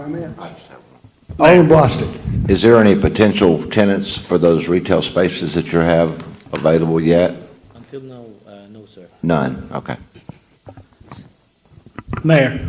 Comment? I just have one. Alderman Bostick. Is there any potential tenants for those retail spaces that you have available yet? Until now, no, sir. None, okay. Mayor.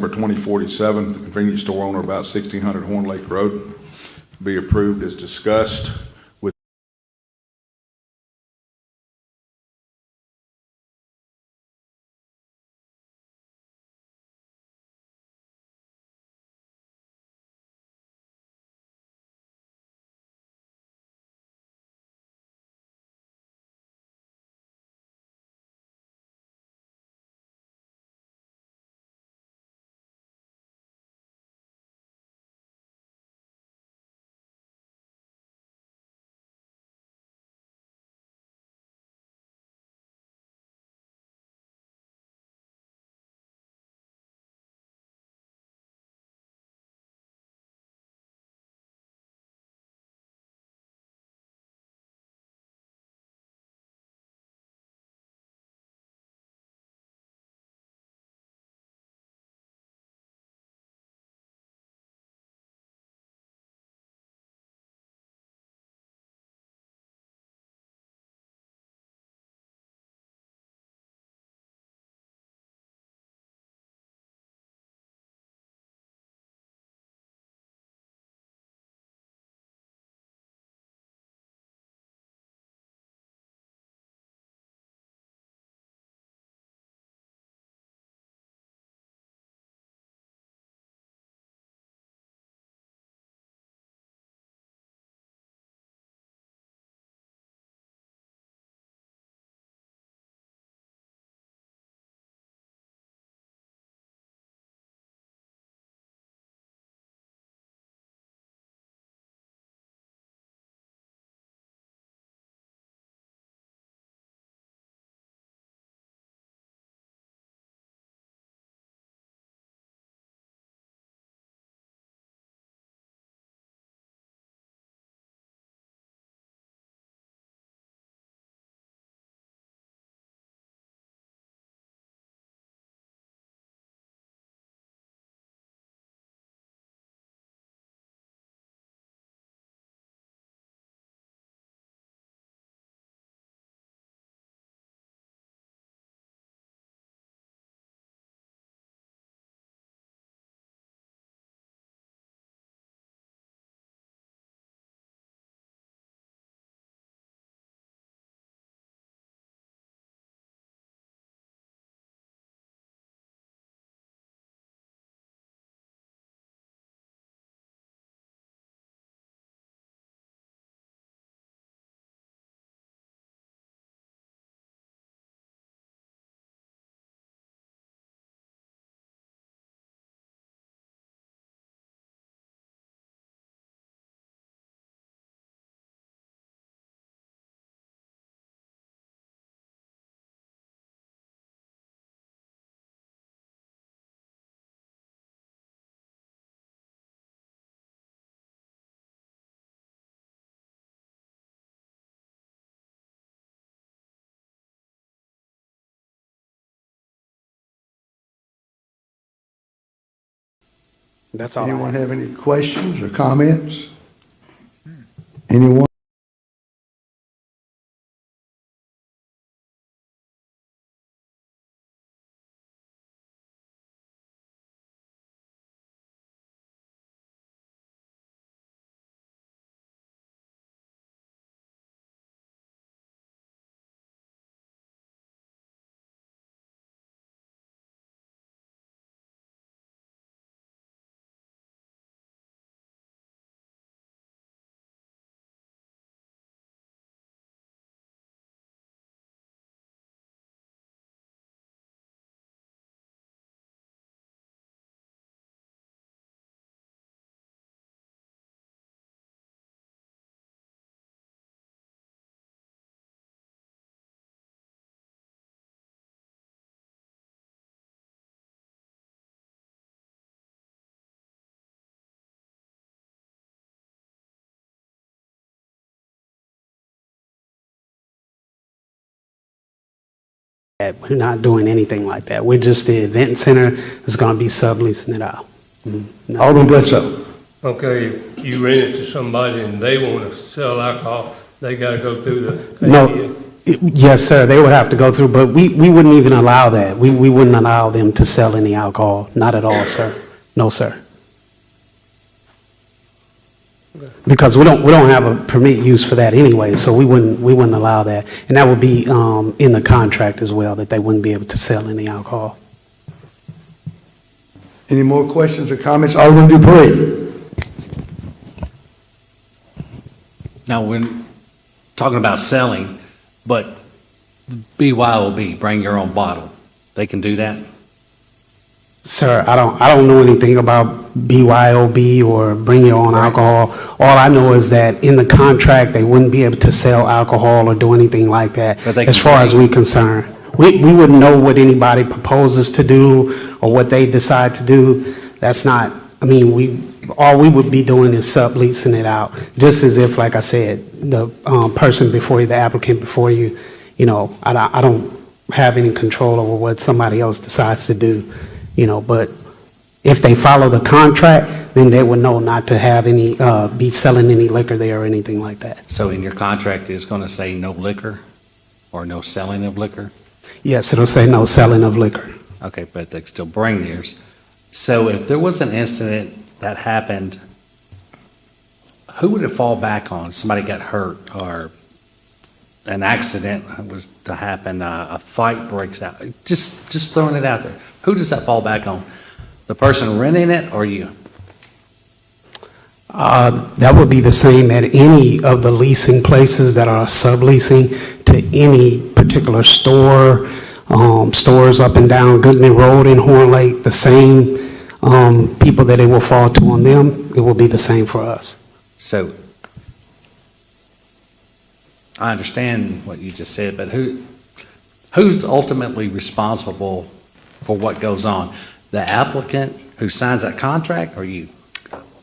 Number 2047, the convenience store owner about 1600 Horn Lake Road, be approved as discussed. With That's all. Anyone have any questions or comments? Anyone? We're not doing anything like that. We're just the event center that's going to be subleasing it out. No. Alderman Bledsoe. Okay, if you rent it to somebody and they want to sell alcohol, they got to go through the. No, yes, sir, they would have to go through, but we wouldn't even allow that. We wouldn't allow them to sell any alcohol, not at all, sir. No, sir. Because we don't have a permit use for that anyway, so we wouldn't allow that. And that would be in the contract as well, that they wouldn't be able to sell any alcohol. Any more questions or comments? Alderman Dupree. Now, we're talking about selling, but BYOB, bring your own bottle. They can do that? Sir, I don't know anything about BYOB or bring your own alcohol. All I know is that in the contract, they wouldn't be able to sell alcohol or do anything like that, But they as can far drink. as we're concerned. We wouldn't know what anybody proposes to do or what they decide to do. That's not, I mean, all we would be doing is subleasing it out, just as if, like I said, the person before you, the applicant before you, I don't have any control over what somebody else decides to do, but if they follow the contract, then they would know not to have any, be selling any liquor there or anything like that. So in your contract, it's going to say no liquor or no selling of liquor? Yes, it'll say no selling of liquor. Okay, but they still bring theirs. So if there was an incident that happened, who would it fall back on? Somebody got hurt or an accident was to happen, a fight breaks out. Just throwing it out there. Who does that fall back on? The person renting it or you? That would be the same at any of the leasing places that are subleasing to any particular store, stores up and down Goodman Road in Horn Lake, the same people that it will fall to on them, it will be the same for us. So I understand what you just said, but who's ultimately responsible for what goes on? The applicant who signs that contract or you?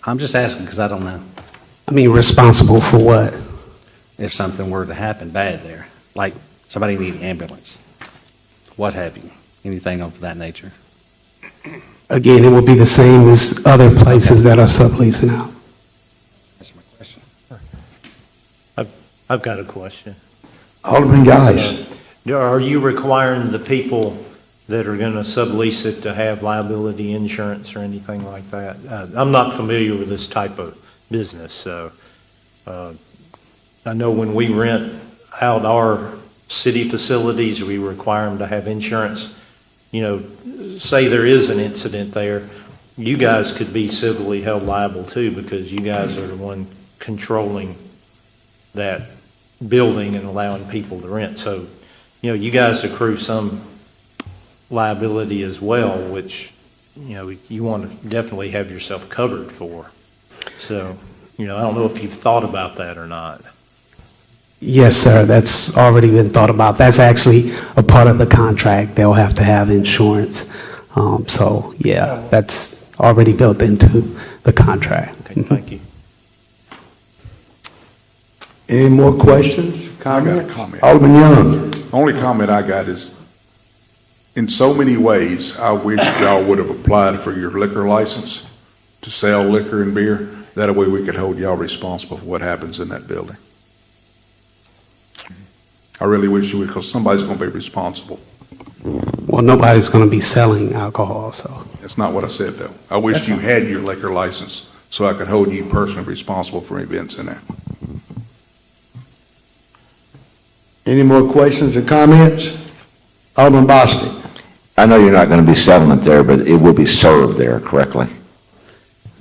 I'm just asking because I don't know. I mean, responsible for what? If something were to happen bad there, like somebody need an ambulance, what have you, anything of that nature. Again, it will be the same as other places that are subleasing out. That's my question. I've got a question. Alderman Guys. Are you requiring the people that are going to sublease it to have liability insurance or anything like that? I'm not familiar with this type of business, so I know when we rent out our city facilities, we require them to have insurance. Say there is an incident there, you guys could be civilly held liable too, because you guys are the one controlling that building and allowing people to rent. So, you guys accrue some liability as well, which, you want to definitely have yourself covered for. So, I don't know if you've thought about that or not. Yes, sir, that's already been thought about. That's actually a part of the contract. They'll have to have insurance. So, yeah, that's already built into the contract. Okay, thank you. Any more questions, I got a comments? comment. Alderman Young. Only comment I got is, in so many ways, I wish y'all would have applied for your liquor license to sell liquor and beer. That way we could hold y'all responsible for what happens in that building. I really wish you would, because somebody's going to be responsible. Well, nobody's going to be selling alcohol, so. That's not what I said, though. I wish you had your liquor license so I could hold you personally responsible for events in there. Any more questions or comments? Alderman Bostic. I know you're not going to be selling it there, but it will be served there, correctly?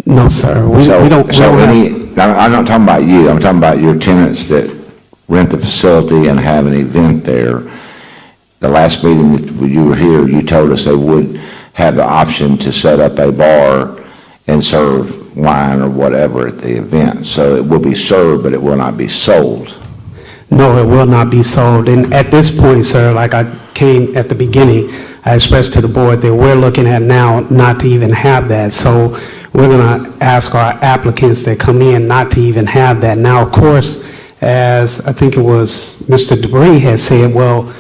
No, sir, we don't. I'm not talking about you, I'm talking about your tenants that rent the facility and have an event there. The last meeting that you were here, you told us they would have the option to set up a bar and serve wine or whatever at the event. So it will be served, but it will not be sold. No, it will not be sold. And at this point, sir, like I came at the beginning, I expressed to the board that we're looking at now not to even have that. So we're going to ask our applicants that come in not to even have that. Now, of course, as I think it was Mr. Debris had said, well,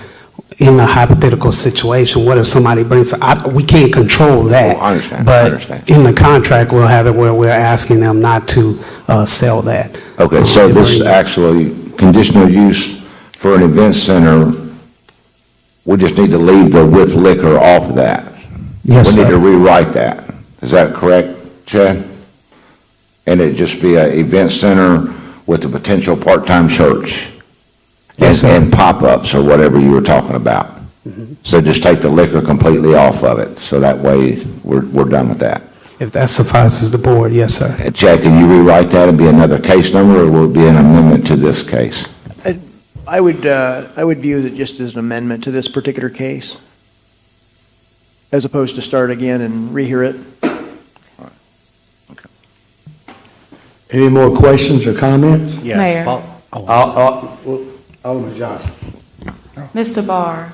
in a hypothetical situation, what if somebody brings, we can't control that. Oh, I understand, I understand. But in the contract, we'll have it where we're asking them not to sell that. Okay, so this actually, conditional use for an event center, we just need to leave the with liquor off of that. Yes, We need to sir. rewrite that. Is that correct, Chad? And it just be an event center with a potential part-time church? Yes, sir. And pop-ups or whatever you were talking about. So just take the liquor completely off of it, so that way we're done with that. If that suffices the board, yes, sir. Chad, can you rewrite that and be another case number, or will it be an amendment to this case? I would view it just as an amendment to this particular case, as opposed to start again and rehear it. Any more questions or comments? Yeah, Mayor. Alderman Johnson. Mr. Barr,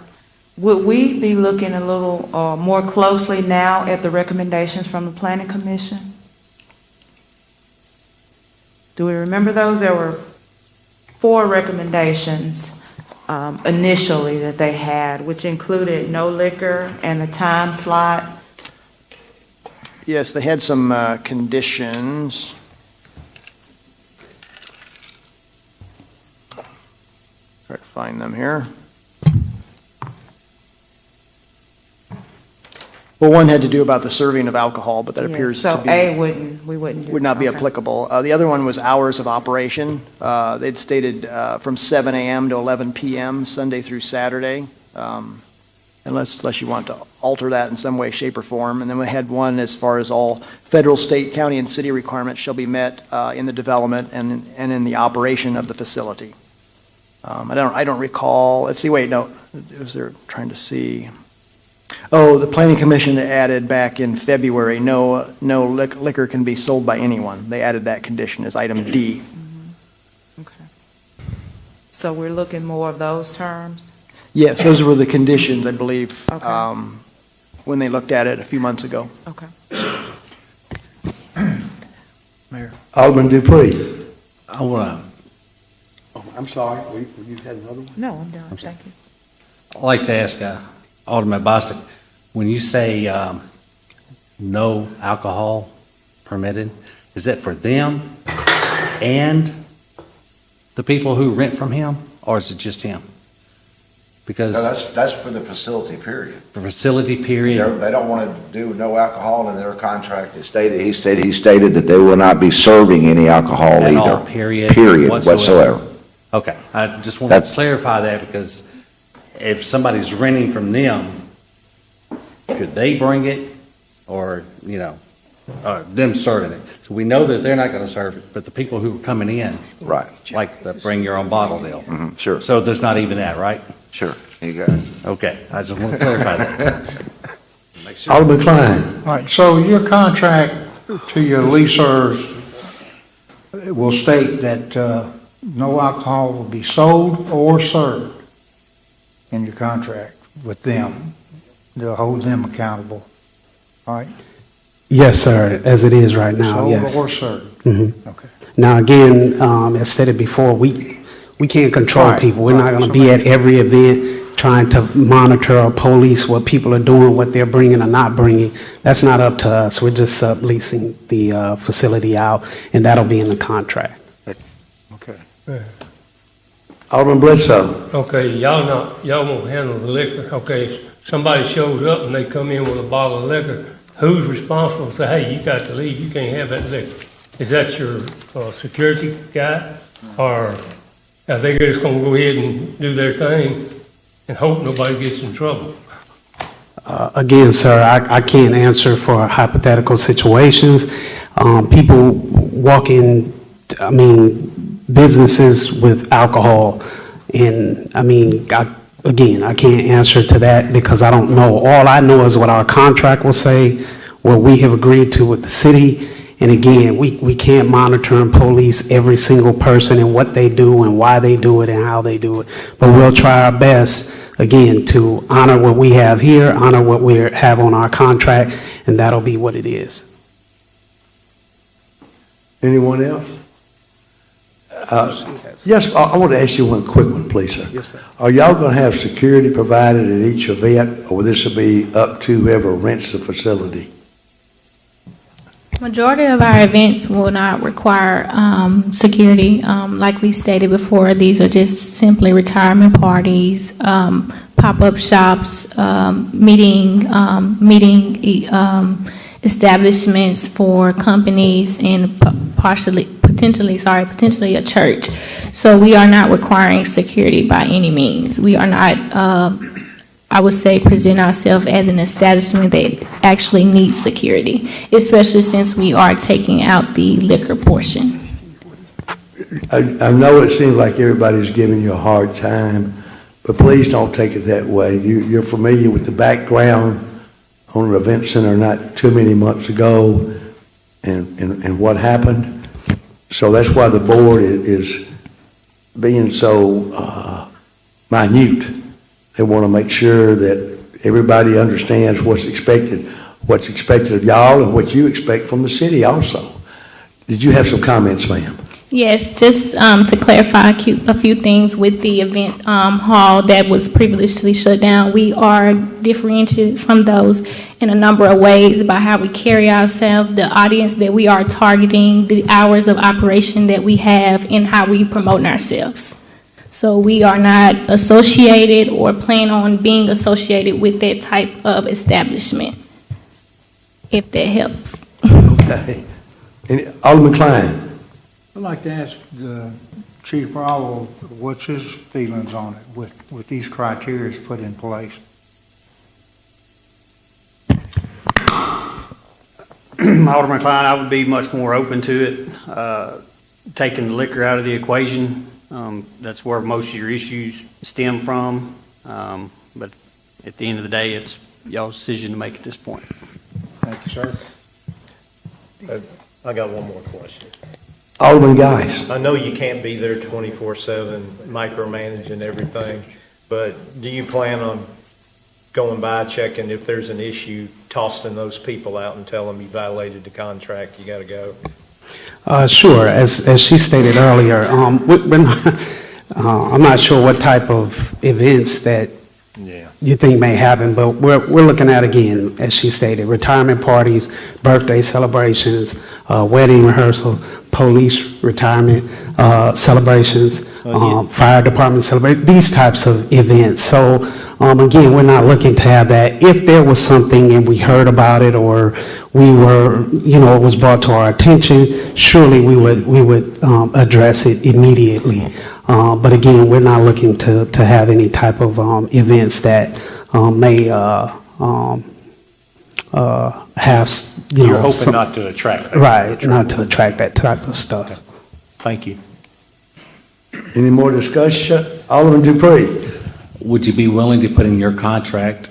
would we be looking a little more closely now at the recommendations from the Planning Commission? Do we remember those? There were 4 recommendations initially that they had, which included no liquor and the time slot. Yes, they had some conditions. Try to find them here. Well, one had to do about the serving of alcohol, but that Yeah, appears to so be, A we wouldn't do. would not be okay. applicable. The other one was hours of operation. They'd stated from 7 a.m. to 11 p.m., Sunday through Saturday, unless you want to alter that in some way, shape, or form. And then we had one as far as all federal, state, county, and city requirements shall be met in the development and in the operation of the facility. I don't recall, let's see, wait, no, it was there, trying to see. Oh, the Planning Commission added back in February, no liquor can be sold by anyone. They added that condition as item D. Okay. So we're looking more of those terms? Yes, those were the conditions, I believe, Okay. when they looked at it a few months ago. Okay. Mayor. Alderman Dupree. I want I'm sorry, you had another one? No, I'm done. I'm sorry. Thank you. to, like to ask Alderman Bostic, when you say no alcohol permitted, is that for them and the people who rent from him, or is it just him? Because that's for the facility, period. the facility period, They don't want to do no alcohol in their contract. He stated that they will not be serving any alcohol at either. all, period? Period, whatsoever. Okay, I just wanted That's- to clarify that, because if somebody's renting from them, could they bring it, or, them serving it? So we know that they're not going to serve it, but the people who are coming in, Right. like the bring your own bottle deal. Mhm, sure, So there's not even that, right? sure. You got it. Okay, I just want to clarify that. Alderman Klein. All right, so your contract to your leasers will state that no alcohol will be sold or served in your contract with them. They'll hold them accountable, all right? Yes, sir, as it is right now, yes. Sold or served, Mhm. okay. Now, again, as stated before, we can't control Right, people. We're not right. going to be at every event trying to monitor or police what people are doing, what they're bringing or not bringing. That's not up to us. We're just subleasing the facility out, and that'll be in the contract. Okay. Alderman Bledsoe. Okay, y'all won't handle the liquor. Okay, somebody shows up and they come in with a bottle of liquor. Who's responsible to say, hey, you got to leave, you can't have that liquor? Is that your security guy? Or are they just gonna go ahead and do their thing and hope nobody gets in trouble? Again, sir, I can't answer for hypothetical situations. People walk in, businesses with alcohol, and, I can't answer to that because I don't know. All I know is what our contract will say, what we have agreed to with the city, and again, we can't monitor and police every single person and what they do and why they do it and how they do it, but we'll try our best, again, to honor what we have here, honor what we have on our contract, and that'll be what it is. Anyone else? Yes, I want to ask you one quick one, please, sir. Yes, sir. Are y'all going to have security provided at each event, or will this be up to whoever rents the facility? Majority of our events will not require security. Like we stated before, these are just simply retirement parties, pop-up shops, meeting establishments for companies, and potentially a church. So we are not requiring security by any means. We are not, I would say, present ourselves as an establishment that actually needs security, especially since we are taking out the liquor portion. I know it seems like everybody's giving you a hard time, but please don't take it that way. You're familiar with the background on an event center not too many months ago and what happened. So that's why the board is being so minute. They want to make sure that everybody understands what's expected of y'all and what you expect from the city also. Did you have some comments, ma'am? Yes, just to clarify a few things with the event hall that was previously shut down. We are differentiated from those in a number of ways about how we carry ourselves, the audience that we are targeting, the hours of operation that we have, and how we promote ourselves. So we are not associated or plan on being associated with that type of establishment, if that helps. Okay. Alderman Klein. I'd like to ask Chief Rowell, what's his feelings on it with these criteria put in place? Alderman Klein, I would be much more open to it, taking the liquor out of the equation. That's where most of your issues stem from. But at the end of the day, it's y'all's decision to make at this point. Thank you, sir. I got one more question. Alderman Geis. I know you can't be there 24/7 micromanaging everything, but do you plan on going by, checking if there's an issue, tossing those people out and tell them you violated the contract, you got to go? Sure. As she stated earlier, I'm not sure what type of events that you think may happen, but we're looking at, again, as she stated, retirement parties, birthday celebrations, wedding rehearsal, police retirement celebrations, fire department celebrations, these types of events. So again, we're not looking to have that. If there was something and we heard about it, or we were, it was brought to our attention, surely we would address it immediately. But again, we're not looking to have any type of events that may have, You're hoping not to attract that. Right, not to attract that type of stuff. Okay. Thank you. Any more discussion? Alderman Dupree. Would you be willing to put in your contract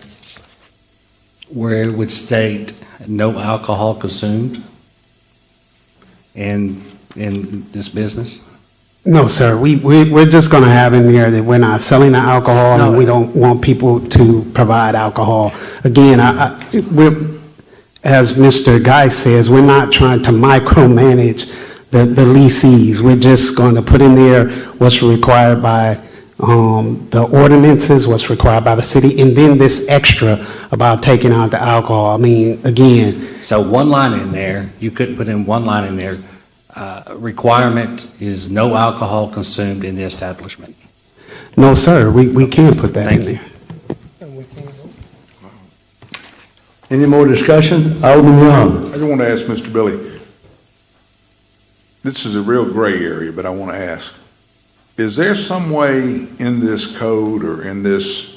where it would state no alcohol consumed in this business? No, sir. We're just going to have in there that we're not selling the alcohol, and we don't want people to provide alcohol. Again, as Mr. Guy says, we're not trying to micromanage the leasees. We're just going to put in there what's required by the ordinances, what's required by the city, and then this extra about taking out the alcohol. I mean, again. So one line in there, you could put in one line in there, requirement is no alcohol consumed in the establishment. No, sir, we can't put that in there. Any more discussion? Alderman Young. I just want to ask Mr. Billy, this is a real gray area, but I want to ask, is there some way in this code or in this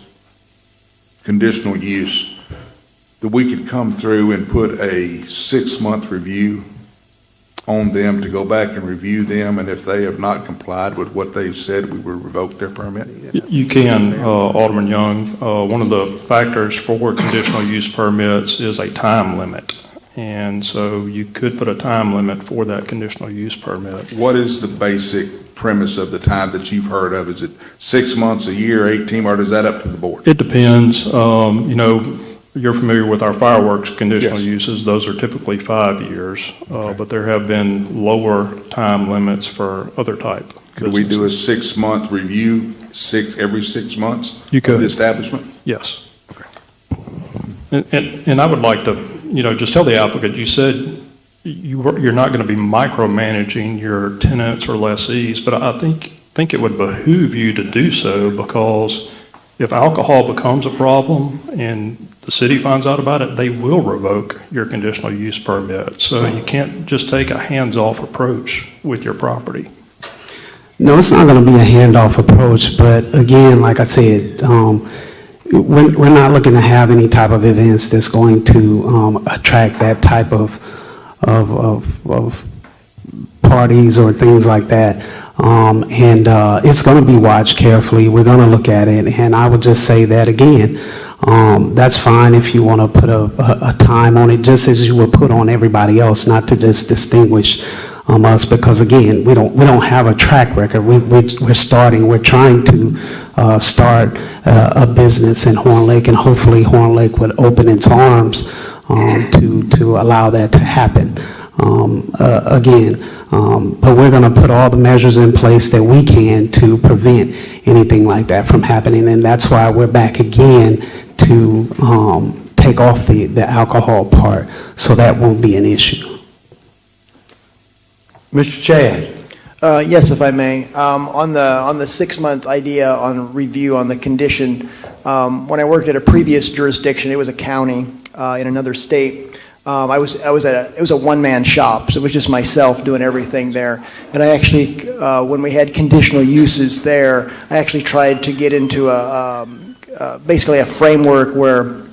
conditional use that we could come through and put a 6-month review on them to go back and review them, and if they have not complied with what they've said, we will revoke their permit? You can, Alderman Young. One of the factors for conditional use permits is a time limit. And so you could put a time limit for that conditional use permit. What is the basic premise of the time that you've heard of? Is it 6 months, a year, 18, or is that up to the board? It depends. You're familiar with our fireworks conditional uses. Those are typically 5 years, but there have been lower time limits for other type Could we do a 6-month review, every 6 months? You could. Of the establishment? Yes. And I would like to, just tell the applicant, you said you're not going to be micromanaging your tenants or lessees, but I think it would behoove you to do so, because if alcohol becomes a problem and the city finds out about it, they will revoke your conditional use permit. So you can't just take a hands-off approach with your property. No, it's not going to be a handoff approach, but again, like I said, we're not looking to have any type of events that's going to attract that type of parties or things like that. And it's going to be watched carefully. We're going to look at it, and I would just say that again. That's fine if you want to put a time on it, just as you would put on everybody else, not to just distinguish us, because again, we don't have a track record. We're trying to start a business in Horn Lake, and hopefully Horn Lake would open its arms to allow that to happen. But we're going to put all the measures in place that we can to prevent anything like that from happening, and that's why we're back again to take off the alcohol part, so that won't be an issue. Mr. Chad? Yes, if I may. On the 6-month idea on review on the condition, when I worked at a previous jurisdiction, it was a county in another state. It was a one-man shop, so it was just myself doing everything there. And I actually, when we had conditional uses there, I actually tried to get into basically a framework where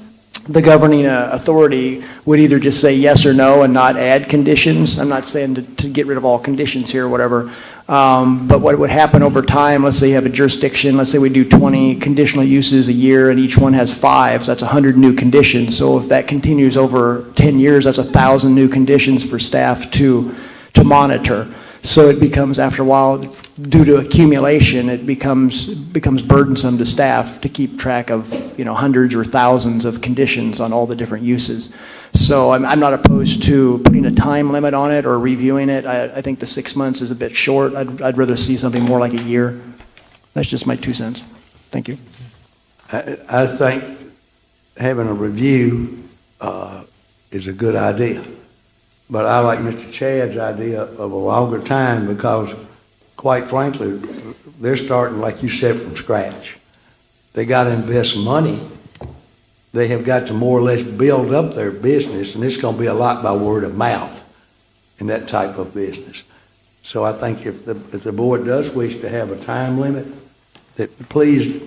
the governing authority would either just say yes or no and not add conditions. I'm not saying to get rid of all conditions here or whatever. But what would happen over time, let's say you have a jurisdiction, let's say we do 20 conditional uses a year and each one has 5, so that's 100 new conditions. So if that continues over 10 years, that's 1,000 new conditions for staff to monitor. So it becomes, after a while, due to accumulation, it becomes burdensome to staff to keep track of, hundreds or thousands of conditions on all the different uses. So I'm not opposed to putting a time limit on it or reviewing it. I think the 6 months is a bit short. I'd rather see something more like a year. That's just my 2 cents. Thank you. I think having a review is a good idea. But I like Mr. Chad's idea of a longer time, because, quite frankly, they're starting, like you said, from scratch. They got to invest money. They have got to more or less build up their business, and it's going to be a lot by word of mouth in that type of business. So I think if the board does wish to have a time limit, that please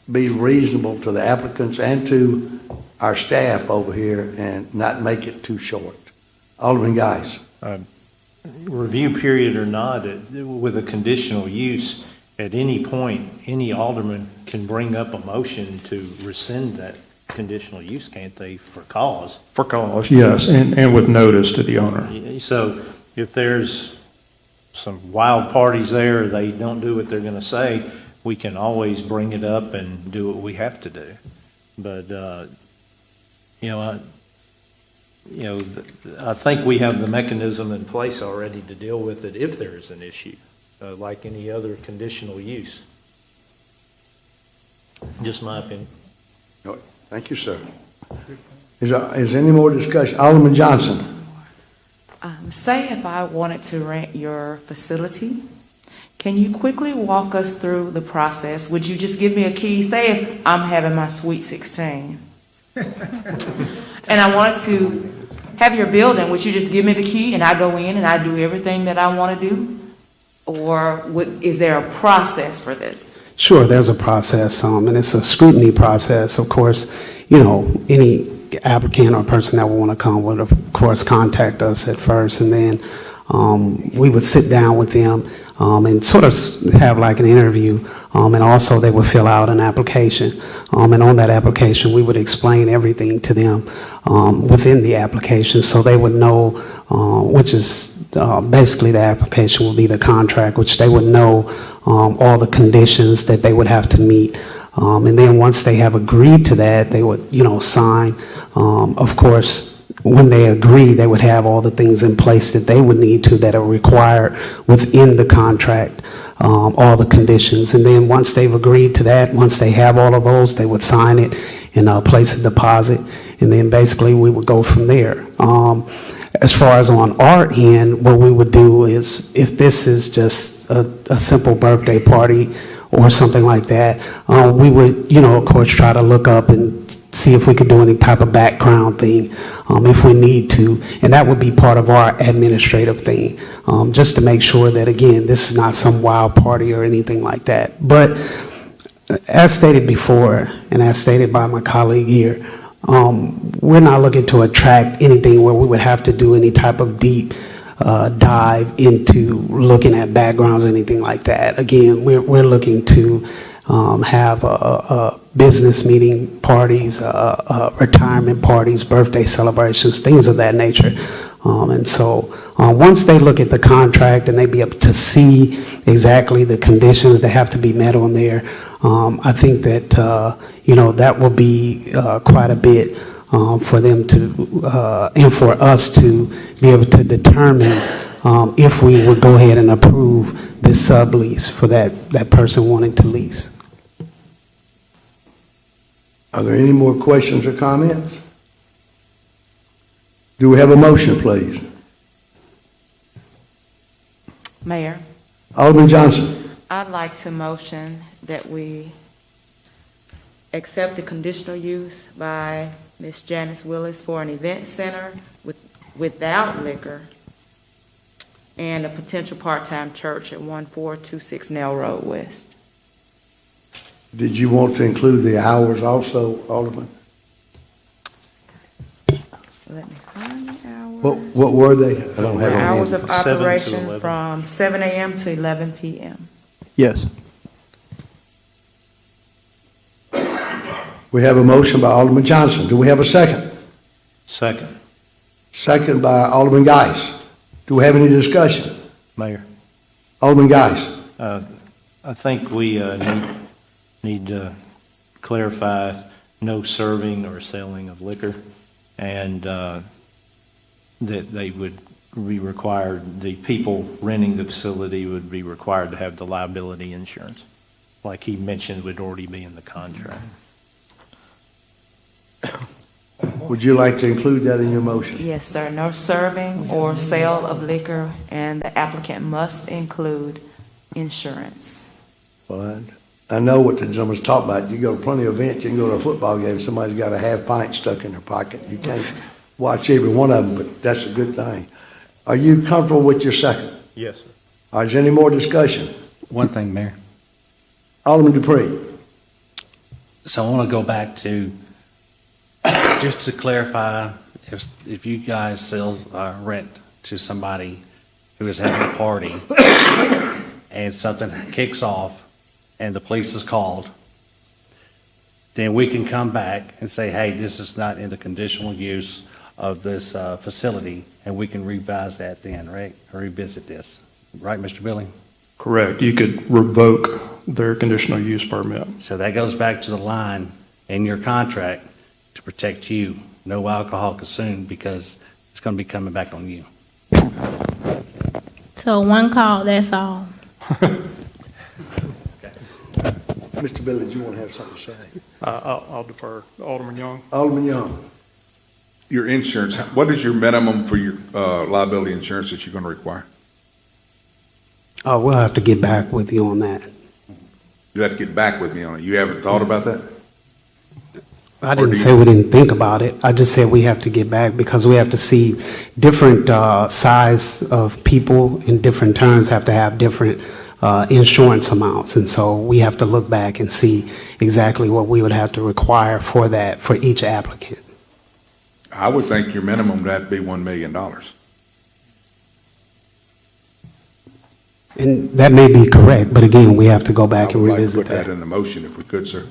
be reasonable to the applicants and to our staff over here and not make it too short. Alderman Geis. Review period or not, with a conditional use, at any point, any alderman can bring up a motion to rescind that conditional use, can't they, for cause? For cause, yes, and with notice to the owner. So if there's some wild parties there, they don't do what they're going to say, we can always bring it up and do what we have to do. But, I think we have the mechanism in place already to deal with it if there is an issue, like any other conditional use. Just my opinion. Thank you, sir. Is any more discussion? Alderman Johnson. Say if I wanted to rent your facility, can you quickly walk us through the process? Would you just give me a key? Say if I'm having my Sweet 16 and I wanted to have your building, would you just give me the key and I go in and I do everything that I want to do? Or is there a process for this? Sure, there's a process, and it's a scrutiny process. Of course, any applicant or person that would want to come would, of course, contact us at first, and then we would sit down with them and sort of have like an interview, and also they would fill out an application. And on that application, we would explain everything to them within the application, so they would know, which is basically the application will be the contract, which they would know all the conditions that they would have to meet. And then once they have agreed to that, they would, sign. Of course, when they agree, they would have all the things in place that they would need to, that are required within the contract, all the conditions. And then once they've agreed to that, once they have all of those, they would sign it and place a deposit. And then basically we would go from there. As far as on our end, what we would do is, if this is just a simple birthday party or something like that, we would, of course, try to look up and see if we could do any type of background thing, if we need to. And that would be part of our administrative thing, just to make sure that, again, this is not some wild party or anything like that. But as stated before, and as stated by my colleague here, we're not looking to attract anything where we would have to do any type of deep dive into looking at backgrounds or anything like that. Again, we're looking to have business meeting parties, retirement parties, birthday celebrations, things of that nature. And so once they look at the contract and they be able to see exactly the conditions that have to be met on there, I think that, that will be quite a bit for them to, and for us to be able to determine if we would go ahead and approve this sublease for that person wanting to lease. Are there any more questions or comments? Do we have a motion, please? Mayor, Alderman Johnson. I'd like to motion that we accept the conditional use by Ms. Janice Willis for an event center without liquor and a potential part-time church at 1426 Nell Road West. Did you want to include the hours also, Alderman? Let me find the hours. What were they? I don't have The them hours handy. of 7 to operation 11. from 7 a.m. to 11 p.m. Yes. We have a motion by Alderman Johnson. Do we have a second? Second, Second by Alderman Geis. Do we have any discussion? Mayor. Alderman Geis. I think we need to clarify no serving or selling of liquor, and that they would be required, the people renting the facility would be required to have the liability insurance, like he mentioned would already be in the contract. Would you like to include that in your motion? Yes, sir. No serving or sale of liquor, and the applicant must include insurance. Well, I know what the gentleman's talking about. You go to plenty of events, you can go to a football game, somebody's got a half pint stuck in their pocket. You can't watch every one of them, but that's a good thing. Are you comfortable with your second? Yes, sir. All right, is there any more discussion? One thing, Mayor. Alderman Dupree. So I want to go back to, just to clarify, if you guys sell rent to somebody who is having a party and something kicks off and the police is called, then we can come back and say, hey, this is not in the conditional use of this facility, and we can revise that then, right? Or revisit this. Right, Mr. Billy? Correct. You could revoke their conditional use permit. So that goes back to the line in your contract to protect you. No alcohol consumed, because it's going to be coming back on you. So one call, that's all. Mr. Billy, do you want to have something to say? I'll defer. Alderman Young? Alderman Young. Your insurance, what is your minimum for your liability insurance that you're going to require? We'll have to get back with you on that. You have to get back with me on it. You haven't thought about that? I didn't say we didn't think about it. I just said we have to get back because we have to see different size of people in different terms have to have different insurance amounts. And so we have to look back and see exactly what we would have to require for that for each applicant. I would think your minimum would have to be $1 million. And that may be correct, but again, we have to go back and I would like to revisit put that that. in the motion if we could, sir.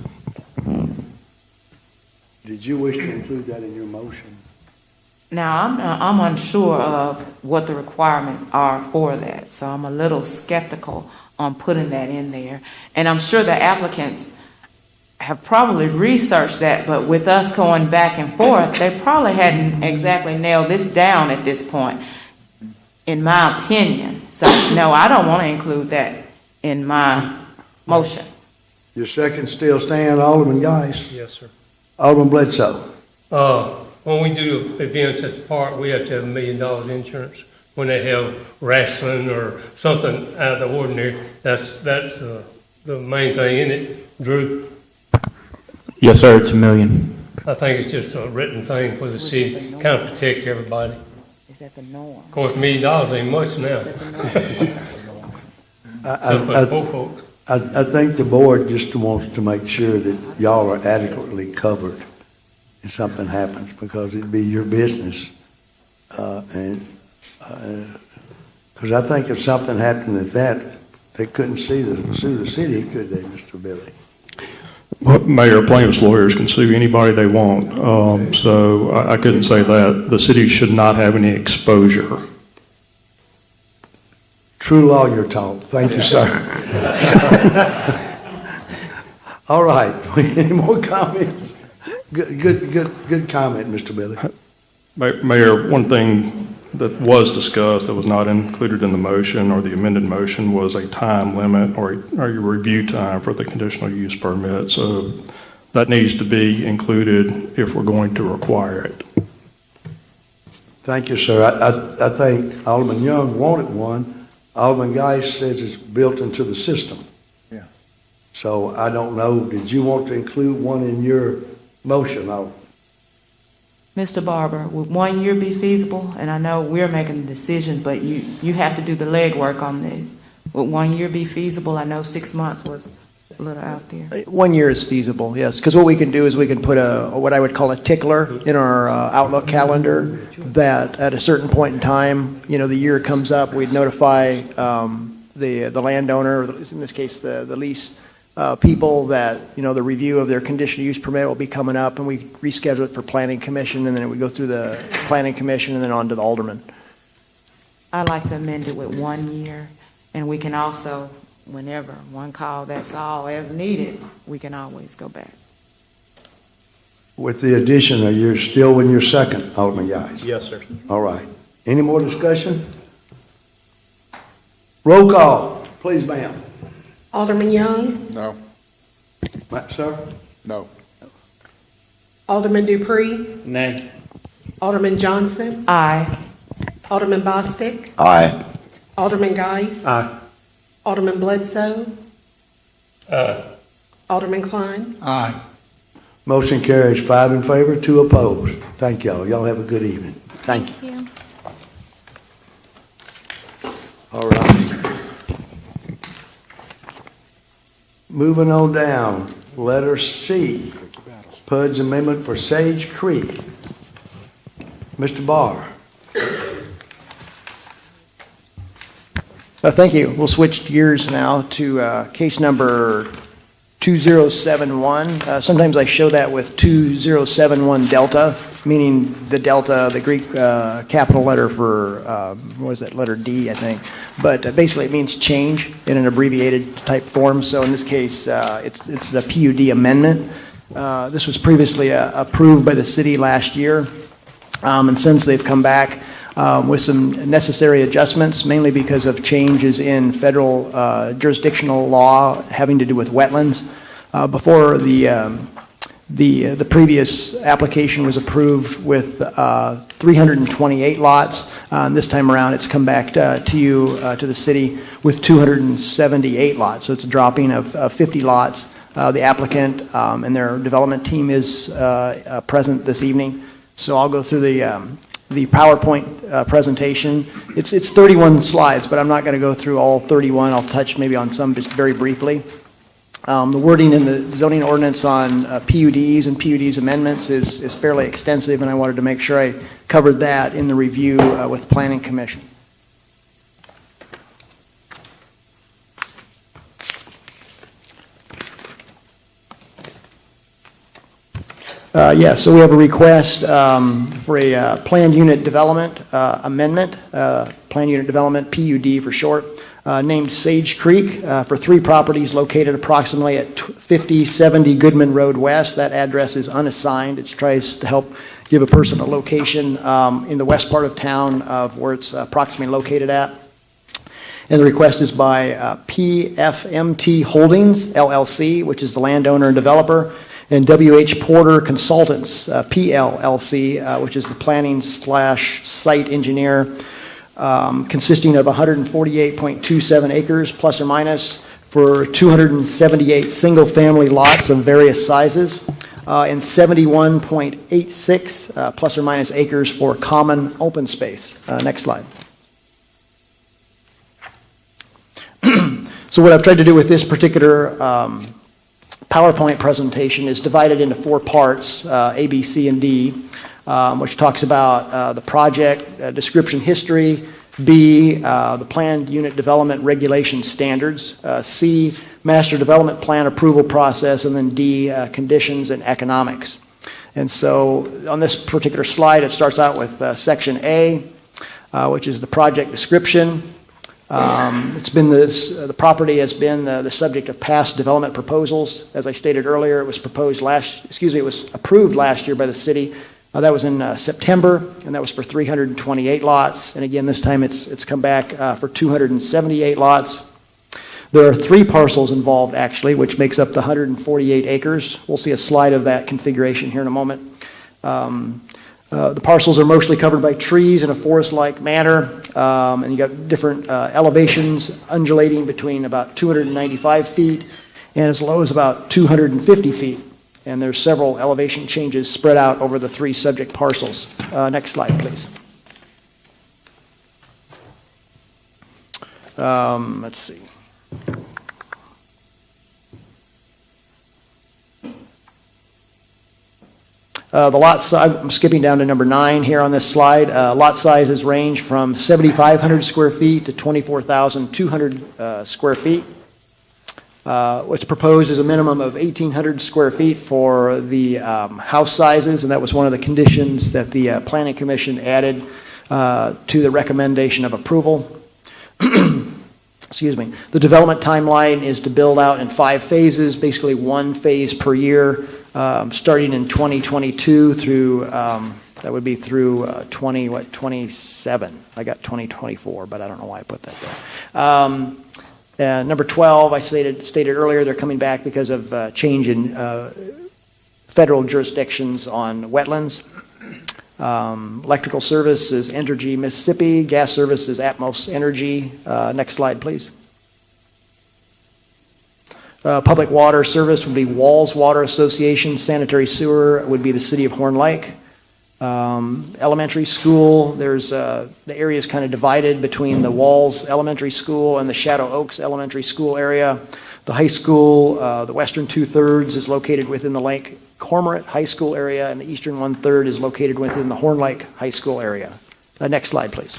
Did you wish to include that in your motion? Now, I'm unsure of what the requirements are for that, so I'm a little skeptical on putting that in there. And I'm sure the applicants have probably researched that, but with us going back and forth, they probably hadn't exactly nailed this down at this point, in my opinion. So, no, I don't want to include that in my motion. Your second still stand, Alderman Geis. Yes, sir. Alderman Bledsoe. When we do events at the park, we have to have $1 million insurance. When they have wrestling or something out of the ordinary, that's the main thing, isn't it, Drew? Yes, sir, it's $1 million. I think it's just a written thing for the city, kind of protect everybody. Is that the norm? Of course, $1 million ain't much now. So for poor folks. I think the board just wants to make sure that y'all are adequately covered if something happens, because it'd be your business. Because I think if something happened at that, they couldn't sue the city, could they, Mr. Billy? Well, Mayor, plaintiff's lawyers can sue anybody they want, so I couldn't say that. The city should not have any exposure. True lawyer talk. Thank you, sir. All right. Any more comments? Good comment, Mr. Billy. Mayor, one thing that was discussed that was not included in the motion or the amended motion was a time limit or a review time for the conditional use permit. So that needs to be included if we're going to require it. Thank you, sir. I think Alderman Young wanted one. Alderman Geis says it's built into the system. Yeah. So I don't know, did you want to include one in your motion? Mr. Barber, would 1 year be feasible? And I know we're making the decision, but you have to do the legwork on this. Would 1 year be feasible? I know 6 months was a little out there. 1 year is feasible, yes, because what we can do is we can put what I would call a tickler in our Outlook calendar, that at a certain point in time, the year comes up, we'd notify the landowner, or in this case, the lease people, that, the review of their conditional use permit will be coming up, and we reschedule it for planning commission, and then it would go through the planning commission and then on to the alderman. I'd like to amend it with 1 year, and we can also, whenever, one call, that's all, as needed, we can always go back. With the addition, are you still in your second, Alderman Geis? Yes, sir. All right. Any more discussion? Roll call, please, ma'am. Alderman Young, No. Sir? No. Alderman Dupree, Nay. Alderman Johnson, Aye. Alderman Bostic, Aye. Alderman Geis, Aye. Alderman Bledsoe, Aye. Alderman Klein. Aye. Motion carries 5 in favor, 2 opposed. Thank y'all. Y'all have a good evening. Thank you. All right. Moving on down, letter C, PUD's amendment for Sage Creek. Mr. Barr. Thank you. We'll switch gears now to case number 2071. Sometimes I show that with 2071 delta, meaning the delta, the Greek capital letter for, what is that, letter D, I think. But basically it means change in an abbreviated type form. So in this case, it's the PUD amendment. This was previously approved by the city last year. And since they've come back with some necessary adjustments, mainly because of changes in federal jurisdictional law having to do with wetlands. Before the previous application was approved with 328 lots. This time around, it's come back to you, to the city, with 278 lots. So it's a dropping of 50 lots. The applicant and their development team is present this evening. So I'll go through the PowerPoint presentation. It's 31 slides, but I'm not going to go through all 31. I'll touch maybe on some just very briefly. The wording in the zoning ordinance on PUDs and PUDs amendments is fairly extensive, and I wanted to make sure I covered that in the review with the Planning Commission. So we have a request for a planned unit development amendment, planned unit development, PUD for short. named Sage Creek for 3 properties located approximately at 5070 Goodman Road West. That address is unassigned. It tries to help give a person a location in the west part of town of where it's approximately located at. And the request is by PFMT Holdings, LLC, which is the landowner and developer, and WH Porter Consultants, PLLC, which is the planning/site engineer, consisting of 148.27 acres, plus or minus, for 278 single-family lots of various sizes, and 71.86, plus or minus, acres for common open space. Next slide. So what I've tried to do with this particular PowerPoint presentation is divided into 4 parts, A, B, C, and D, which talks about the project description history, B, the planned unit development regulation standards, C, master development plan approval process, and then D, conditions and economics. And so on this particular slide, it starts out with section A, which is the project description. It's been the property has been the subject of past development proposals. As I stated earlier, it was approved last year by the city. That was in September, and that was for 328 lots. And again, this time it's come back for 278 lots. There are 3 parcels involved, actually, which makes up the 148 acres. We'll see a slide of that configuration here in a moment. The parcels are mostly covered by trees in a forest-like manner, and you got different elevations undulating between about 295 feet and as low as about 250 feet. And there's several elevation changes spread out over the 3 subject parcels. Next slide, please. Let's see. The lot size, I'm skipping down to number 9 here on this slide. Lot sizes range from 7,500 square feet to 24,200 square feet. What's proposed is a minimum of 1,800 square feet for the house sizes, and that was one of the conditions that the Planning Commission added to the recommendation of approval. Excuse me. The development timeline is to build out in 5 phases, basically 1 phase per year. Starting in 2022 through, that would be through 27. I got 2024, but I don't know why I put that there. Number 12, I stated earlier, they're coming back because of change in federal jurisdictions on wetlands. Electrical service is Entergy Mississippi. Gas service is Atmos Energy. Next slide, please. Public water service would be Walls Water Association. Sanitary sewer would be the city of Horn Lake. Elementary school, there's the area is kind of divided between the Walls Elementary School and the Shadow Oaks Elementary School area. The high school, the western 2/3 is located within the Lake Cormorant High School area, and the eastern 1/3 is located within the Horn Lake High School area. Next slide, please.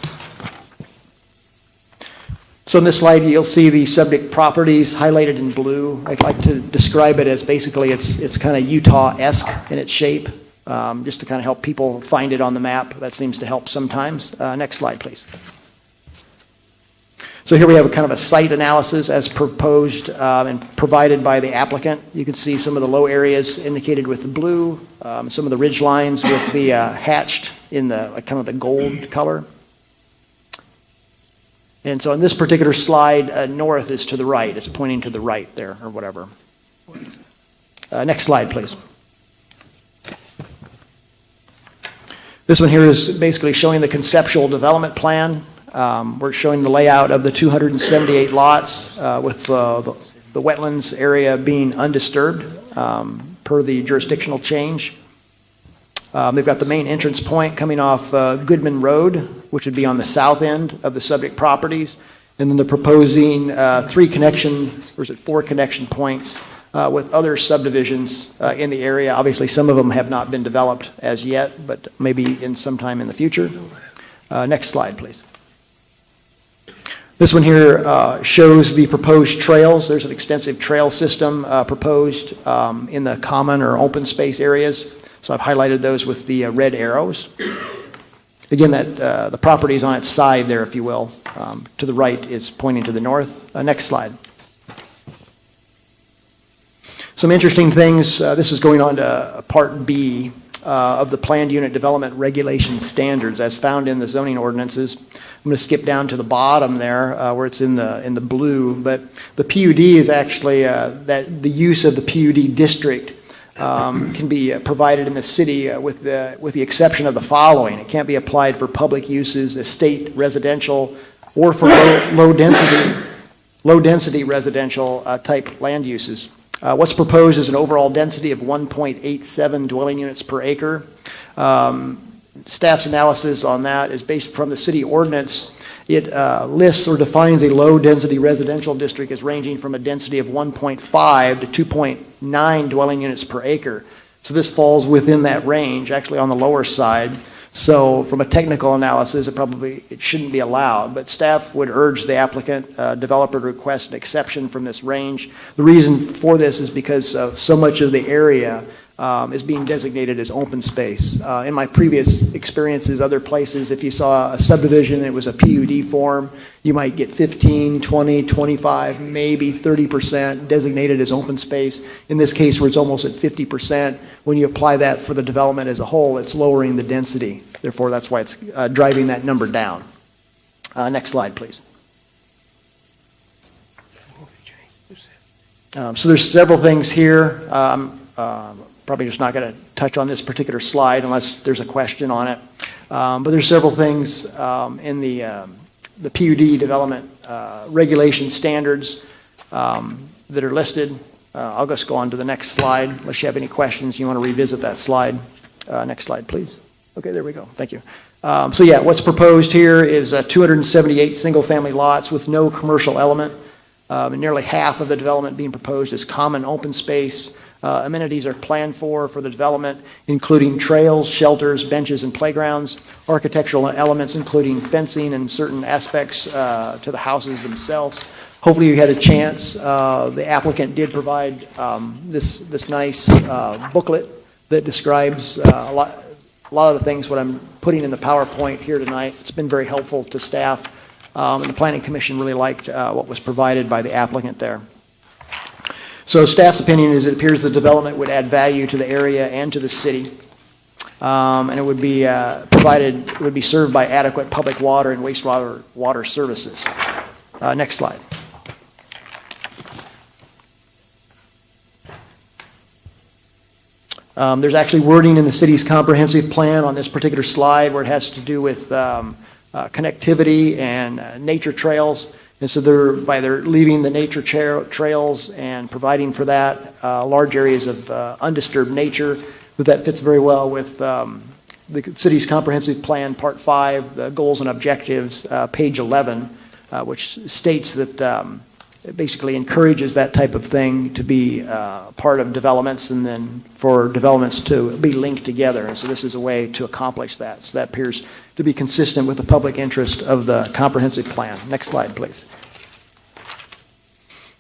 So in this slide, you'll see the subject properties highlighted in blue. I'd like to describe it as basically it's kind of Utah-esque in its shape, just to kind of help people find it on the map. That seems to help sometimes. Next slide, please. So here we have a kind of a site analysis as proposed and provided by the applicant. You can see some of the low areas indicated with the blue, some of the ridge lines with the hatched in the kind of the gold color. And so on this particular slide, north is to the right. It's pointing to the right there, or whatever. Next slide, please. This one here is basically showing the conceptual development plan. We're showing the layout of the 278 lots with the wetlands area being undisturbed per the jurisdictional change. They've got the main entrance point coming off Goodman Road, which would be on the south end of the subject properties. And then they're proposing 4 connection points with other subdivisions in the area. Obviously, some of them have not been developed as yet, but maybe in some time in the future. Next slide, please. This one here shows the proposed trails. There's an extensive trail system proposed in the common or open space areas. So I've highlighted those with the red arrows. Again, the property is on its side there, if you will. To the right is pointing to the north. Next slide. Some interesting things. This is going on to Part B of the Planned Unit Development Regulation Standards as found in the zoning ordinances. I'm going to skip down to the bottom there where it's in the blue. But the PUD is actually that the use of the PUD district can be provided in the city with the exception of the following. It can't be applied for public uses, estate, residential, or for low density residential type land uses. What's proposed is an overall density of 1.87 dwelling units per acre. Staff's analysis on that is based from the city ordinance. It lists or defines a low-density residential district as ranging from a density of 1.5 to 2.9 dwelling units per acre. So this falls within that range, actually on the lower side. So from a technical analysis, it shouldn't be allowed. But staff would urge the applicant, developer to request an exception from this range. The reason for this is because so much of the area is being designated as open space. In my previous experiences, other places, if you saw a subdivision and it was a PUD form, you might get 15, 20, 25, maybe 30% designated as open space. In this case, where it's almost at 50%, when you apply that for the development as a whole, it's lowering the density. Therefore, that's why it's driving that number down. Next slide, please. So there's several things here. Probably just not going to touch on this particular slide unless there's a question on it. But there's several things in the PUD development regulation standards that are listed. I'll just go on to the next slide unless you have any questions. You want to revisit that slide. Next slide, please. Okay, there we go. Thank you. So yeah, what's proposed here is 278 single-family lots with no commercial element. And nearly half of the development being proposed is common open space. Amenities are planned for the development, including trails, shelters, benches, and playgrounds, architectural elements, including fencing and certain aspects to the houses themselves. Hopefully you had a chance. The applicant did provide this nice booklet that describes a lot of the things what I'm putting in the PowerPoint here tonight. It's been very helpful to staff, and the Planning Commission really liked what was provided by the applicant there. So staff's opinion is it appears the development would add value to the area and to the city, and it would be it would be served by adequate public water and water services. Next slide. There's actually wording in the city's comprehensive plan on this particular slide where it has to do with connectivity and nature trails. And so they're leaving the nature trails and providing for that large areas of undisturbed nature. But that fits very well with the city's comprehensive plan, Part 5, the goals and objectives, page 11, which states that it basically encourages that type of thing to be part of developments and then for developments to be linked together. And so this is a way to accomplish that. So that appears to be consistent with the public interest of the comprehensive plan. Next slide, please.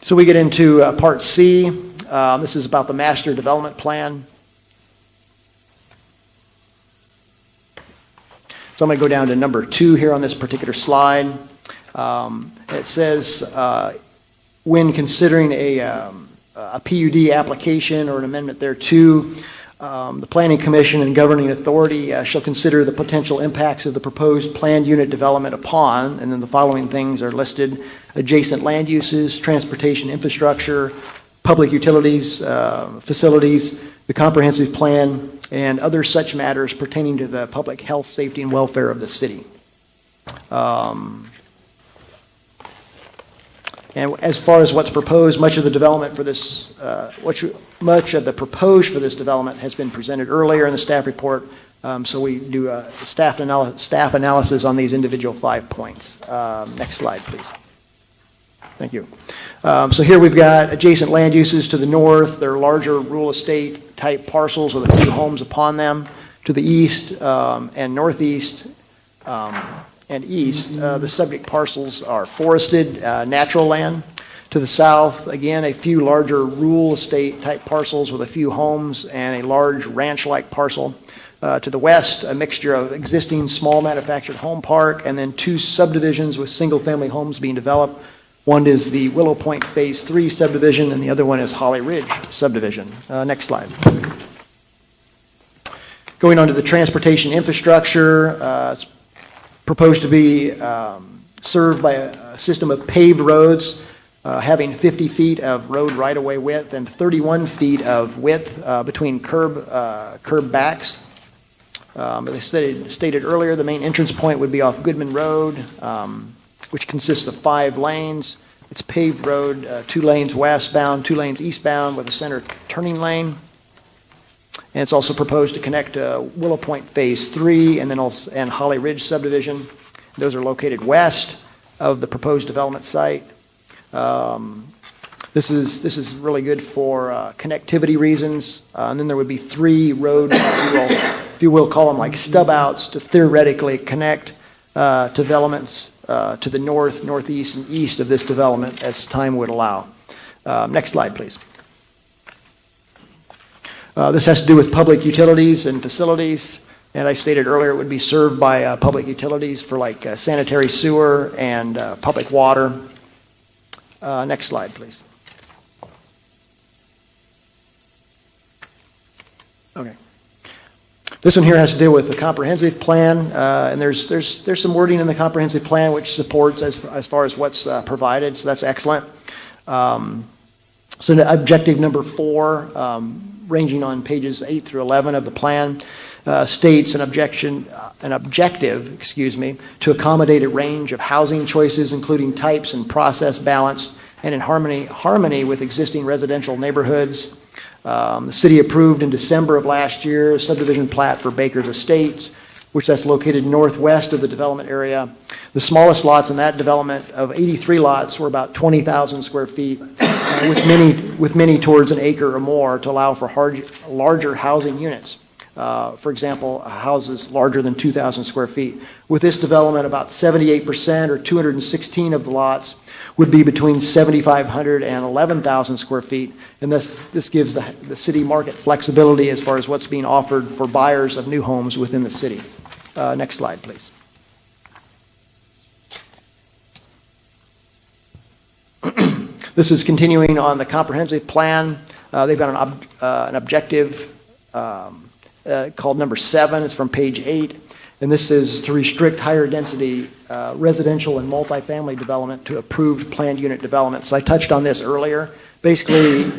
So we get into Part C. This is about the master development plan. So I'm going to go down to number 2 here on this particular slide. It says, when considering a PUD application or an amendment thereto, the Planning Commission and governing authority shall consider the potential impacts of the proposed planned unit development upon, and then the following things are listed: adjacent land uses, transportation infrastructure, public utilities, facilities, the comprehensive plan, and other such matters pertaining to the public health, safety, and welfare of the city. And as far as what's proposed, much of the development for this, much of the proposed for this development has been presented earlier in the staff report. So we do staff analysis on these individual 5 points. Next slide, please. Thank you. So here we've got adjacent land uses to the north. They're larger real estate type parcels with a few homes upon them. To the east and northeast and east, the subject parcels are forested natural land. To the south, again, a few larger rural estate type parcels with a few homes and a large ranch-like parcel. To the west, a mixture of existing small manufactured home park, and then two subdivisions with single-family homes being developed. One is the Willow Point Phase 3 subdivision, and the other one is Holly Ridge subdivision. Next slide. Going on to the transportation infrastructure, it's proposed to be served by a system of paved roads having 50 feet of road right-of-way width and 31 feet of width between curb backs. As I stated earlier, the main entrance point would be off Goodman Road, which consists of 5 lanes. It's paved road, 2 lanes westbound, 2 lanes eastbound with a center turning lane. And it's also proposed to connect Willow Point Phase 3 and then also and Holly Ridge subdivision. Those are located west of the proposed development site. This is really good for connectivity reasons. And then there would be 3 roads, if you will call them like stub outs, to theoretically connect developments to the north, northeast, and east of this development as time would allow. Next slide, please. This has to do with public utilities and facilities. And I stated earlier it would be served by public utilities for like sanitary sewer and public water. Next slide, please. Okay. This one here has to deal with the comprehensive plan, and there's some wording in the comprehensive plan which supports as far as what's provided, so that's excellent. So the objective number 4, ranging on pages 8 through 11 of the plan, states an objective, to accommodate a range of housing choices, including types and process balanced and in harmony with existing residential neighborhoods. The city approved in December of last year a subdivision plat for Baker's Estates, which that's located northwest of the development area. The smallest lots in that development of 83 lots were about 20,000 square feet, with many towards an acre or more to allow for larger housing units. For example, houses larger than 2,000 square feet. With this development, about 78% or 216 of the lots would be between 7,500 and 11,000 square feet, and this gives the city market flexibility as far as what's being offered for buyers of new homes within the city. Next slide, please. This is continuing on the comprehensive plan. They've got an objective called number 7. It's from page 8. And this is to restrict higher density residential and multifamily development to approved planned unit development. So I touched on this earlier. Basically,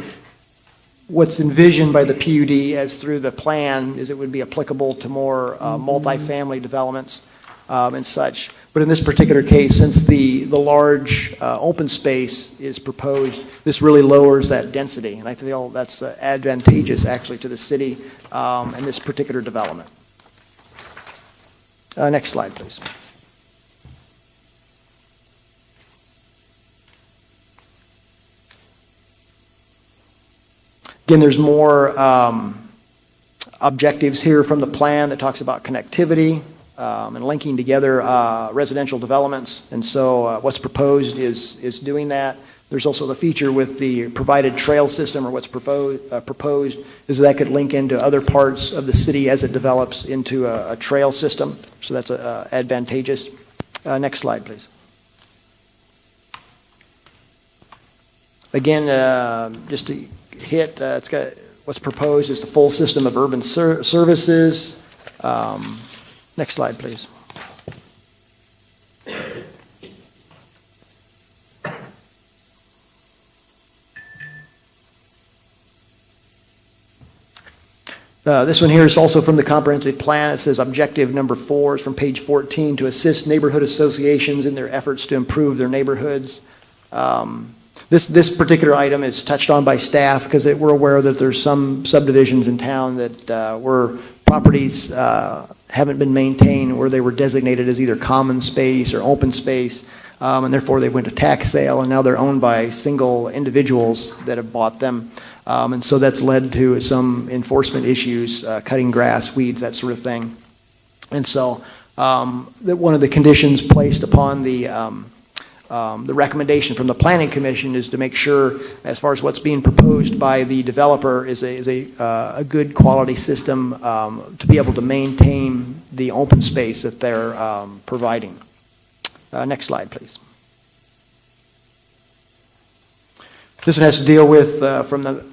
what's envisioned by the PUD as through the plan is it would be applicable to more multifamily developments and such. But in this particular case, since the large open space is proposed, this really lowers that density. And I feel that's advantageous actually to the city and this particular development. Next slide, please. Again, there's more objectives here from the plan that talks about connectivity and linking together residential developments. And so what's proposed is doing that. There's also the feature with the provided trail system, or what's proposed is that could link into other parts of the city as it develops into a trail system. So that's advantageous. Next slide, please. Again, just to hit, it's got what's proposed is the full system of urban services. Next slide, please. This one here is also from the comprehensive plan. It says objective number 4 is from page 14, to assist neighborhood associations in their efforts to improve their neighborhoods. This particular item is touched on by staff because we're aware that there's some subdivisions in town that where properties haven't been maintained, where they were designated as either common space or open space, and therefore they went to tax sale, and now they're owned by single individuals that have bought them. And so that's led to some enforcement issues, cutting grass, weeds, that sort of thing. And so one of the conditions placed upon the The recommendation from the Planning Commission is to make sure, as far as what's being proposed by the developer, is a good quality system to be able to maintain the open space that they're providing. Next slide, please. This one has to deal with, from the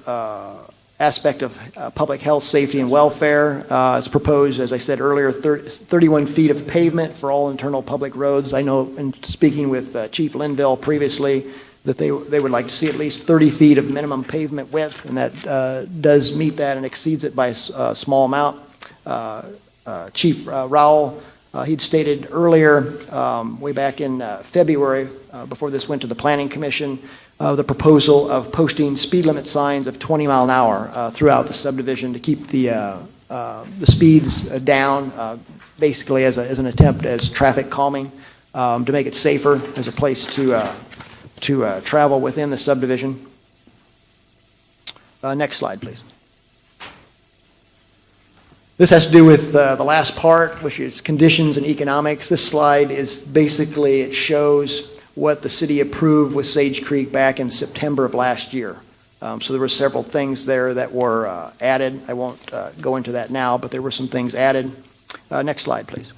aspect of public health, safety, and welfare. It's proposed, as I said earlier, 31 feet of pavement for all internal public roads. I know in speaking with Chief Linville previously that they would like to see at least 30 feet of minimum pavement width, and that does meet that and exceeds it by a small amount. Chief Rowell, he'd stated earlier, way back in February, before this went to the Planning Commission, the proposal of posting speed limit signs of 20 mile an hour throughout the subdivision to keep the speeds down, basically as an attempt as traffic calming, to make it safer as a place to travel within the subdivision. Next slide, please. This has to do with the last part, which is conditions and economics. This slide is basically, it shows what the city approved with Sage Creek back in September of last year. So there were several things there that were added. I won't go into that now, but there were some things added. Next slide, please.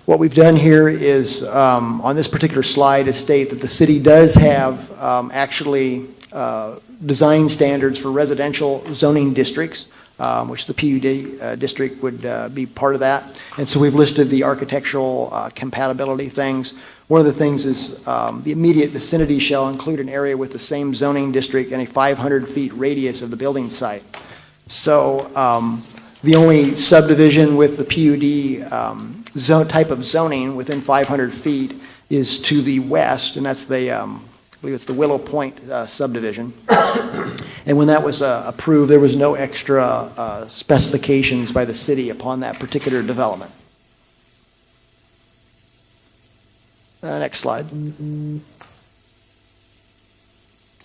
What we've done here is, on this particular slide, is state that the city does have actually design standards for residential zoning districts, which the PUD district would be part of that. And so we've listed the architectural compatibility things. One of the things is the immediate vicinity shall include an area with the same zoning district and a 500 feet radius of the building site. So the only subdivision with the PUD type of zoning within 500 feet is to the west, and that's the, I believe it's the Willow Point subdivision. And when that was approved, there was no extra specifications by the city upon that particular development. Next slide.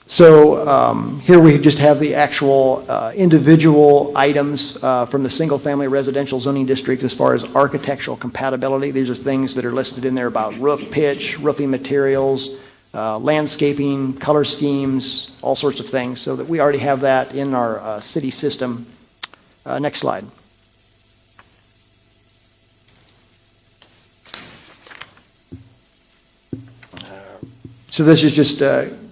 So here we just have the actual individual items from the single-family residential zoning district as far as architectural compatibility. These are things that are listed in there about roof pitch, roofing materials, landscaping, color schemes, all sorts of things, so that we already have that in our city system. Next slide. So this is just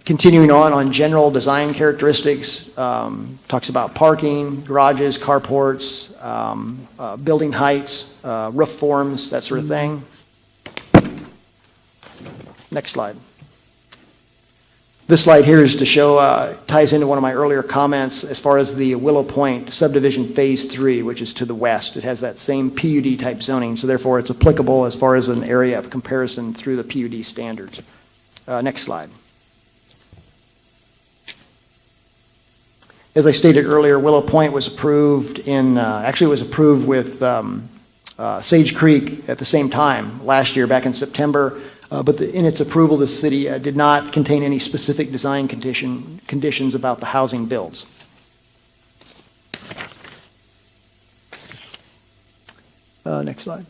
continuing on general design characteristics. Talks about parking, garages, carports, building heights, roof forms, that sort of thing. Next slide. This slide here is to show, ties into one of my earlier comments as far as the Willow Point subdivision phase 3, which is to the west. It has that same PUD type zoning, so therefore it's applicable as far as an area of comparison through the PUD standards. Next slide. As I stated earlier, Willow Point was approved in, actually it was approved with Sage Creek at the same time last year, back in September. But in its approval, the city did not contain any specific design conditions about the housing builds. Next slide.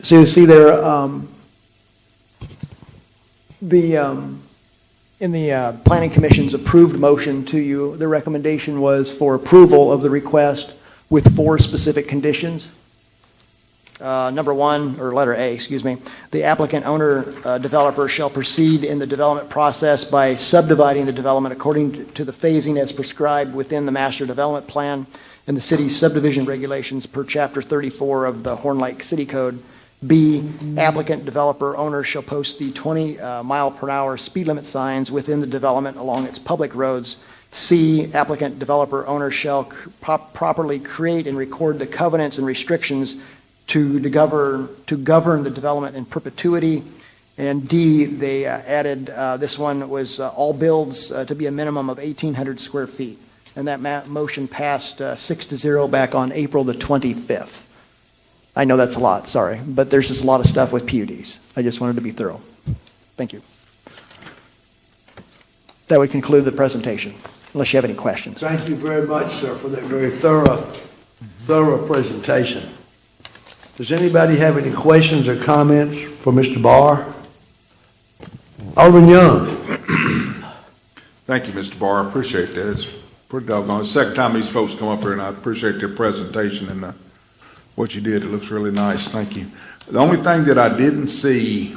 So you see there, in the Planning Commission's approved motion to you, the recommendation was for approval of the request with 4 specific conditions. Number 1, or letter A, excuse me, the applicant owner developer shall proceed in the development process by subdividing the development according to the phasing as prescribed within the master development plan and the city's subdivision regulations per chapter 34 of the Horn Lake City Code. B, applicant developer owner shall post the 20 mile per hour speed limit signs within the development along its public roads. C, applicant developer owner shall properly create and record the covenants and restrictions to govern the development in perpetuity. And D, they added, this one was all builds to be a minimum of 1,800 square feet. And that motion passed 6-0 back on April the 25th. I know that's a lot, sorry, but there's just a lot of stuff with PUDs. I just wanted to be thorough. Thank you. That would conclude the presentation, unless you have any questions. Thank you very much, sir, for that very thorough presentation. Does anybody have any questions or comments for Mr. Barr? Alderman Young. Thank you, Mr. Barr. I appreciate that. It's pretty doggone. It's the second time these folks come up here, and I appreciate their presentation and what you did. It looks really nice. Thank you. The only thing that I didn't see,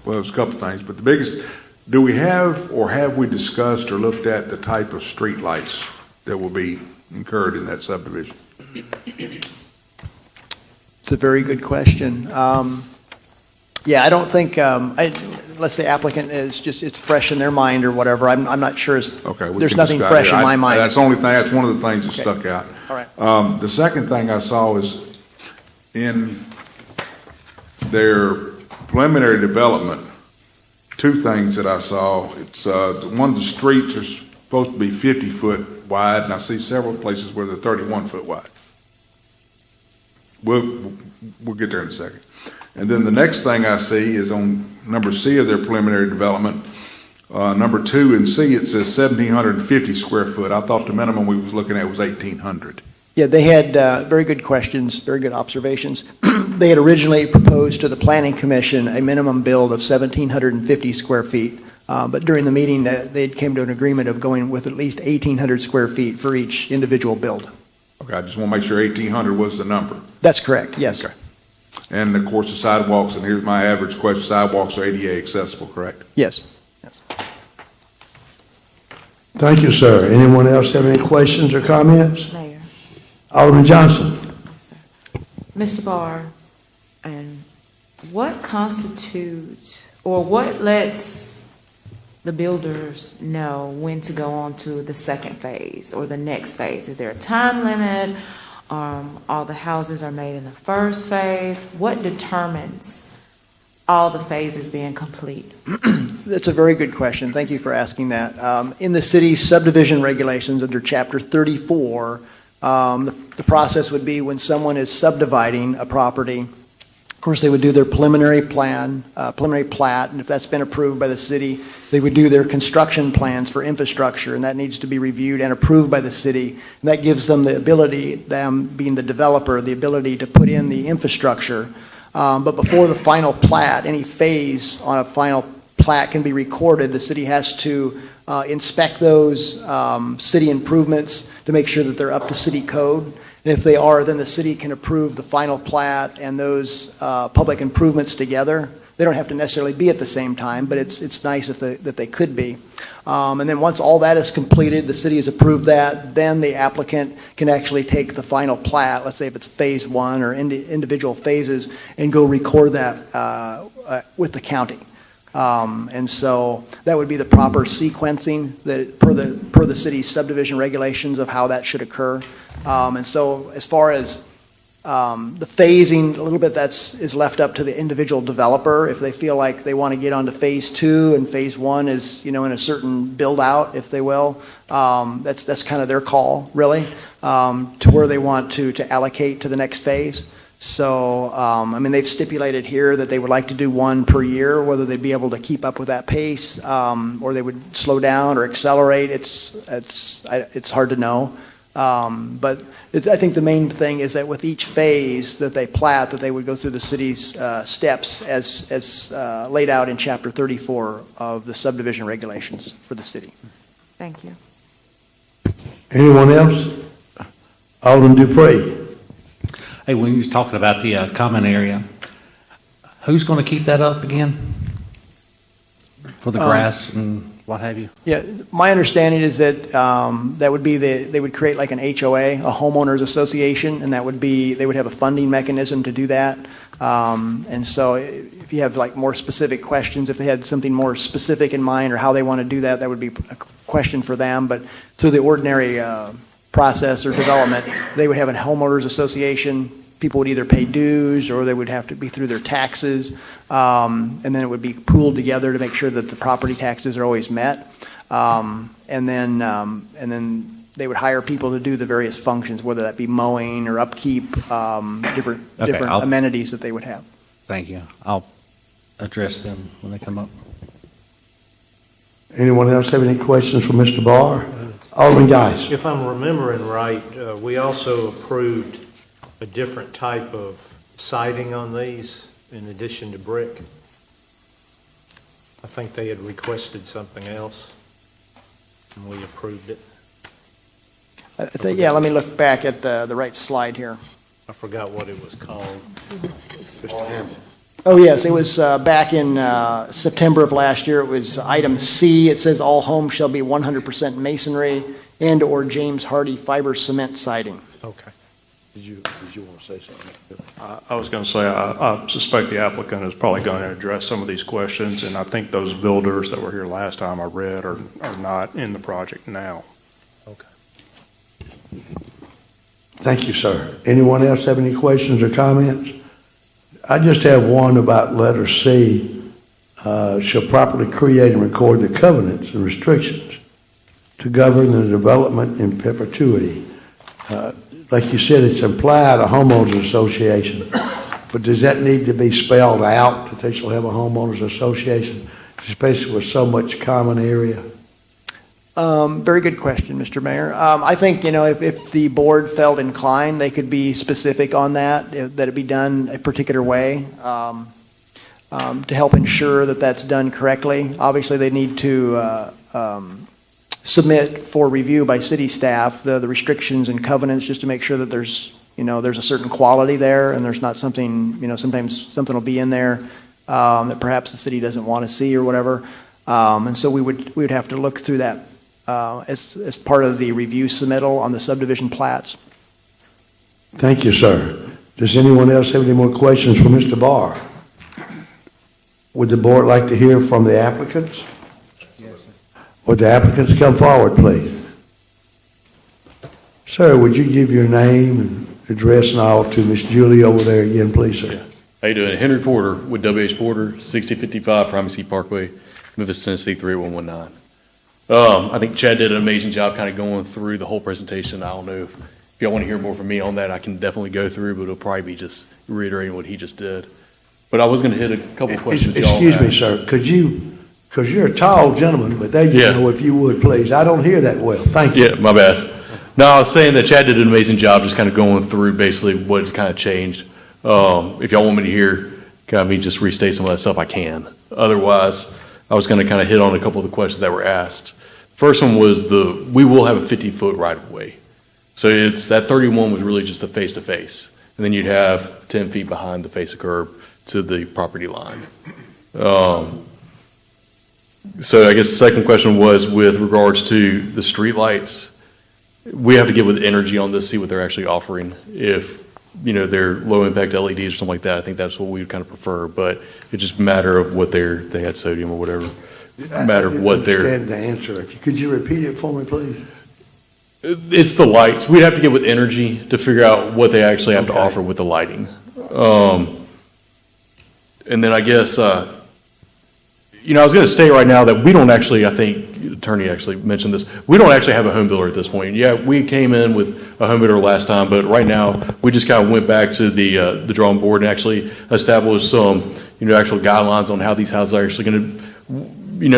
well, there's a couple things, but the biggest, do we have or have we discussed or looked at the type of street lights that will be incurred in that subdivision? It's a very good question. Yeah, I don't think, unless the applicant is just, it's fresh in their mind or whatever, I'm not sure. Okay, There's nothing fresh in my mind. That's the only thing, that's one of the things that stuck out. All right. The second thing I saw is in their preliminary development, two things that I saw. It's, one of the streets are supposed to be 50-foot wide, and I see several places where they're 31-foot wide. We'll get there in a second. And then the next thing I see is on number C of their preliminary development, number 2 in C, it says 1,750 square foot. I thought the minimum we was looking at was 1,800. Yeah, they had very good questions, very good observations. They had originally proposed to the Planning Commission a minimum build of 1,750 square feet, but during the meeting, they came to an agreement of going with at least 1,800 square feet for each individual build. Okay, I just want to make sure 1,800 was the number. That's correct, yes. Okay. And of course, the sidewalks, and here's my average question, sidewalks are ADA accessible, correct? Yes. Thank you, sir. Anyone else have any questions or comments? Mayor. Alderman Johnson. Mr. Barr, and what constitutes, or what lets the builders know when to go on to the second phase or the next phase? Is there a time limit? All the houses are made in the first phase. What determines all the phases being complete? That's a very good question. Thank you for asking that. In the city's subdivision regulations under Chapter 34, the process would be when someone is subdividing a property, of course, they would do their preliminary plan, preliminary plat, and if that's been approved by the city, they would do their construction plans for infrastructure, and that needs to be reviewed and approved by the city. And that gives them the ability, them being the developer, the ability to put in the infrastructure. But before the final plat, any phase on a final plat can be recorded, the city has to inspect those city improvements to make sure that they're up to city code. And if they are, then the city can approve the final plat and those public improvements together. They don't have to necessarily be at the same time, but it's nice that they could be. And then once all that is completed, the city has approved that, then the applicant can actually take the final plat, let's say if it's phase 1 or individual phases, and go record that with the county. And so that would be the proper sequencing that per the city's subdivision regulations of how that should occur. And so as far as the phasing, a little bit is left up to the individual developer. If they feel like they want to get onto phase 2 and phase 1 is, in a certain build out, if they will, that's kind of their call, really, to where they want to allocate to the next phase. So, they've stipulated here that they would like to do one per year, whether they'd be able to keep up with that pace, or they would slow down or accelerate. It's hard to know. But I think the main thing is that with each phase that they plat, that they would go through the city's steps as laid out in Chapter 34 of the subdivision regulations for the city. Thank you. Anyone else? Alderman Dupree. Hey, when you was talking about the common area, who's going to keep that up again? For the grass and what have you? Yeah, my understanding is that that would be they would create like an HOA, a homeowners association, and they would have a funding mechanism to do that. And so if you have like more specific questions, if they had something more specific in mind or how they want to do that, that would be a question for them. But through the ordinary process or development, they would have a homeowners association. People would either pay dues or they would have to be through their taxes, and then it would be pooled together to make sure that the property taxes are always met, and then they would hire people to do the various functions, whether that be mowing or upkeep, different amenities that they would have. Thank you. I'll address them when they come up. Anyone else have any questions for Mr. Barr? Alderman Geis. If I'm remembering right, we also approved a different type of siding on these in addition to brick? I think they had requested something else, and we approved it. I think, yeah, let me look back at the right slide here. I forgot what it was called. Mr. Campbell. Oh, yes, it was back in September of last year. It was item C. It says all homes shall be 100% masonry and/or James Hardy fiber cement siding. Okay. Did you want to say something? I was going to say, I suspect the applicant is probably going to address some of these questions, and I think those builders that were here last time I read are not in the project now. Okay. Thank you, sir. Anyone else have any questions or comments? I just have one about letter C. Shall properly create and record the covenants and restrictions to govern the development in perpetuity. Like you said, it's implied a homeowners association, but does that need to be spelled out that they shall have a homeowners association, especially with so much common area? Very good question, Mr. Mayor. I think, if the board felt inclined, they could be specific on that it be done a particular way to help ensure that that's done correctly. Obviously, they need to submit for review by city staff the restrictions and covenants just to make sure that there's a certain quality there and there's not something, sometimes something will be in there that perhaps the city doesn't want to see or whatever. And so we would have to look through that as part of the review submittal on the subdivision plats. Thank you, sir. Does anyone else have any more questions for Mr. Barr? Would the board like to hear from the applicants? Yes, sir. Would the applicants come forward, please? Sir, would you give your name and address and all to Miss Julie over there again, please, sir? Yeah. How you doing? Henry Porter with WH Porter, 6055 Primacy Parkway, Memphis, Tennessee, 38119. I think Chad did an amazing job kind of going through the whole presentation. I don't know if y'all want to hear more from me on that. I can definitely go through, but it'll probably be just reiterating what he just did. But I was going to hit a couple questions y'all Excuse me, asked. sir. Because you're a tall gentleman, but they just know if you would, please. I don't hear that well. Thank you. Yeah, my bad. No, I was saying that Chad did an amazing job just kind of going through basically what kind of changed. If y'all want me to hear me just restate some of that stuff, I can. Otherwise, I was going to kind of hit on a couple of the questions that were asked. First one was we will have a 50-foot right-of-way. So it's that 31 was really just a face-to-face. And then you'd have 10 feet behind the face of curb to the property line. So I guess the second question was with regards to the streetlights. We have to get with energy on this, see what they're actually offering. If they're low-impact LEDs or something like that, I think that's what we would kind of prefer. But it's just a matter of what they had sodium or whatever. Matter of what they're. I didn't understand the answer. Could you repeat it for me, please? It's the lights. We'd have to get with energy to figure out what they actually have to offer with the lighting. And then I guess, I was going to state right now that we don't actually, I think the attorney actually mentioned this, we don't actually have a home builder at this point. Yeah, we came in with a home builder last time, but right now we just kind of went back to the drawing board and actually established some, actual guidelines on how these houses are actually going to,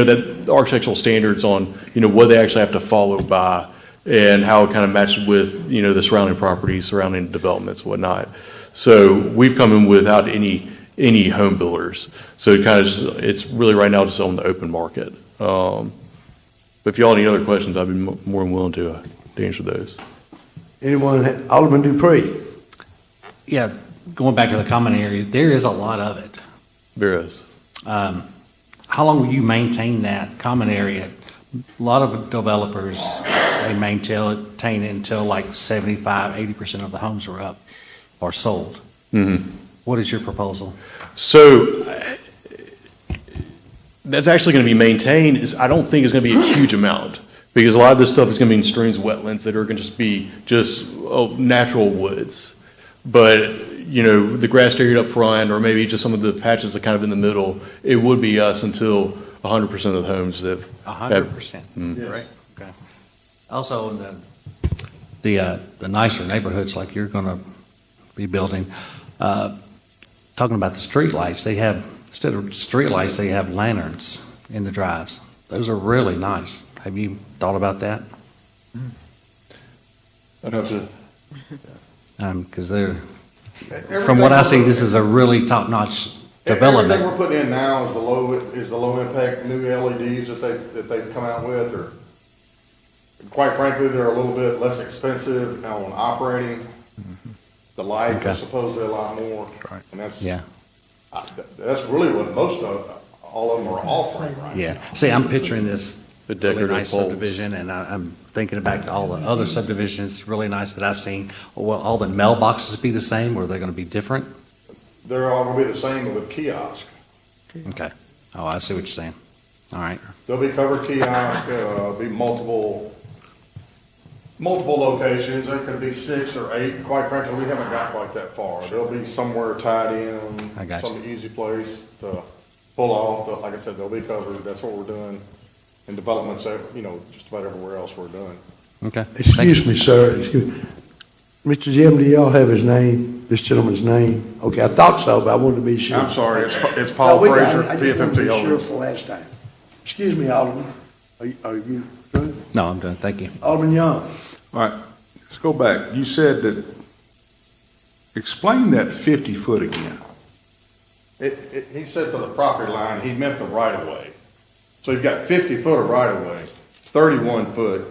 that the architectural standards on, what they actually have to follow by and how it kind of matches with, the surrounding properties, surrounding developments, whatnot. So we've come in without any home builders. So it kind of it's really right now just on the open market. But if y'all have any other questions, I'd be more than willing to answer those. Anyone? Alderman Dupree. Yeah, going back to the common areas, there is a lot of it. There is. How long will you maintain that common area? A lot of developers, they maintain it until like 75, 80% of the homes are up or sold. Mm-hmm. What is your proposal? So that's actually going to be maintained. I don't think it's going to be a huge amount because a lot of this stuff is going to be in streams, wetlands that are going to just be natural woods. But the grass area up front, or maybe just some of the patches that kind of in the middle, it would be us until 100% of the homes have. 100%. Right. Okay. Also, in the nicer neighborhoods like you're going to be building, talking about the street lights, instead of street lights, they have lanterns in the drives. Those are really nice. Have you thought about that? I'd have to. Because they're From what I see, this is a really top-notch development. Everything we're putting in now is the low impact new LEDs that they've come out with, or quite frankly, they're a little bit less expensive on operating. The light is supposedly a lot more, and that's really what all of them are offering right now. Yeah. See, I'm picturing this The really decorative nice poles. subdivision, and I'm thinking back to all the other subdivisions, really nice that I've seen. Will all the mailboxes be the same, or are they going to be different? They're all gonna be the same with kiosk. Okay. Oh, I see what you're saying. All right. They'll be covered kiosk, be multiple locations. There could be 6 or 8. Quite frankly, we haven't got quite that far. They'll be somewhere tied in, I got some easy place to pull off. But like I said, they'll be covered. That's what we're doing in developments, just about everywhere else we're doing. Okay. Excuse me, sir. Excuse me. Mr. Jim, do y'all have his name, this gentleman's name? Okay, I thought so, but I wanted to be sure. I'm sorry, it's Paul Fraser, I just wanted to be PFMT. sure for last time. Excuse me, Alderman. Are you through? No, I'm done. Thank you. Alderman Young. All right, let's go back. You said that, explain that 50 foot again. He said for the property line, he meant the right of way. So you've got 50 foot of right of way, 31 foot.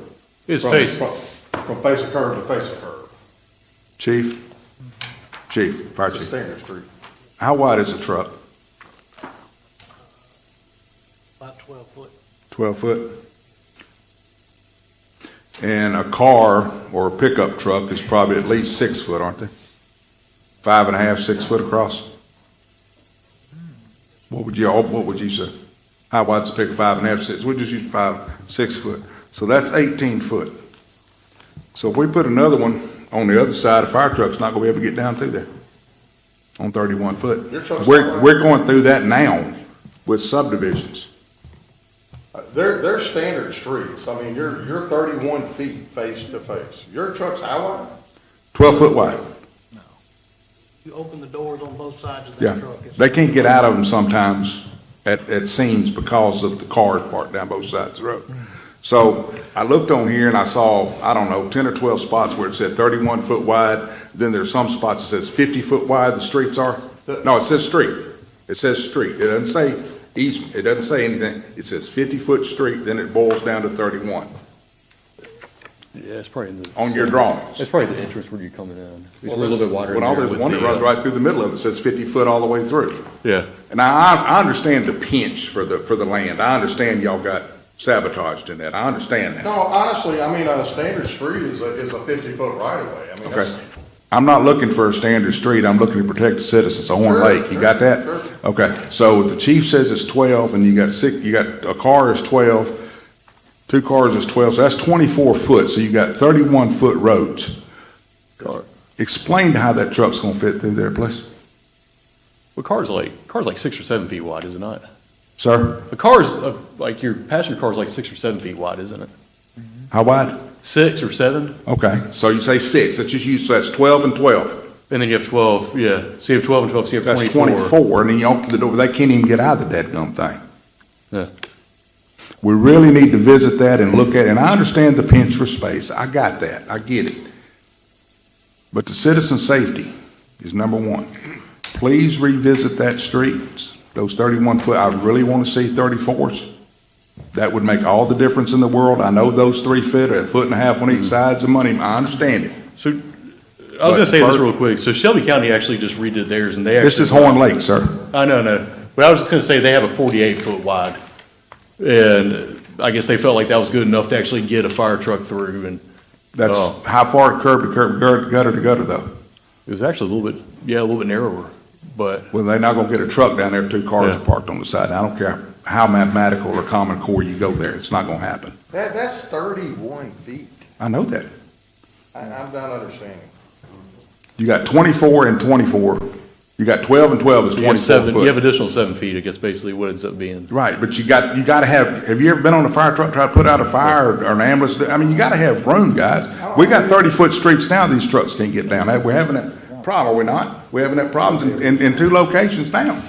It's from face of curb to face of curb. Chief, Fire It's a Chief, standard street. how wide is a truck? About 12 foot. 12 foot? And a car or a pickup truck is probably at least 6 foot, aren't they? 5.5, 6 foot across? What would you say? How wide's a pickup? 5.5, 6? We just use 5, 6 foot. So that's 18 foot. So if we put another one on the other side, a fire truck's not gonna be able to get down through there on 31 foot. Your truck's We're not- we're going through that now with subdivisions. They're standard streets. I mean, you're 31 feet face to face. Your truck's how wide? 12 foot wide. You open the doors on both sides of Yeah, that truck. they can't get out of them sometimes at seams because of the cars parked down both sides of the road. So I looked on here and I saw, I don't know, 10 or 12 spots where it said 31 foot wide. Then there's some spots that says 50 foot wide the streets are. No, it says street. It says street. It doesn't say easement. It doesn't say anything. It says 50 foot street, then it boils down to 31 Yeah, it's probably in the. on your drawings. It's probably the entrance where you're coming in. It's a little bit wider. in Well, there there's with one that the, runs right through the middle of it, says 50 foot all the way through. Yeah. And I understand the pinch for the land. I understand y'all got sabotaged in that. I understand that. No, honestly, I mean, a standard street is a 50 foot right of way. I mean, Okay. I'm not looking for a standard street. I'm looking to protect the citizens of Horn Lake. You got that? Sure. Okay. So if the chief says it's 12 and you got a car is 12, 2 cars is 12, so that's 24 foot. So you got 31 foot roads. Explain how that truck's gonna fit through there, please. Well, car's like 6 or 7 feet wide, is it not? Sir? A car's, like your passenger car's like 6 or 7 feet wide, isn't it? How wide? 6 or 7? Okay. So you say 6. That's just so that's 12 and 12. And then you have 12, yeah. So you have 12 and 12, so you have That's 24. 24, and then you open the door. They can't even get out of that dadgum thing. Yeah. We really need to visit that and look at it. And I understand the pinch for space. I got that. I get it. But the citizen safety is number one. Please revisit that street, those 31 foot. I really want to see 34s. That would make all the difference in the world. I know those 3 feet, a foot and a half on each side's of money. I understand it. So I was going to say this real quick. So Shelby County actually just redid theirs, and they actually. This is Horn Lake, sir. I know. But I was just going to say they have a 48 foot wide. And I guess they felt like that was good enough to actually get a fire truck through. And That's how far curb to curb, gutter to gutter, though. it was actually a little bit narrower. But Well, they're not going to get a truck down there if 2 cars Yeah. are parked on the side. I don't care how mathematical or common core you go there. It's not going to happen. That's 31 feet. I know that. I'm not understanding. You got 24 and 24. You got 12 and 12 is you have 24 foot. you have additional 7 feet, I guess, basically what it ends up being. Right, but you got to have you ever been on a fire truck try to put out a fire or an ambulance? I mean, you got to have room, guys. We got 30-foot streets now. These trucks can't get down. We're having that problem, are we not? We're having that problem in 2 locations now.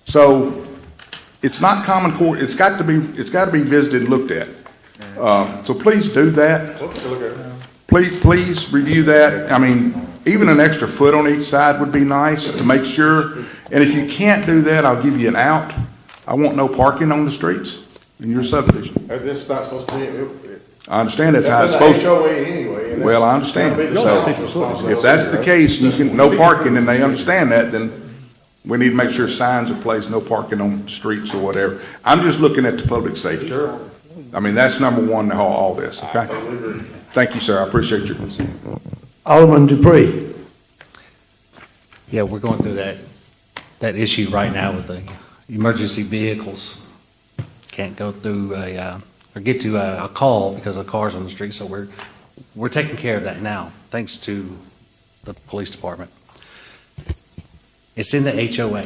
So it's not common core. It's got to be visited and looked at. So please do that. Let's look at it. Please review that. I mean, even an extra foot on each side would be nice to make sure. And if you can't do that, I'll give you an out. I want no parking on the streets in your subdivision. This is not supposed to be, I understand that's how it's that's in the supposed to. HOA anyway. and Well, I that's gonna understand. be the So township's responsibility. if that's the case, you can, no parking, and they understand that, then we need to make sure signs are placed, no parking on streets or whatever. I'm just looking at the public safety. Sure. I mean, that's number one to all this, I okay? totally agree. Thank you, sir. I appreciate your concern. Alderman Dupree. Yeah, we're going through that issue right now with the emergency vehicles. Can't go through or get to a call because of cars on the street, so we're taking care of that now, thanks to the police department. It's in the HOA.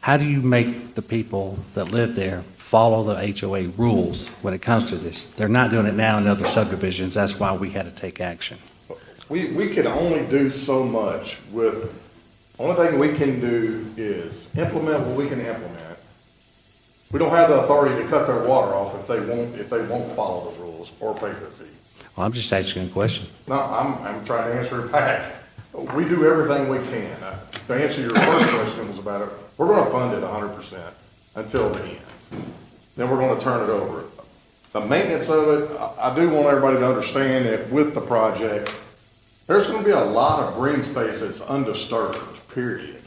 How do you make the people that live there follow the HOA rules when it comes to this? They're not doing it now in other subdivisions, that's why we had to take action. We can only do so much with, only thing we can do is implement what we can implement. We don't have the authority to cut their water off if they won't follow the rules or pay their fee. Well, I'm just asking a question. No, I'm trying to answer it back. We do everything we can. To answer your first question was about it, we're gonna fund it 100% until the end. Then we're gonna turn it over. The maintenance of it, I do want everybody to understand that with the project, there's gonna be a lot of green space that's undisturbed, period.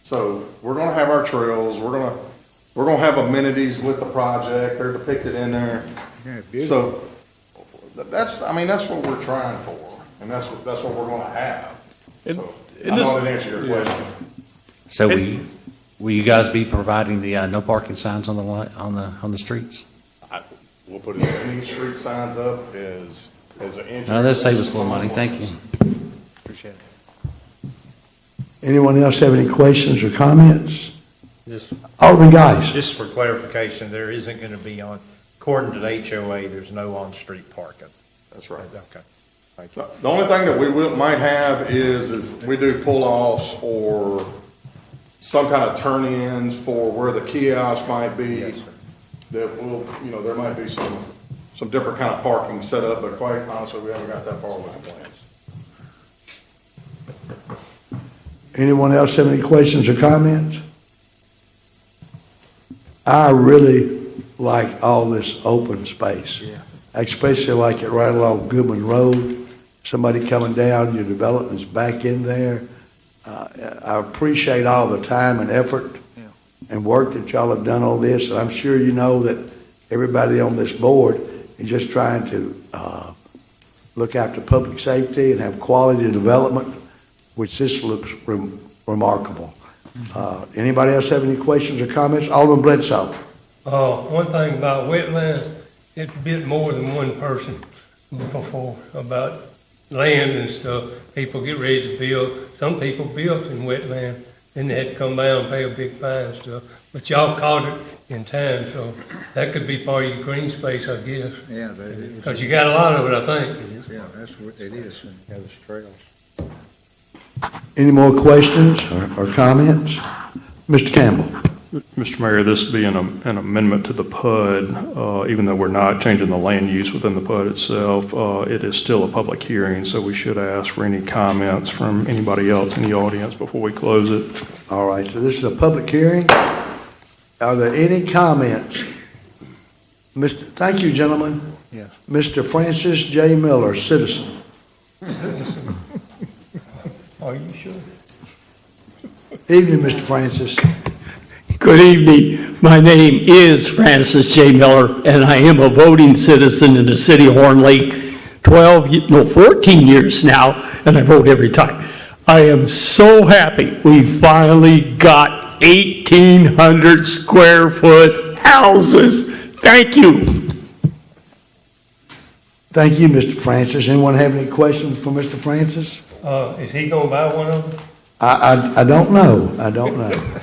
So we're gonna have our trails, we're gonna have amenities with the project, they're depicted in there. So that's what we're trying for, and that's what we're gonna have. So I know that answered your question. So will you guys be providing the no parking signs on the streets? We'll put as many street signs up as an inch. No, that'll save us a little money, thank you. Appreciate it. Anyone else have any questions or comments? Just, Alderman Geis. just for clarification, there isn't going to be according to the HOA, there's no on-street parking. That's right. Okay. Thank you. The only thing that we might have is if we do pull-offs or some kind of turn-ins for where the kiosk might be, Yes, sir. that will, there might be some different kind of parking set up, but quite honestly, we haven't got that far with the plans. Anyone else have any questions or comments? I really like all this open space. Yeah. I especially like it right along Goodman Road. Somebody coming down, your development's back in there. I appreciate all the time and effort and work that y'all have done on this, and I'm sure you know that everybody on this board is just trying to look after public safety and have quality development, which this looks remarkable. Anybody else have any questions or comments? Alderman Bledsoe. One thing about wetlands, it's bit more than one person before about land and stuff. People get ready to build. Some people built in wetland, then they had to come down and pay a big fine and stuff. But y'all caught it in time, so that could be part of your green space, I guess. Yeah, that is. Because you got a lot of it, I think. Yeah, that's what it is. Yeah, those trails. Any more questions or comments? Mr. Campbell. Mr. Mayor, this being an amendment to the PUD, even though we're not changing the land use within the PUD itself, it is still a public hearing, so we should ask for any comments from anybody else in the audience before we close it. All right, so this is a public hearing. Are there any comments? Thank you, gentlemen. Yes. Mr. Francis J. Miller, citizen. Are you sure? Evening, Mr. Francis. Good evening. My name is Francis J. Miller, and I am a voting citizen in the city of Horn Lake 14 years now, and I vote every time. I am so happy we finally got 1,800 square foot houses. Thank you. Thank you, Mr. Francis. Anyone have any questions for Mr. Francis? Is he gonna buy one of them? I don't know. I don't know.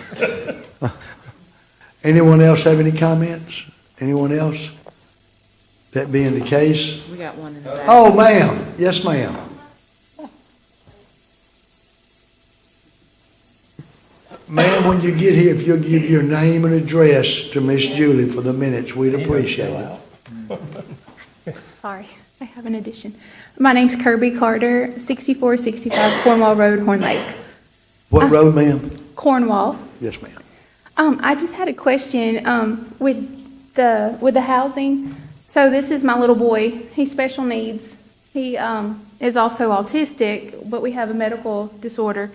Anyone else have any comments? Anyone else? That being the case? We got one in the back. Oh, ma'am. Yes, ma'am. Ma'am, when you get here, if you'll give your name and address to Miss Julie for the minutes, we'd appreciate it. Sorry. I have an addition. My name's Kirby Carter, 6465 Cornwall Road, Horn Lake. What road, ma'am? Cornwall. Yes, ma'am. I just had a question with the housing. So this is my little boy. He's special needs. He is also autistic, but we have a medical disorder.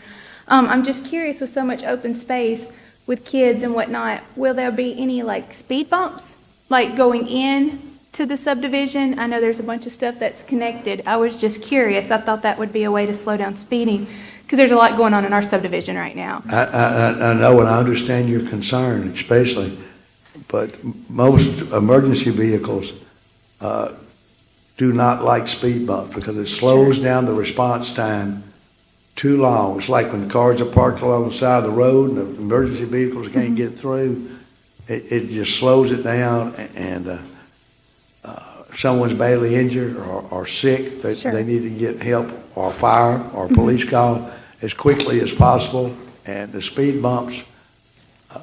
I'm just curious, with so much open space with kids and whatnot, will there be any like speed bumps, like going in to the subdivision? I know there's a bunch of stuff that's connected. I was just curious. I thought that would be a way to slow down speeding, because there's a lot going on in our subdivision right now. I know and I understand your concern, especially, but most emergency vehicles do not like speed bumps because it slows down the response time too long. It's like when cars are parked along the side of the road and the emergency vehicles can't get through. It just slows it down, and someone's badly injured or sick, they need to get help or fire or police call as quickly as possible, and the speed bumps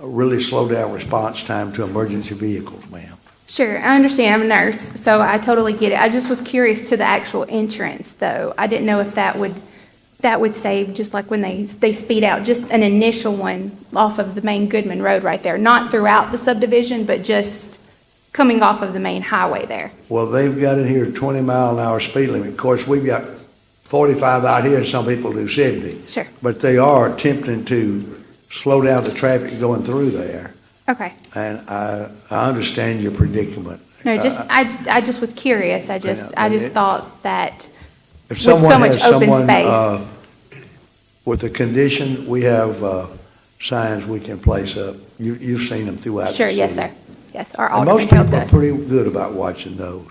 really slow down response time to emergency vehicles, ma'am. Sure, I understand. I'm a nurse, so I totally get it. I just was curious to the actual entrance, though. I didn't know if that would save, just like when they speed out, just an initial one off of the main Goodman Road right there, not throughout the subdivision, but just coming off of the main highway there. Well, they've got in here 20-mile-an-hour speed limit. Of course, we've got 45 out here, and some people do 70. Sure. But they are attempting to slow down the traffic going through there. Okay. And I understand your predicament. No, I just was curious. I just thought that If with someone so much has open someone space. with a condition, we have signs we can place up. You've seen them throughout the Sure, city. yes, sir. Yes, our And alderman most people helped are us. pretty good about watching those.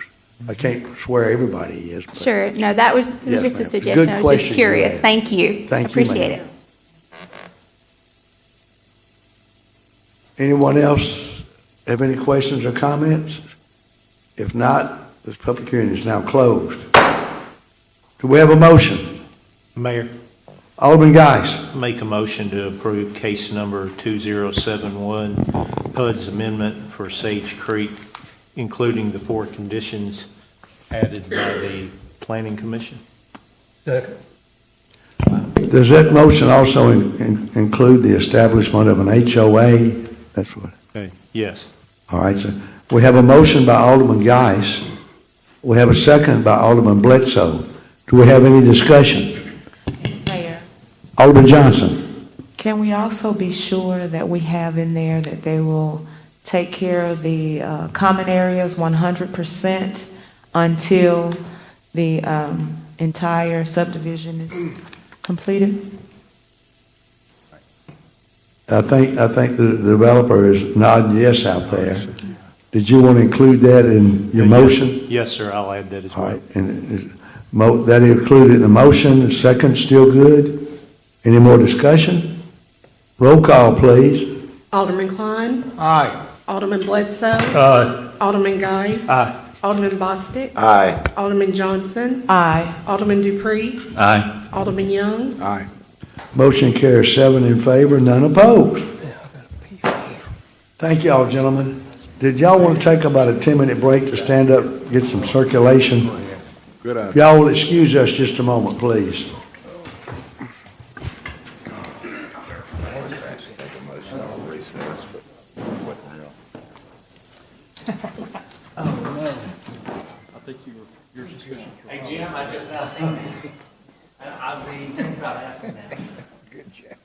I can't swear everybody is. But Sure, no, that was Yes, just a ma'am. suggestion. Good I was question just you curious. had. Thank you. Thank you, Appreciate ma'am. it. Anyone else have any questions or comments? If not, this public hearing is now closed. Do we have a motion? Mayor, Alderman Geis. make a motion to approve case number 2071, HUD's amendment for Sage Creek, including the 4 conditions added by the Planning Commission. Second. Does that motion also include the establishment of an HOA? That's what. Okay, yes. All right, sir. We have a motion by Alderman Geis. We have a second by Alderman Bledsoe. Do we have any discussion? Mayor, Alderman Johnson. can we also be sure that we have in there that they will take care of the common areas 100% until the entire subdivision is completed? I think the developer is nodding yes out there. Did you want to include that in your motion? Yes, sir, I'll add that as All well. right, and that included in the motion. The second still good? Any more discussion? Roll call, please. Alderman Klein. Aye. Alderman Bledsoe. Aye. Alderman Geis. Aye. Alderman Bostic. Aye. Alderman Johnson. Aye. Alderman Dupree. Aye. Alderman Young. Aye. Motion carries 7 in favor, none opposed. Thank y'all, gentlemen. Did y'all want to take about a 10-minute break to stand up, get some circulation? Good idea. If y'all will excuse us just a moment, please. Hey, Jim, I just now seen that. I'll be thinking about asking that. Good job.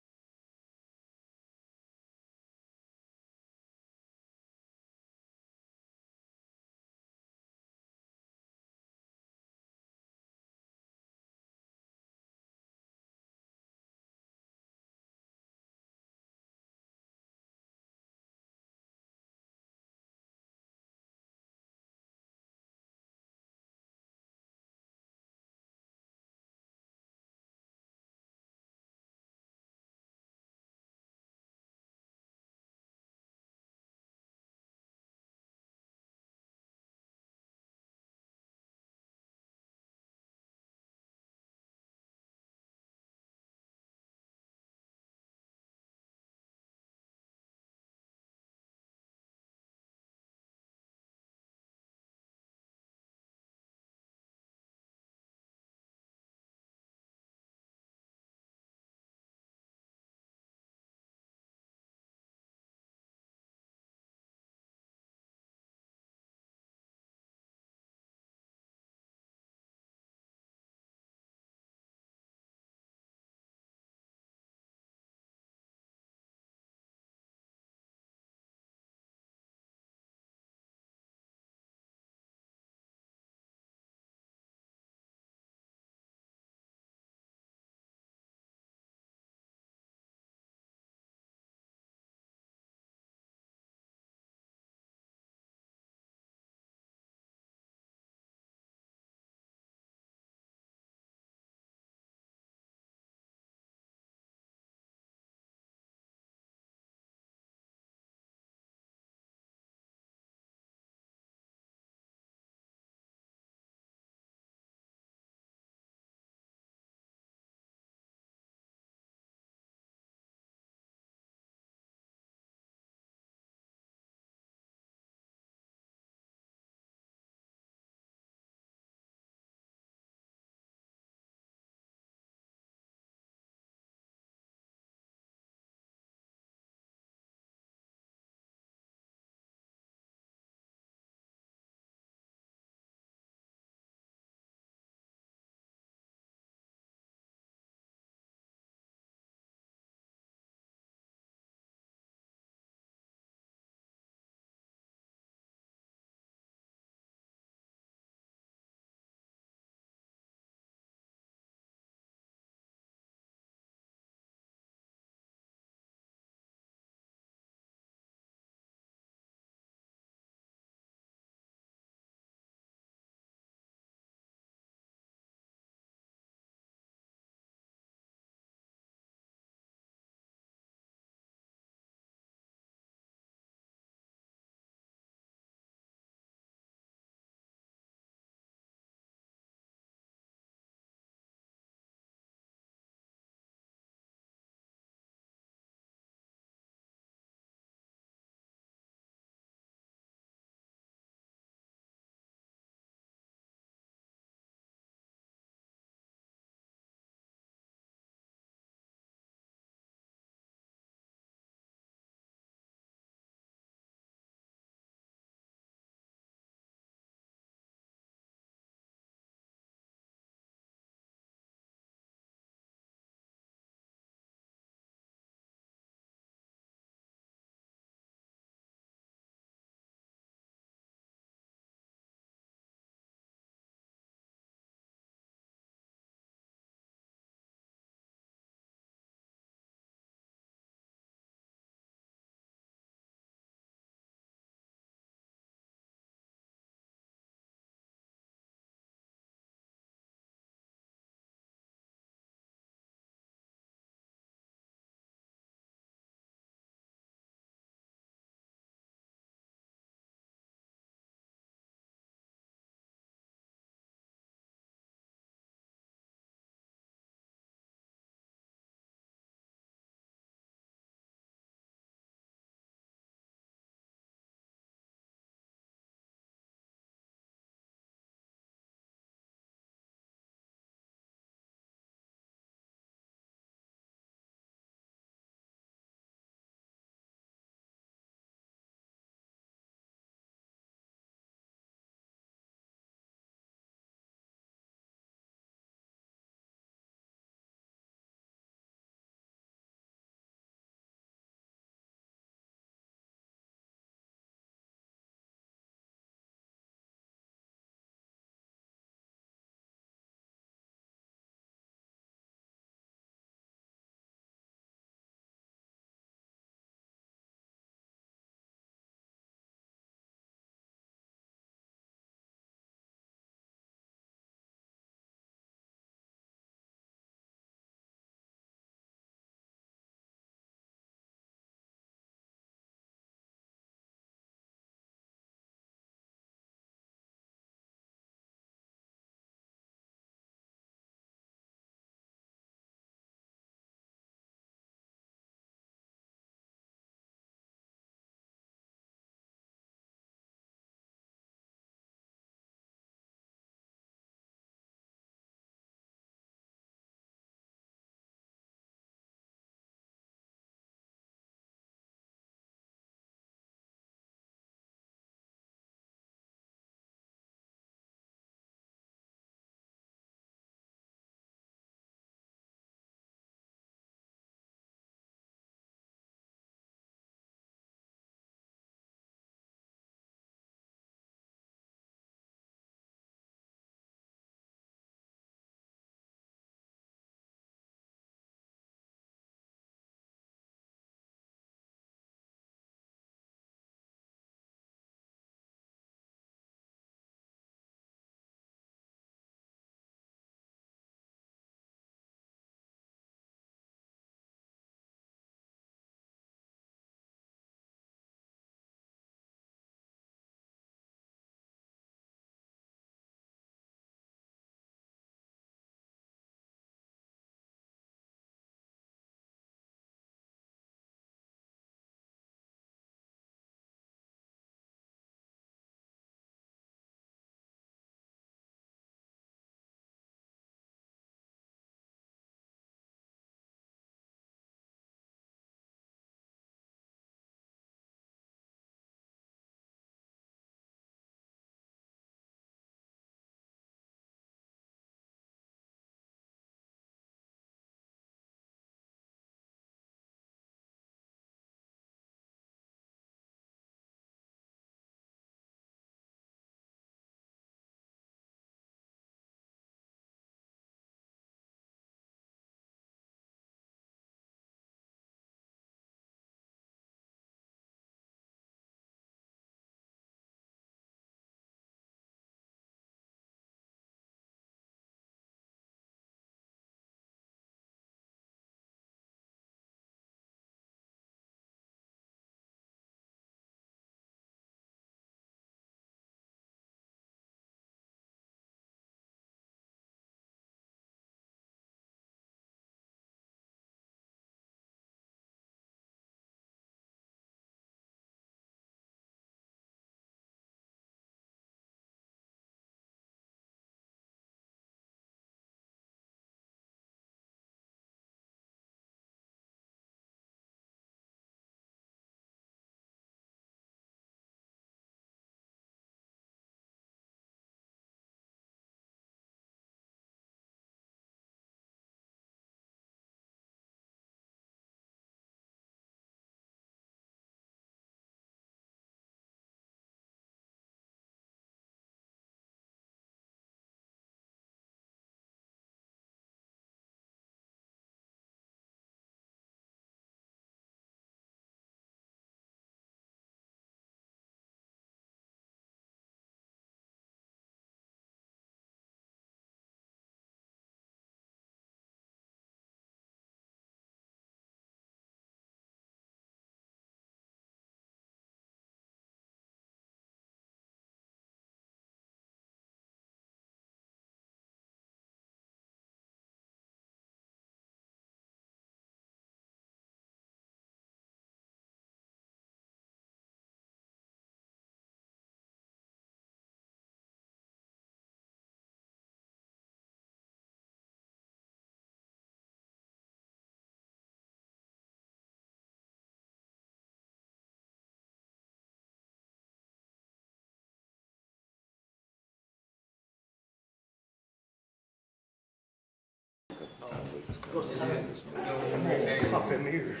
Pop them ears.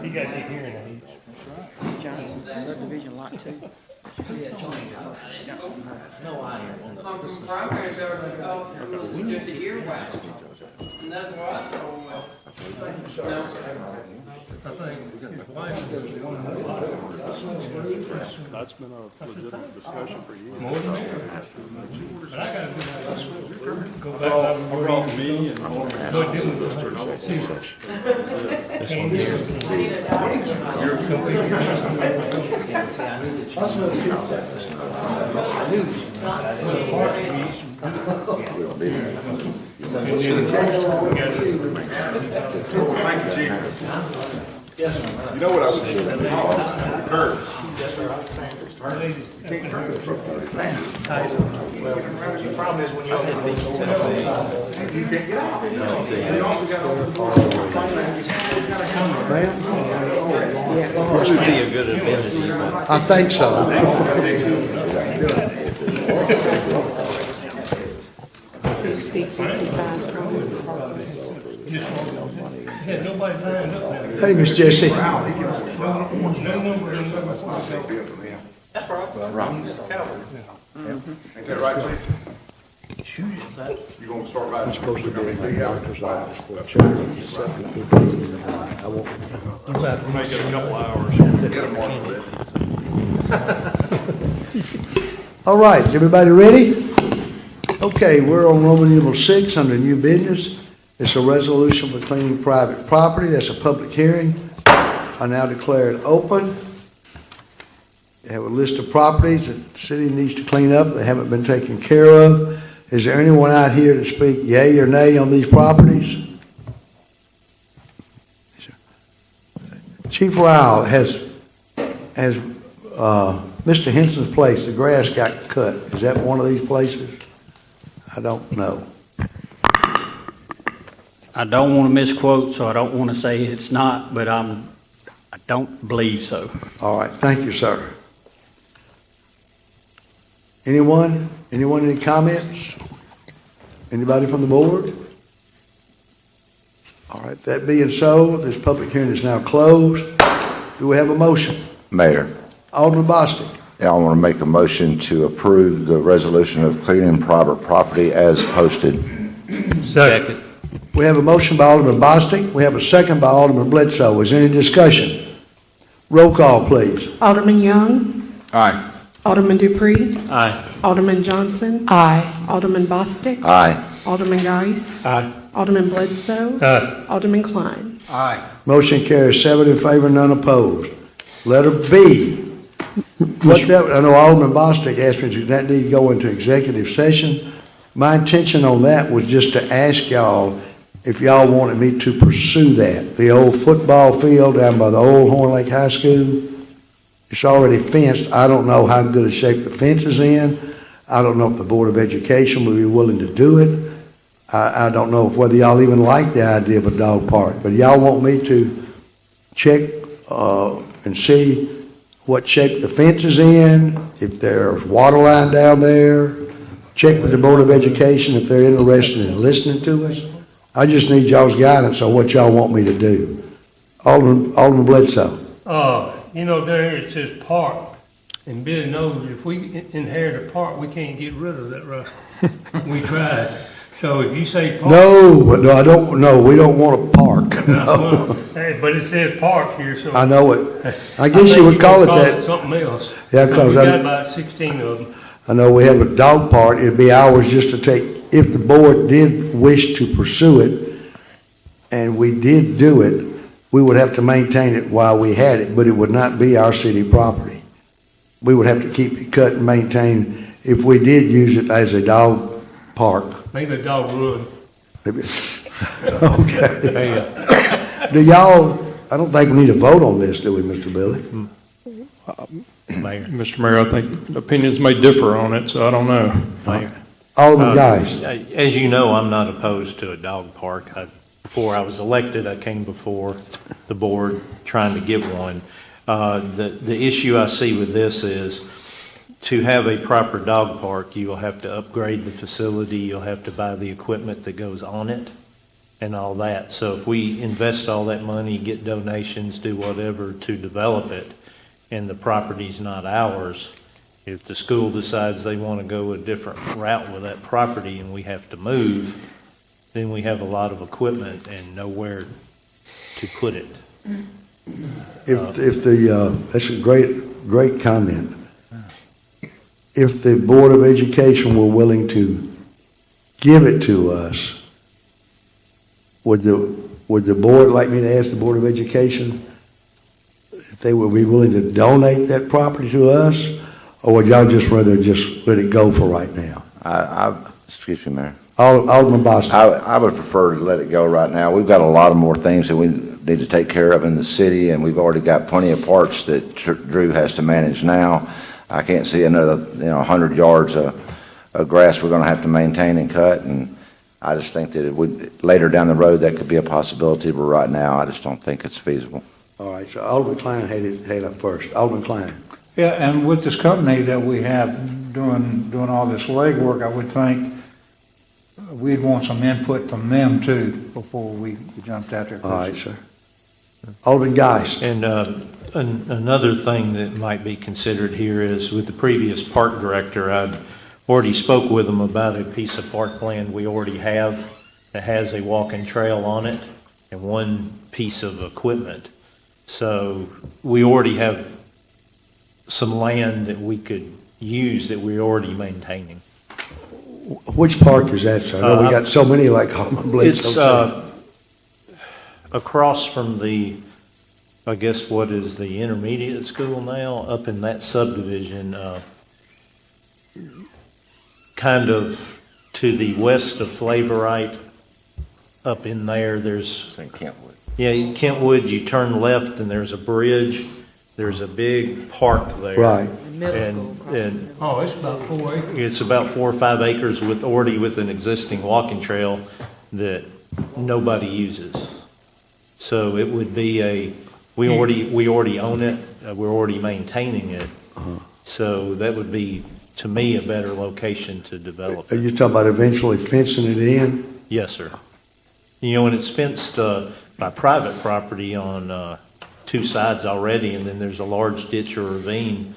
You got good hearing aids. Johnson subdivision lot 2. No iron on the primaries are, just a earwax. And that's what I told him. I think his wife is the one who That's been a legitimate discussion for years. more than that. But I gotta go back up and read me and go do You know what I was thinking? Kurt. The problem is when you This would be a good event. I think so. Had nobody lined up there. Hey, Miss Jessie. No number in there. That's right. Ain't that right, Chief? You gonna start by? Supposed to be You about to Make it a couple hours. Get a marshal ready. All right, everybody ready? Okay, we're on Roman numeral 6 under new business. It's a resolution for cleaning private property. That's a public hearing. I now declare it open. They have a list of properties that the city needs to clean up that haven't been taken care of. Is there anyone out here to speak yea or nay on these properties? Chief Ryle, has Mr. Henson's place, the grass got cut. Is that one of these places? I don't know. I don't want to misquote, so I don't want to say it's not, but I don't believe so. All right, thank you, sir. Anyone? Anyone any comments? Anybody from the board? All right, that being so, this public hearing is now closed. Do we have a motion? Mayor, Alderman Bostic. I want to make a motion to approve the resolution of cleaning private property as posted. Second. We have a motion by Alderman Bostic. We have a second by Alderman Bledsoe. Is there any discussion? Roll call, please. Alderman Young. Aye. Alderman Dupree. Aye. Alderman Johnson. Aye. Alderman Bostic. Aye. Alderman Geis. Aye. Alderman Bledsoe. Aye. Alderman Klein. Aye. Motion carries 7 in favor, none opposed. Letter B. I know Alderman Bostic asked me, does that need to go into executive session? My intention on that was just to ask y'all if y'all wanted me to pursue that. The old football field down by the old Horn Lake High School, it's already fenced. I don't know how good a shape the fence is in. I don't know if the Board of Education would be willing to do it. I don't know whether y'all even like the idea of a dog park, but y'all want me to check and see what shape the fence is in, if there's water line down there, check with the Board of Education if they're interested in listening to us. I just need y'all's guidance on what y'all want me to do. Alderman Bledsoe. You know, there it says park, and Billy knows if we inherit a park, we can't get rid of that rough. We tried. So if you say park. No, I don't, no, we don't want a park. No. Hey, but it says park here, so. I know it. I guess you would call it that. Something else. Yeah, because we got about 16 of them. I know we have a dog park. It'd be ours just to take, if the board did wish to pursue it, and we did do it, we would have to maintain it while we had it, but it would not be our city property. We would have to keep it cut and maintained if we did use it as a dog park. Maybe a dog run. Maybe. Okay. Do y'all, I don't think we need a vote on this, do we, Mr. Billy? Mayor. Mr. Mayor, I think opinions may differ on it, so I don't know. Mayor. Alderman Geis. As you know, I'm not opposed to a dog park. Before I was elected, I came before the board trying to get one. The issue I see with this is to have a proper dog park, you will have to upgrade the facility, you'll have to buy the equipment that goes on it. and all that. So if we invest all that money, get donations, do whatever to develop it, and the property's not ours, if the school decides they want to go a different route with that property and we have to move, then we have a lot of equipment and nowhere to put it. That's a great comment. If the Board of Education were willing to give it to us, would the board like me to ask the Board of Education if they would be willing to donate that property to us, or would y'all just rather just let it go for right now? Excuse me, Mayor. Alderman Boston. I would prefer to let it go right now. We've got a lot of more things that we need to take care of in the city, and we've already got plenty of parts that Drew has to manage now. I can't see another, 100 yards of grass we're going to have to maintain and cut, and I just think that it would, later down the road, that could be a possibility, but right now, I just don't think it's feasible. All right, so Alderman Klein had his hand up first. Alderman Klein. Yeah, and with this company that we have doing all this legwork, I would think we'd want some input from them too before we jumped out there. All right, sir. Alderman Geist. And another thing that might be considered here is with the previous park director, I'd already spoke with him about a piece of parkland we already have that has a walking trail on it and one piece of equipment. So we already have some land that we could use that we're already maintaining. Which park is that, sir? I know we got so many like Alderman Blades. It's across from I guess what is the intermediate school now, up in that subdivision, kind of to the west of Flavorite, up in there, there's... Kentwood. Yeah, Kentwood, you turn left and there's a bridge, there's a big park there. Right. And Oh, it's about 4 acres. it's about 4 or 5 acres already with an existing walking trail that nobody uses. So it would be we already own it, we're already maintaining it. So that would be, to me, a better location to develop. Are you talking about eventually fencing it in? Yes, sir. And it's fenced by private property on 2 sides already, and then there's a large ditch or ravine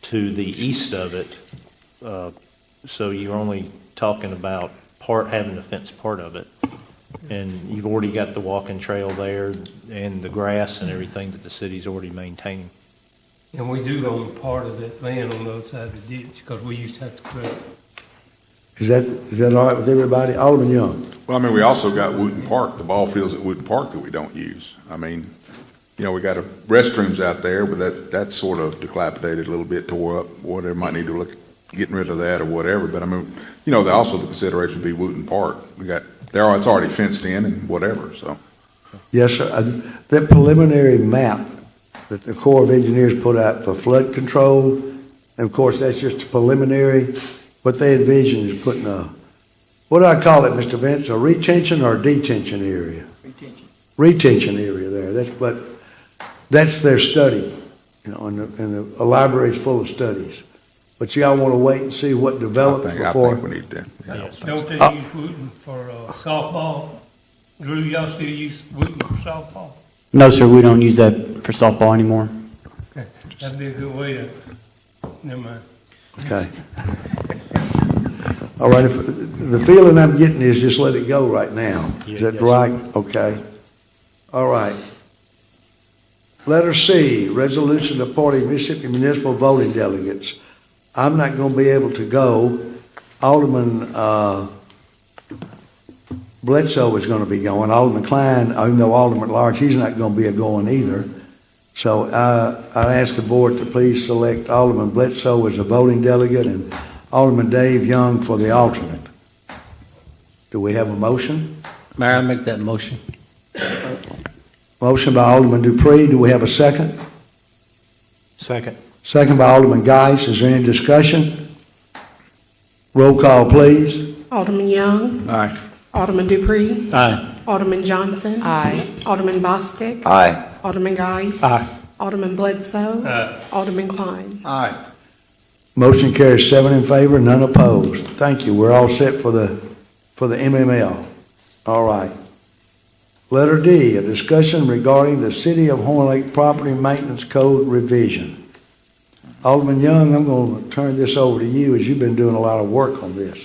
to the east of it. So you're only talking about having to fence part of it. And you've already got the walking trail there and the grass and everything that the city's already maintaining. And we do own part of that land on the other side of the ditch, because we used to have to clear it. Is that all right with everybody? Alderman Young. Well, I mean, we also got Wooten Park, the ball fields at Wooten Park that we don't use. I mean, we got restrooms out there, but that's sort of dilapidated a little bit, tore up, whatever, might need to look at getting rid of that or whatever. But I mean, also the consideration would be Wooten Park. It's already fenced in and whatever, so. Yes, sir. That preliminary map that the Corps of Engineers put out for flood control, and of course, that's just a preliminary. What they envision is putting what do I call it, Mr. Vince, a retention or a detention area? Retention area there. That's their study, and the library is full of studies. But y'all want to wait and see what develops before? I think we need to. Don't they use Wooten for softball? Drew, y'all still use Wooten for softball? No, sir, we don't use that for softball anymore. Okay, that'd be a good way to, never mind. Okay. All right, the feeling I'm getting is just let it go right now. Is that right? Okay. All right. Letter C, resolution appointing Mississippi municipal voting delegates. I'm not going to be able to go. Alderman Bledsoe is going to be going. Alderman Klein, even though Alderman at large, he's not going to be going either. So I ask the board to please select Alderman Bledsoe as a voting delegate and Alderman Dave Young for the alternate. Do we have a motion? Mayor, I make that motion. Motion by Alderman Dupree. Do we have a second? Second. Second by Alderman Geis. Is there any discussion? Roll call, please. Alderman Young. Aye. Alderman Dupree. Aye. Alderman Johnson. Aye. Alderman Bostic. Aye. Alderman Geis. Aye. Alderman Bledsoe. Aye. Alderman Klein. Aye. Motion carries 7 in favor, none opposed. Thank you. We're all set for the MML. All right. Letter D, a discussion regarding the City of Horn Lake Property Maintenance Code revision. Alderman Young, I'm going to turn this over to you as you've been doing a lot of work on this.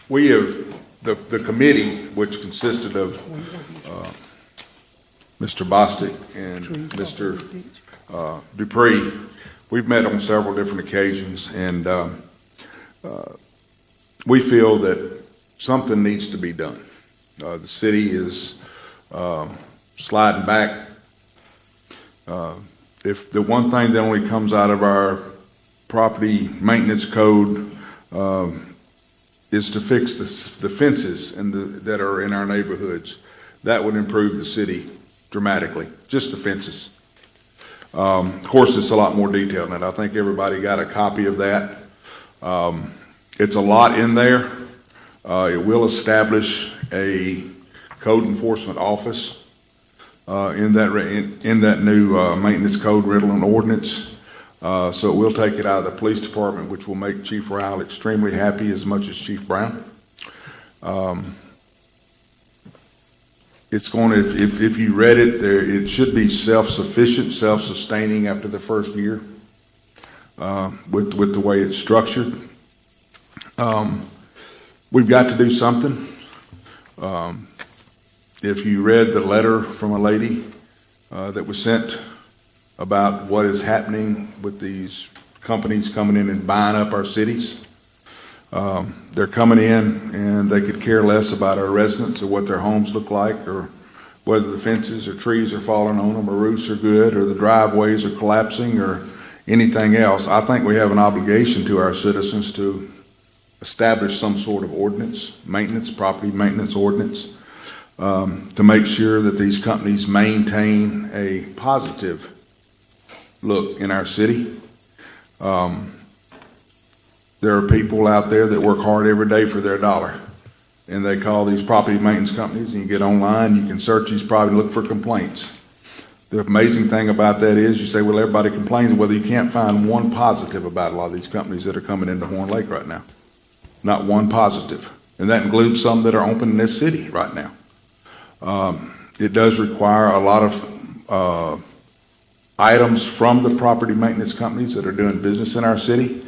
We have, the committee, which consisted of Mr. Bostic and Mr. Dupree, we've met on several different occasions, and we feel that something needs to be done. The city is sliding back. If the one thing that only comes out of our property maintenance code is to fix the fences that are in our neighborhoods, that would improve the city dramatically, just the fences. Of course, it's a lot more detailed than that. I think everybody got a copy of that. It's a lot in there. It will establish a code enforcement office in that new maintenance code rental and ordinance. So it will take it out of the police department, which will make Chief Ryle extremely happy, as much as Chief Brown. It's going to, if you read it, it should be self-sufficient, self-sustaining after the first year with the way it's structured. We've got to do something. If you read the letter from a lady that was sent about what is happening with these companies coming in and buying up our cities, they're coming in and they could care less about our residents or what their homes look like, or whether the fences or trees are falling on them or roofs are good or the driveways are collapsing or anything else. I think we have an obligation to our citizens to establish some sort of ordinance, property maintenance ordinance, to make sure that these companies maintain a positive look in our city. There are people out there that work hard every day for their dollar, and they call these property maintenance companies, and you get online, you can search these properties, look for complaints. The amazing thing about that is you say, well, everybody complains, whether you can't find one positive about a lot of these companies that are coming into Horn Lake right now. Not one positive. And that includes some that are open in this city right now. It does require a lot of items from the property maintenance companies that are doing business in our city.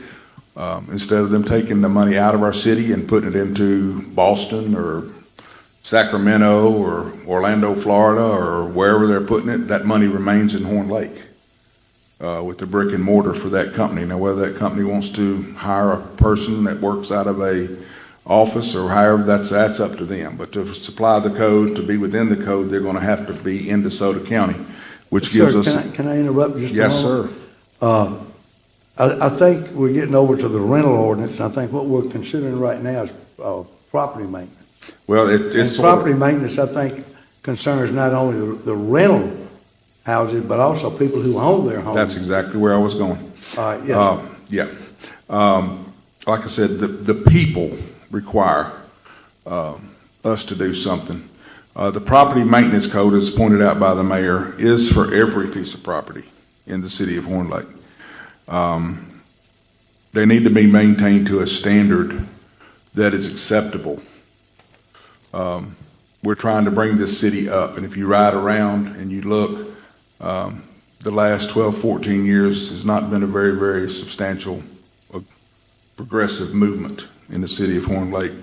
Instead of them taking the money out of our city and putting it into Boston or Sacramento or Orlando, Florida, or wherever they're putting it, that money remains in Horn Lake with the brick and mortar for that company. Now, whether that company wants to hire a person that works out of a office or however, that's up to them. But to supply the code, to be within the code, they're going to have to be in DeSoto County, which gives us... Can I interrupt just a moment? Yes, sir. I think we're getting over to the rental ordinance, and I think what we're considering right now is property maintenance. Well, it's property maintenance, I think, concerns not only the rental houses, but also people who own their homes. That's exactly where I was going. Yes. Like I said, the people require us to do something. The property maintenance code, as pointed out by the mayor, is for every piece of property in the city of Horn Lake. They need to be maintained to a standard that is acceptable. We're trying to bring this city up, and if you ride around and you look, the last 12, 14 years has not been a very, very substantial progressive movement in the city of Horn Lake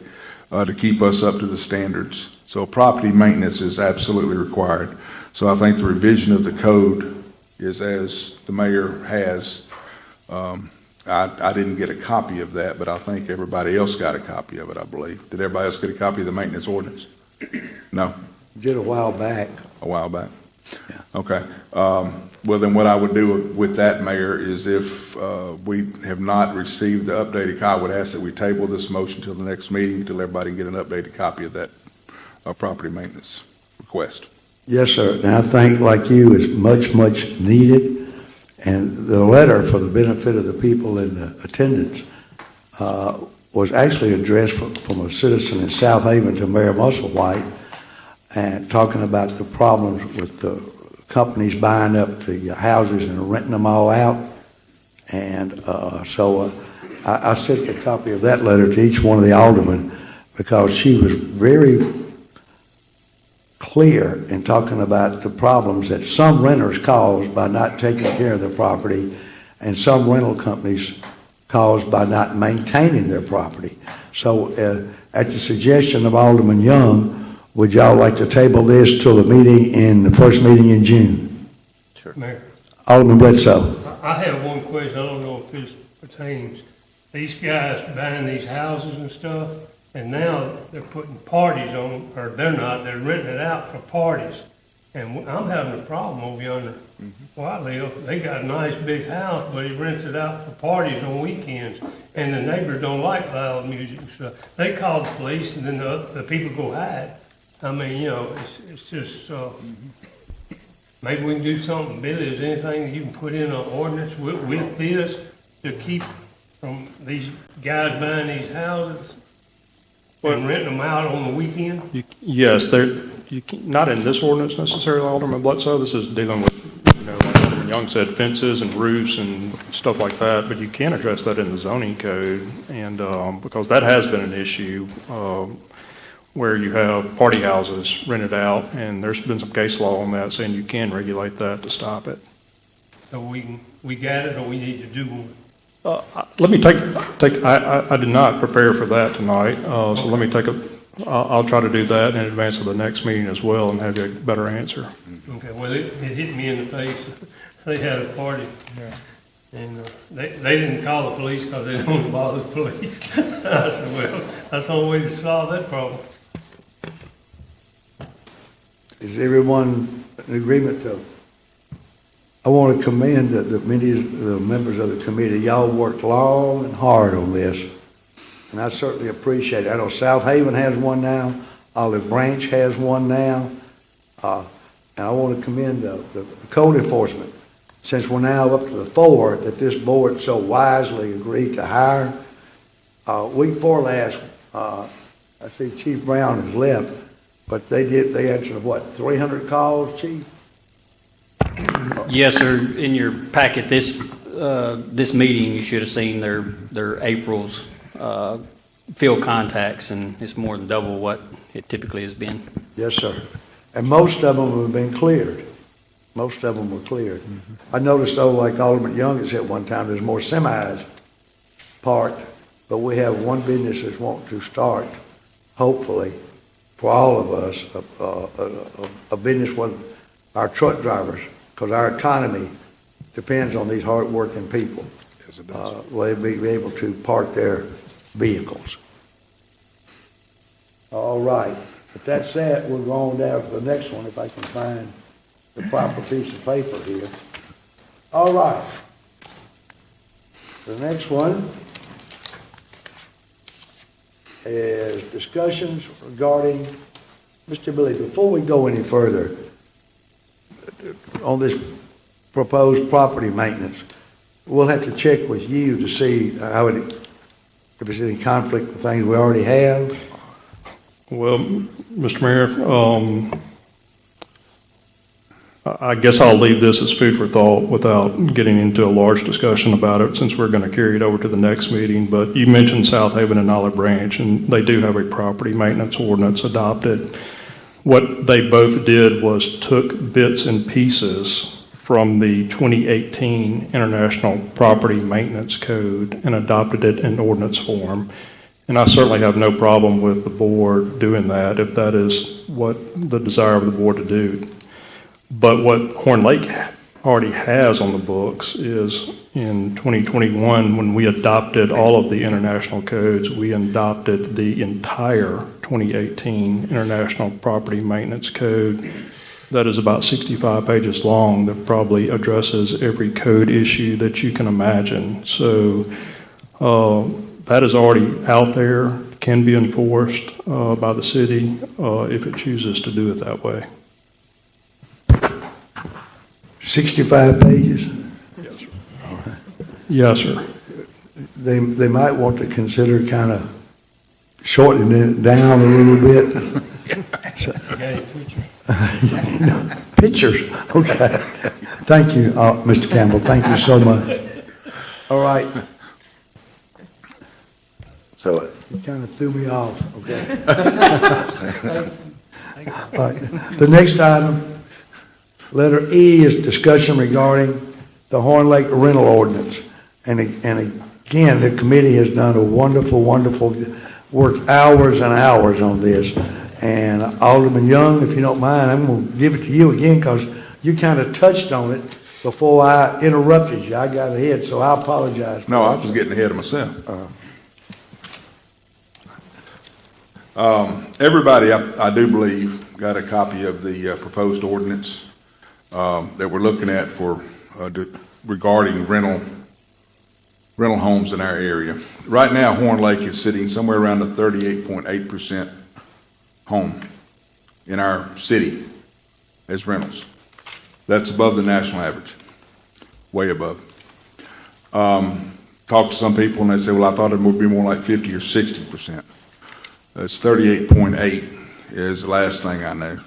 to keep us up to the standards. So property maintenance is absolutely required. So I think the revision of the code is as the mayor has. I didn't get a copy of that, but I think everybody else got a copy of it, I believe. Did everybody else get a copy of the maintenance ordinance? No? Did a while back. A while back? Yeah. Okay. Well, then what I would do with that, Mayor, is if we have not received the updated copy, I would ask that we table this motion till the next meeting, till everybody can get an updated copy of that property maintenance request. Yes, sir. And I think, like you, it's much, much needed. And the letter, for the benefit of the people in the attendance, was actually addressed from a citizen in South Haven to Mayor Musselwhite, and talking about the problems with the companies buying up the houses and renting them all out. And so I sent a copy of that letter to each one of the aldermen, because she was very clear in talking about the problems that some renters cause by not taking care of their property and some rental companies cause by not maintaining their property. So at the suggestion of Alderman Young, would y'all like to table this till the first meeting in June? Sure. Mayor, Alderman Bledsoe. I have one question. I don't know if this pertains. These guys buying these houses and stuff, and now they're putting parties on, or they're not, they're renting it out for parties. And I'm having a problem over yonder where I live. They got a nice big house, but he rents it out for parties on weekends. And the neighbors don't like loud music and stuff. They call the police, and then the people go hide. I mean, it's just, maybe we can do something. Billy, is there anything that you can put in an ordinance with this to keep from these guys buying these houses and renting them out on the weekend? Yes, not in this ordinance necessarily, Alderman Bledsoe. This is dealing with, like Alderman Young said, fences and roofs and stuff like that, but you can address that in the zoning code, and because that has been an issue where you have party houses rented out, and there's been some case law on that saying you can regulate that to stop it. So we got it, or we need to do one? Let me I did not prepare for that tonight, so let me I'll try to do that in advance of the next meeting as well and have you a better answer. Okay, well, it hit me in the face. They had a party, and they didn't call the police because they didn't want to bother the police. I said, well, that's the only way to solve that problem. Is everyone in agreement to? I want to commend the members of the committee. Y'all worked long and hard on this, and I certainly appreciate it. I know South Haven has one now, Olive Branch has one now, and I want to commend the code enforcement, since we're now up to the 4 that this board so wisely agreed to hire. Week 4 last, I see Chief Brown has left, but they answered what, 300 calls, Chief? Yes, sir. In your packet, this meeting, you should have seen their April's field contacts, and it's more than double what it typically has been. Yes, sir. And most of them have been cleared. Most of them were cleared. I noticed, though, like Alderman Young has said one time, there's more semis parked, but we have one business that's wanting to start, hopefully, for all of us, a business with our truck drivers, because our economy depends on these hard-working people. Yes, it does. Will they be able to park their vehicles? All right. With that said, we'll go on down to the next one, if I can find the proper piece of paper here. All right. The next one is discussions regarding, Mr. Billy, before we go any further, on this proposed property maintenance, we'll have to check with you to see if there's any conflict with things we already have. Well, Mr. Mayor, I guess I'll leave this as food for thought without getting into a large discussion about it, since we're going to carry it over to the next meeting. But you mentioned South Haven and Olive Branch, and they do have a property maintenance ordinance adopted. What they both did was took bits and pieces from the 2018 International Property Maintenance Code and adopted it in ordinance form. And I certainly have no problem with the board doing that if that is what the desire of the board to do. But what Horn Lake already has on the books is in 2021, when we adopted all of the international codes, we adopted the entire 2018 International Property Maintenance Code. That is about 65 pages long, that probably addresses every code issue that you can imagine. So that is already out there, can be enforced by the city if it chooses to do it that way. 65 pages? Yes, sir. All right. Yes, sir. They might want to consider kind of shortening it down a little bit. Pictures. Okay. Thank you, Mr. Campbell. Thank you so much. All right. So you kind of threw me off. Okay. All right. The next item, letter E, is discussion regarding the Horn Lake rental ordinance. And again, the committee has done a wonderful, wonderful work, hours and hours on this. And Alderman Young, if you don't mind, I'm going to give it to you again because you kind of touched on it before I interrupted you. I got ahead, so I apologize. No, I was getting ahead of myself. Everybody, I do believe, got a copy of the proposed ordinance that we're looking at for regarding rental homes in our area. Right now, Horn Lake is sitting somewhere around the 38.8% home in our city as rentals. That's above the national average, way above. Talked to some people and they say, well, I thought it would be more like 50 or 60%. That's 38.8 is the last thing I know.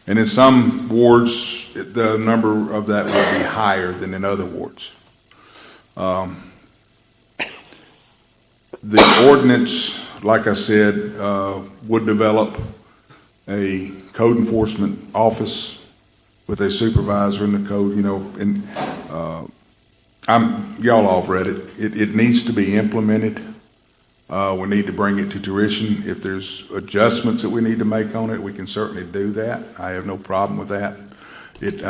And in some wards, the number of that will be higher than in other wards. The ordinance, like I said, would develop a code enforcement office with a supervisor in the code, and y'all all have read it. It needs to be implemented. We need to bring it to tuition. If there's adjustments that we need to make on it, we can certainly do that. I have no problem with that. It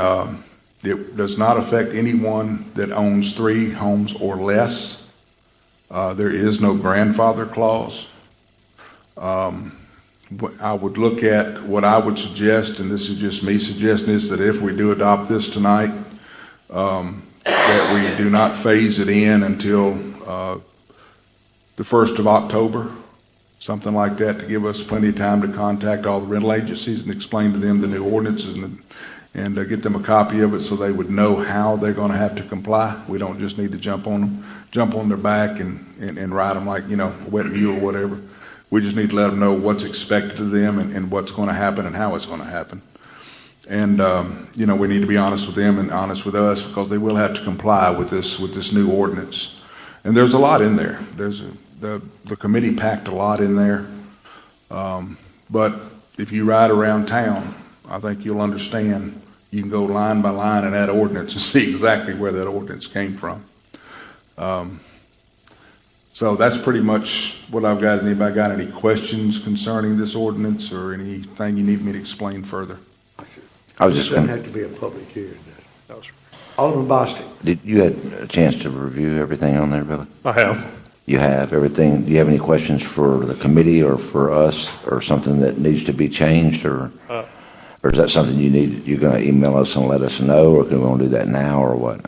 does not affect anyone that owns 3 homes or less. There is no grandfather clause. I would look at what I would suggest, and this is just me suggesting, is that if we do adopt this tonight, that we do not phase it in until the 1st of October, something like that, to give us plenty of time to contact all the rental agencies and explain to them the new ordinances and get them a copy of it so they would know how they're going to have to comply. We don't just need to jump on their back and ride them like, a wet mule or whatever. We just need to let them know what's expected of them and what's going to happen and how it's going to happen. And, we need to be honest with them and honest with us because they will have to comply with this new ordinance. And there's a lot in there. The committee packed a lot in there. But if you ride around town, I think you'll understand. You can go line by line in that ordinance and see exactly where that ordinance came from. So that's pretty much what I've got. Has anybody got any questions concerning this ordinance or anything you need me to explain further? I was just It doesn't going have to be a public hearing. Alderman Bostic. Did you had a chance to review everything on there, Billy? I have. You have everything. Do you have any questions for the committee or for us or something that needs to be changed or is that something you're going to email us and let us know, or can we want to do that now or what?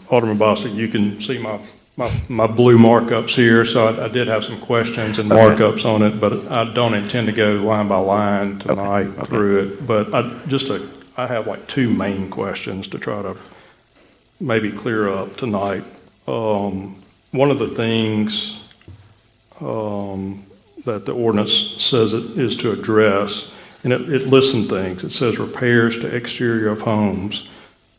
Alderman Bostic, you can see my blue markups here, so I did have some questions and markups on it, but I don't intend to go line by line tonight through it. But I have like 2 main questions to try to maybe clear up tonight. One of the things that the ordinance says it is to address, and it lists some things. It says repairs to exterior of homes,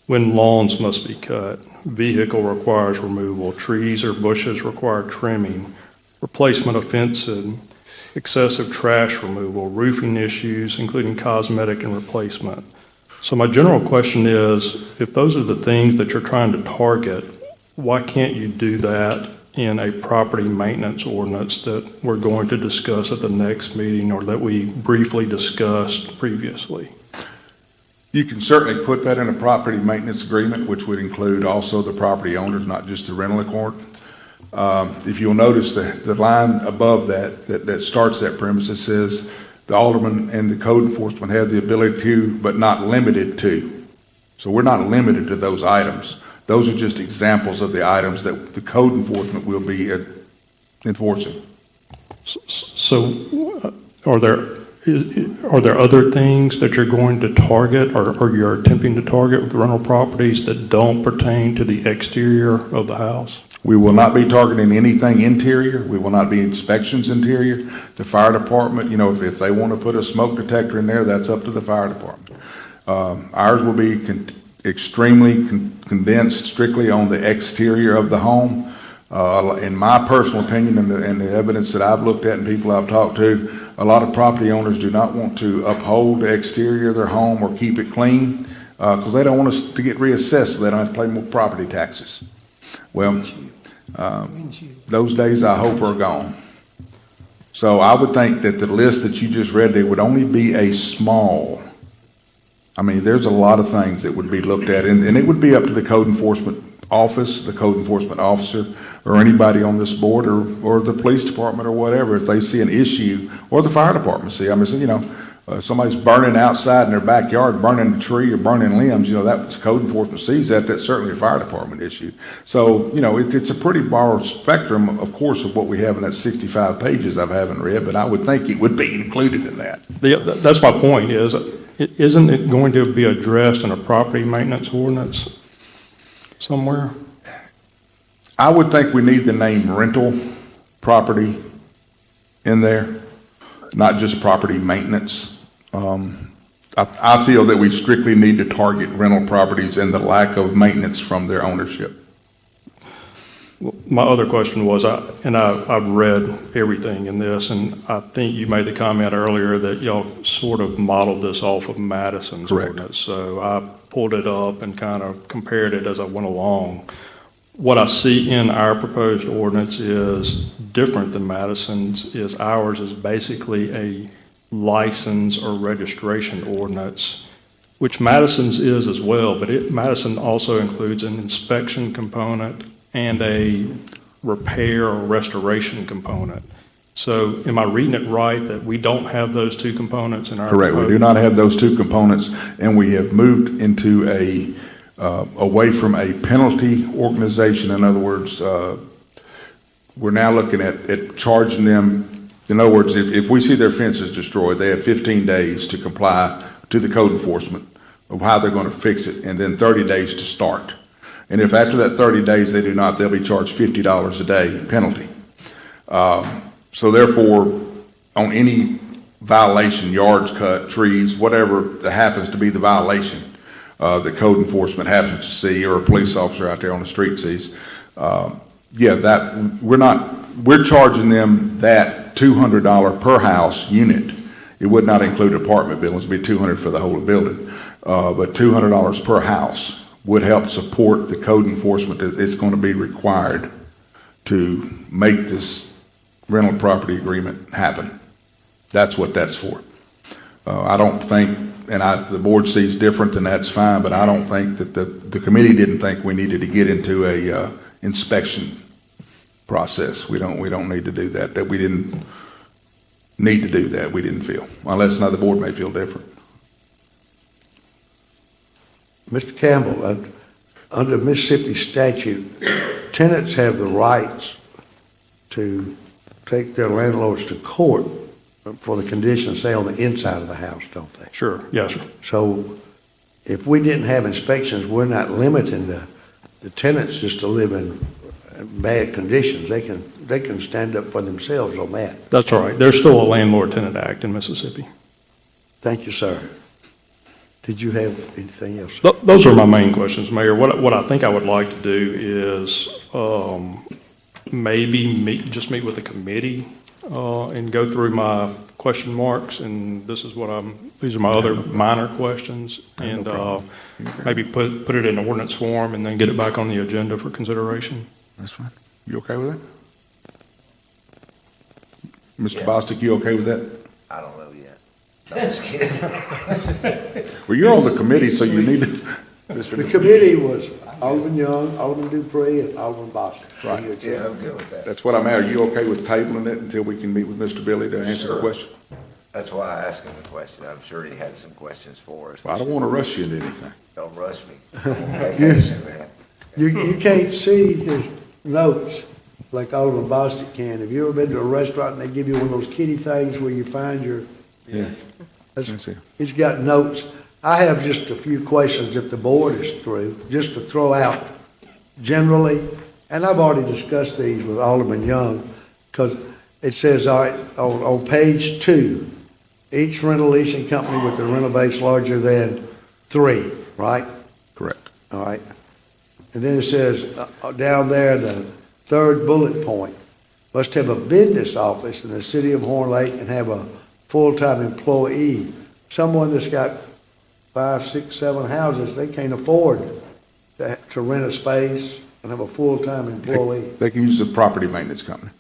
when lawns must be cut, vehicle requires removal, trees or bushes require trimming, replacement of fencing, excessive trash removal, roofing issues, including cosmetic and replacement. So my general question is, if those are the things that you're trying to target, why can't you do that in a property maintenance ordinance that we're going to discuss at the next meeting or that we briefly discussed previously? You can certainly put that in a property maintenance agreement, which would include also the property owners, not just the rental accord. If you'll notice the line above that starts that premise, it says the alderman and the code enforcement have the ability to, but not limited to. So we're not limited to those items. Those are just examples of the items that the code enforcement will be enforcing. So are there other things that you're going to target or you're attempting to target with rental properties that don't pertain to the exterior of the house? We will not be targeting anything interior. We will not be inspections interior. The fire department, if they want to put a smoke detector in there, that's up to the fire department. Ours will be extremely condensed strictly on the exterior of the home. In my personal opinion and the evidence that I've looked at and people I've talked to, a lot of property owners do not want to uphold the exterior of their home or keep it clean, because they don't want us to get reassessed, so they don't have to pay more property taxes. Well, those days I hope are gone. So I would think that the list that you just read there would only be a small, I mean, there's a lot of things that would be looked at, and it would be up to the code enforcement office, the code enforcement officer, or anybody on this board, or the police department, or whatever, if they see an issue, or the fire department see, I mean, you know, somebody's burning outside in their backyard, burning a tree or burning limbs, you know, that's code enforcement sees that, that's certainly a fire department issue. So, you know, it's a pretty broad spectrum, of course, of what we have in that 65 pages I haven't read, but I would think it would be included in that. That's my point, isn't it going to be addressed in a property maintenance ordinance somewhere? I would think we need the name rental property in there, not just property maintenance. I feel that we strictly need to target rental properties and the lack of maintenance from their ownership. My other question was, I've read everything in this, and I think you made the comment earlier that y'all sort of modeled this off of Madison's ordinance. So I pulled it up and kind of compared it as I went along. What I see in our proposed ordinance is different than Madison's, is ours is basically a license or registration ordinance, which Madison's is as well, but Madison also includes an inspection component and a repair or restoration component. So am I reading it right that we don't have those two components in our Correct. proposal? We do not have those two components, and we have moved into away from a penalty organization. In other words, we're now looking at charging them. In other words, if we see their fence is destroyed, they have 15 days to comply to the code enforcement of how they're going to fix it, and then 30 days to start. And if after that 30 days they do not, they'll be charged $50 a day penalty. So therefore, on any violation, yards cut, trees, whatever that happens to be the violation that code enforcement happens to see, or a police officer out there on the street sees, we're charging them that $200 per house unit. It would not include apartment buildings, it would be $200 for the whole building, but $200 per house would help support the code enforcement that is going to be required to make this rental property agreement happen. That's what that's for. I don't think, and the board sees different, and that's fine, but I don't think that the committee didn't think we needed to get into a inspection process. We don't need to do that. That we didn't need to do that. We didn't feel, unless another board may feel different. Mr. Campbell, under Mississippi statute, tenants have the rights to take their landlords to court for the conditions, say, on the inside of the house, don't they? Sure, yes, sir. So if we didn't have inspections, we're not limiting the tenants just to live in bad conditions. They can stand up for themselves on that. That's right. There's still a Landlord-Tenant Act in Mississippi. Thank you, sir. Did you have anything else? Those are my main questions, Mayor. What I think I would like to do is maybe meet with the committee and go through my question marks, and these are my other minor questions, and maybe put it in ordinance form and then get it back on the agenda for consideration. That's fine. You okay with that? Mr. Bostic, you okay with that? I don't know yet. No, I'm just kidding. Well, you're on the committee, so you need to. The committee was Alderman Young, Alderman Dupree, and Alderman Bostic. Right. Yeah, I'm good with that. That's what I'm at. Are you okay with tabling it until we can meet with Mr. Billy to answer the question? That's why I asked him the question. I'm sure he had some questions for us. Well, I don't want to rush you into anything. Don't rush me. I'm on vacation, man. You can't see his notes like Alderman Bostic can. Have you ever been to a restaurant and they give you one of those kitty things where you find your... Yeah. He's got notes. I have just a few questions if the board is through, just to throw out generally, and I've already discussed these with Alderman Young, because it says, all right, on page 2, each rental leasing company with a rental base larger than 3, right? Correct. All right. And then it says down there, the third bullet point, must have a business office in the city of Horn Lake and have a full-time employee. Someone that's got 5, 6, 7 houses, they can't afford to rent a space and have a full-time employee. They can use the property maintenance company.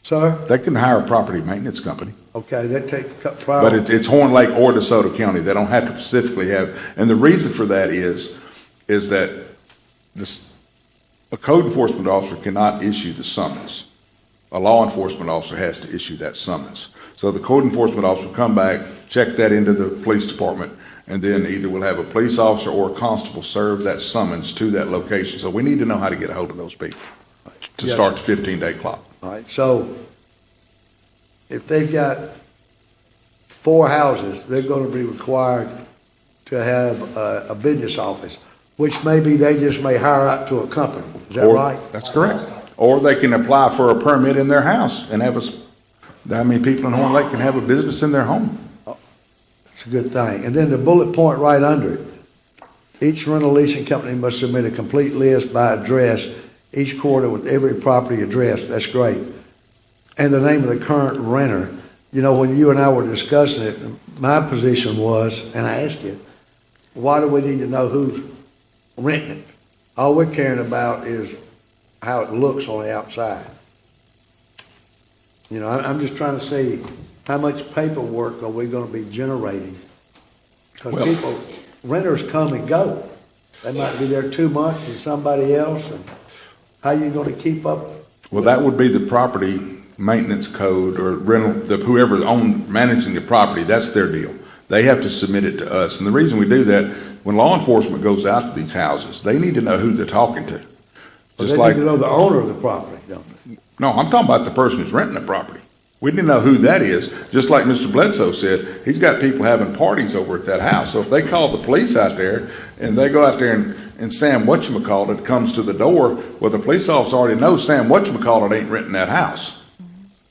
Sir? They can hire a property maintenance company. Okay, that takes But probably. it's Horn Lake or DeSoto County. They don't have to specifically have, and the reason for that is that a code enforcement officer cannot issue the summons. A law enforcement officer has to issue that summons. So the code enforcement officer will come back, check that into the police department, and then either we'll have a police officer or a constable serve that summons to that location. So we need to know how to get a hold of those people to Yes. start the 15-day clock. All right, so if they've got 4 houses, they're going to be required to have a business office, which maybe they just may hire out to a company. Is that right? That's correct. Or they can apply for a permit in their house and have I mean, people in Horn Lake can have a business in their home. It's a good thing. And then the bullet point right under it, each rental leasing company must submit a complete list by address each quarter with every property address. That's great. And the name of the current renter. You know, when you and I were discussing it, my position was, and I asked you, why do we need to know who's renting it? All we're caring about is how it looks on the outside. You know, I'm just trying to see how much paperwork are we going to be generating? Because renters come and go. They might be there 2 months and somebody else, and how you going to keep up? Well, that would be the property maintenance code or whoever's managing the property. That's their deal. They have to submit it to us. And the reason we do that, when law enforcement goes out to these houses, they need to know who they're talking to. Well, they need to know the owner of the property, don't they? No, I'm talking about the person who's renting the property. We need to know who that is. Just like Mr. Bledsoe said, he's got people having parties over at that house. So if they call the police out there and they go out there and Sam Whatchamacallit comes to the door, well, the police officer already knows Sam Whatchamacallit ain't renting that house.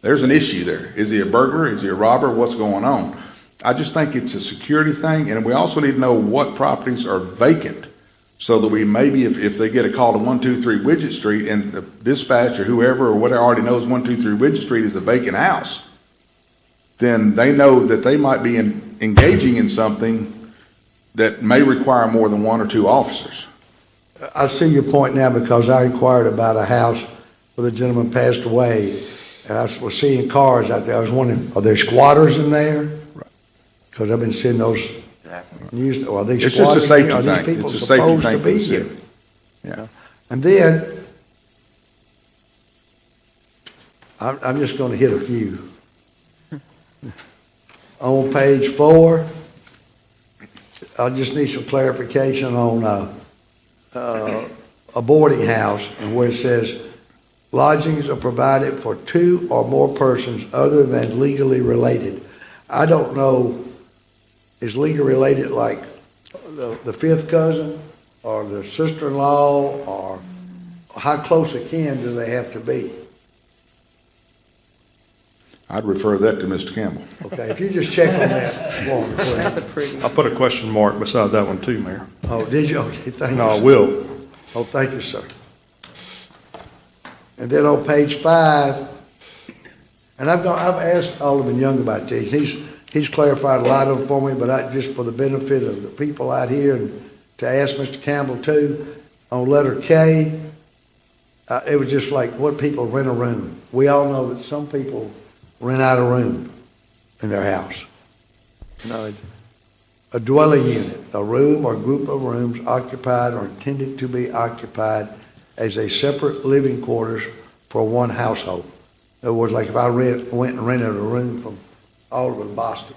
There's an issue there. Is he a burglar? Is he a robber? What's going on? I just think it's a security thing, and we also need to know what properties are vacant so that we maybe, if they get a call to 123 Widget Street and the dispatch or whoever or whatever already knows 123 Widget Street is a vacant house, then they know that they might be engaging in something that may require more than 1 or 2 officers. I see your point now because I inquired about a house where the gentleman passed away, and I was seeing cars out there. I was wondering, are there squatters in there? Because I've been seeing those news. Are they It's just a squatting? safety Are these thing. people It's a safety supposed thing to for the be city. here? Yeah. And then, I'm just going to hit a few. On page 4, I just need some clarification on a boarding house and where it says lodgings are provided for 2 or more persons other than legally related. I don't know, is legally related like the 5th cousin or the sister-in-law, or how close a kin do they have to be? I'd refer that to Mr. Campbell. Okay, if you just check on that form, please. That's a pretty. I put a question mark beside that one too, Mayor. Oh, did you? Okay, thank you. No, I will. Oh, thank you, sir. And then on page 5, and I've asked Alderman Young about these. He's clarified a lot of them for me, but just for the benefit of the people out here and to ask Mr. Campbell too, on letter K, it was just like what people rent a room. We all know that some people rent out a room in their house. No, a dwelling unit, a room or group of rooms occupied or intended to be occupied as a separate living quarters for one household. In other words, like if I went and rented a room from Alderman Boston.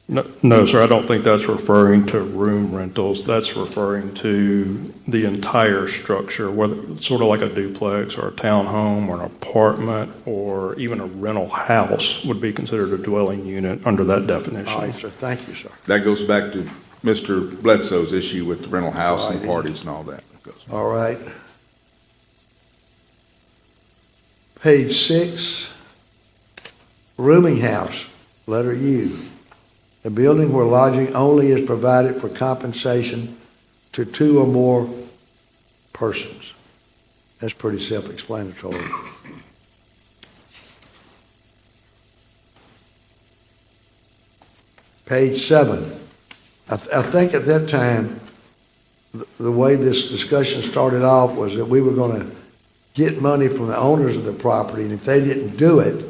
No, sir, I don't think that's referring to room rentals. That's referring to the entire structure, whether it's sort of like a duplex or a townhome or an apartment or even a rental house would be considered a dwelling unit under that definition. All right, sir. Thank you, sir. That goes back to Mr. Bledsoe's issue with the rental house and Alrighty. parties and all that. All right. Page 6, rooming house, letter U. A building where lodging only is provided for compensation to 2 or more persons. That's pretty self-explanatory. page 7. I think at that time, the way this discussion started off was that we were going to get money from the owners of the property, and if they didn't do it,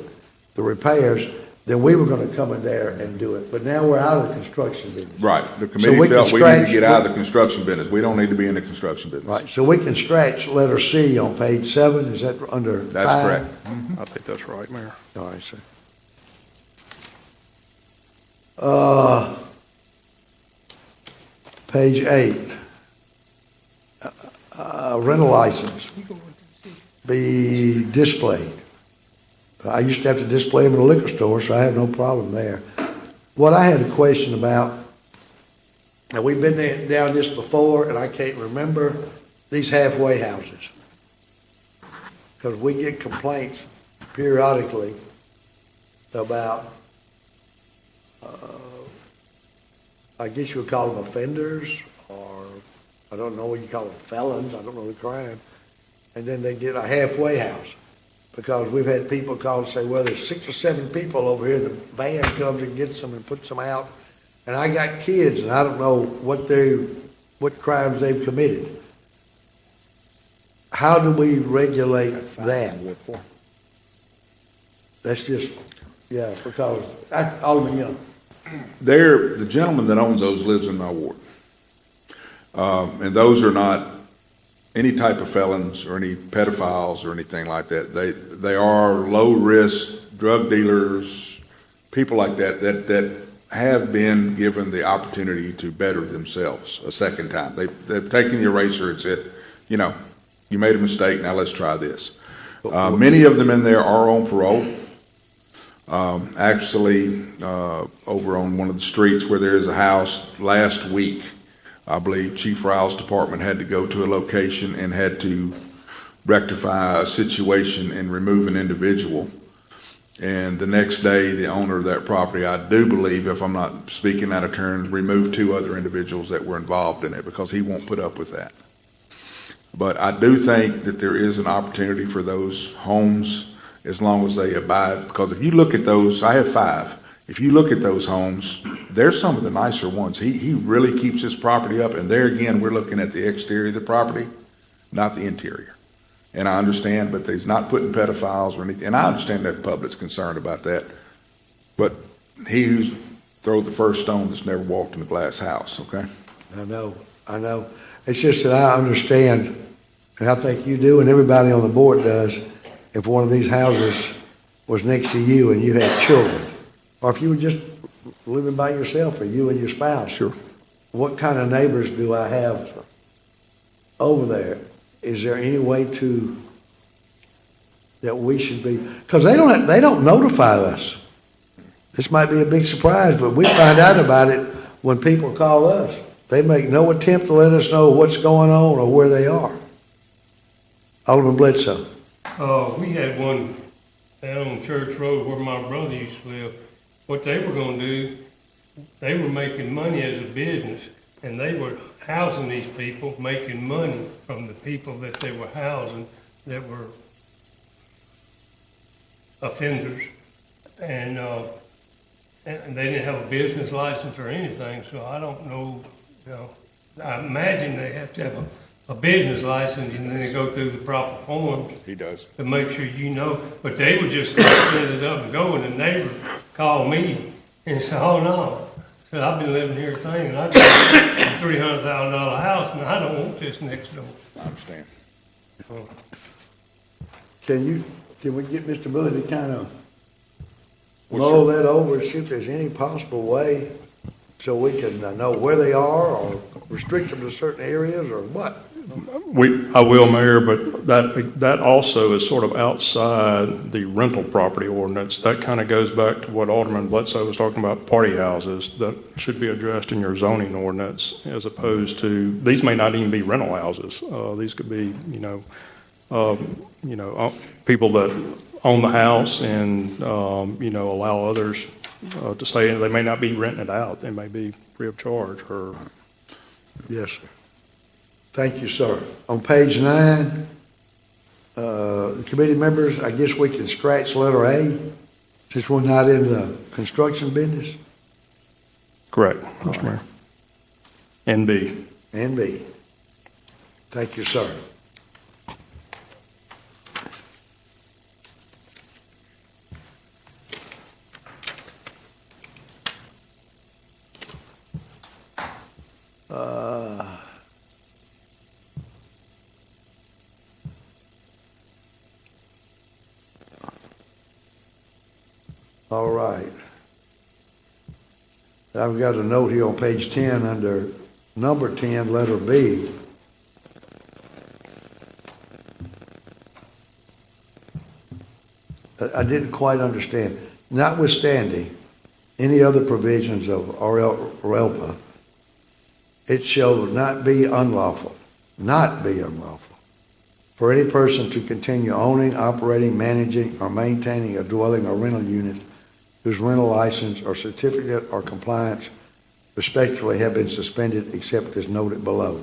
the repairs, then we were going to come in there and do it. But now we're out of the construction business. Right. The So committee we can felt we need to scratch- get out of the construction business. We don't need to be in the construction business. Right, so we can scratch letter C on page 7, is that under 5? That's correct. I think that's right, Mayor. All right, sir. Page 8. Rental license be displayed. I used to have to display them in a liquor store, so I have no problem there. What I had a question about, and we've been down this before, and I can't remember, these halfway houses. Because we get complaints periodically about, I guess you would call them offenders, or I don't know what you call them, felons, I don't know the crime. And then they get a halfway house. Because we've had people call and say, well, there's 6 or 7 people over here, the van comes and gets them and puts them out. And I got kids, and I don't know what crimes they've committed. How do we regulate that? That's just, yeah, because, Alderman Young. The gentleman that owns those lives in my ward. And those are not any type of felons or any pedophiles or anything like that. They are low-risk drug dealers, people like that have been given the opportunity to better themselves a second time. They've taken the eraser and said, you know, you made a mistake, now let's try this. Many of them in there are on parole. Actually, over on one of the streets where there is a house last week, I believe Chief Riles' department had to go to a location and had to rectify a situation and remove an individual. And the next day, the owner of that property, I do believe, if I'm not speaking out of turn, removed 2 other individuals that were involved in it because he won't put up with that. But I do think that there is an opportunity for those homes as long as they abide. Because if you look at those, I have 5. If you look at those homes, they're some of the nicer ones. He really keeps his property up, and there again, we're looking at the exterior of the property, not the interior. And I understand, but he's not putting pedophiles or anything, and I understand that the public's concerned about that. But he who's thrown the first stone that's never walked in a glass house, okay? I know. It's just that I understand, and I think you do, and everybody on the board does, if one of these houses was next to you and you had children, or if you were just living by yourself, or you and your spouse. Sure. What kind of neighbors do I have over there? Is there any way that we should be, because they don't notify us. This might be a big surprise, but we find out about it when people call us. They make no attempt to let us know what's going on or where they are. Alderman Bledsoe. We had one down on Church Road where my brother used to live. What they were gonna do, they were making money as a business, and they were housing these people, making money from the people that they were housing that were offenders. And they didn't have a business license or anything, so I don't know, I imagine they have to have a business license and then they go through the proper forms. He does. To make sure you know, but they would just set it up and go, and the neighbor called me and said, oh no, said I've been living here thing, and I got a $300,000 house, and I don't want this next door. I understand. Can we get Mr. Bully to kind of mull that over and see if there's any possible way so we can know where they are or restrict them to certain areas or what? I will, Mayor, but that also is sort of outside the rental property ordinance. That kind of goes back to what Alderman Bledsoe was talking about, party houses. That should be addressed in your zoning ordinance as opposed to, these may not even be rental houses. These could be, people that own the house and, allow others to stay in. They may not be renting it out. They may be free of charge or. Yes, sir. Thank you, sir. On page 9, committee members, I guess we can scratch letter A, since we're not in the construction business. Correct, Mr. Mayor. And B. And B. Thank you, sir. All right. I've got a note here on page 10 under number 10, letter B. I didn't quite understand. Notwithstanding any other provisions of RLPA, it shall not be unlawful for any person to continue owning, operating, managing, or maintaining a dwelling or rental unit whose rental license or certificate or compliance respectively have been suspended except as noted below.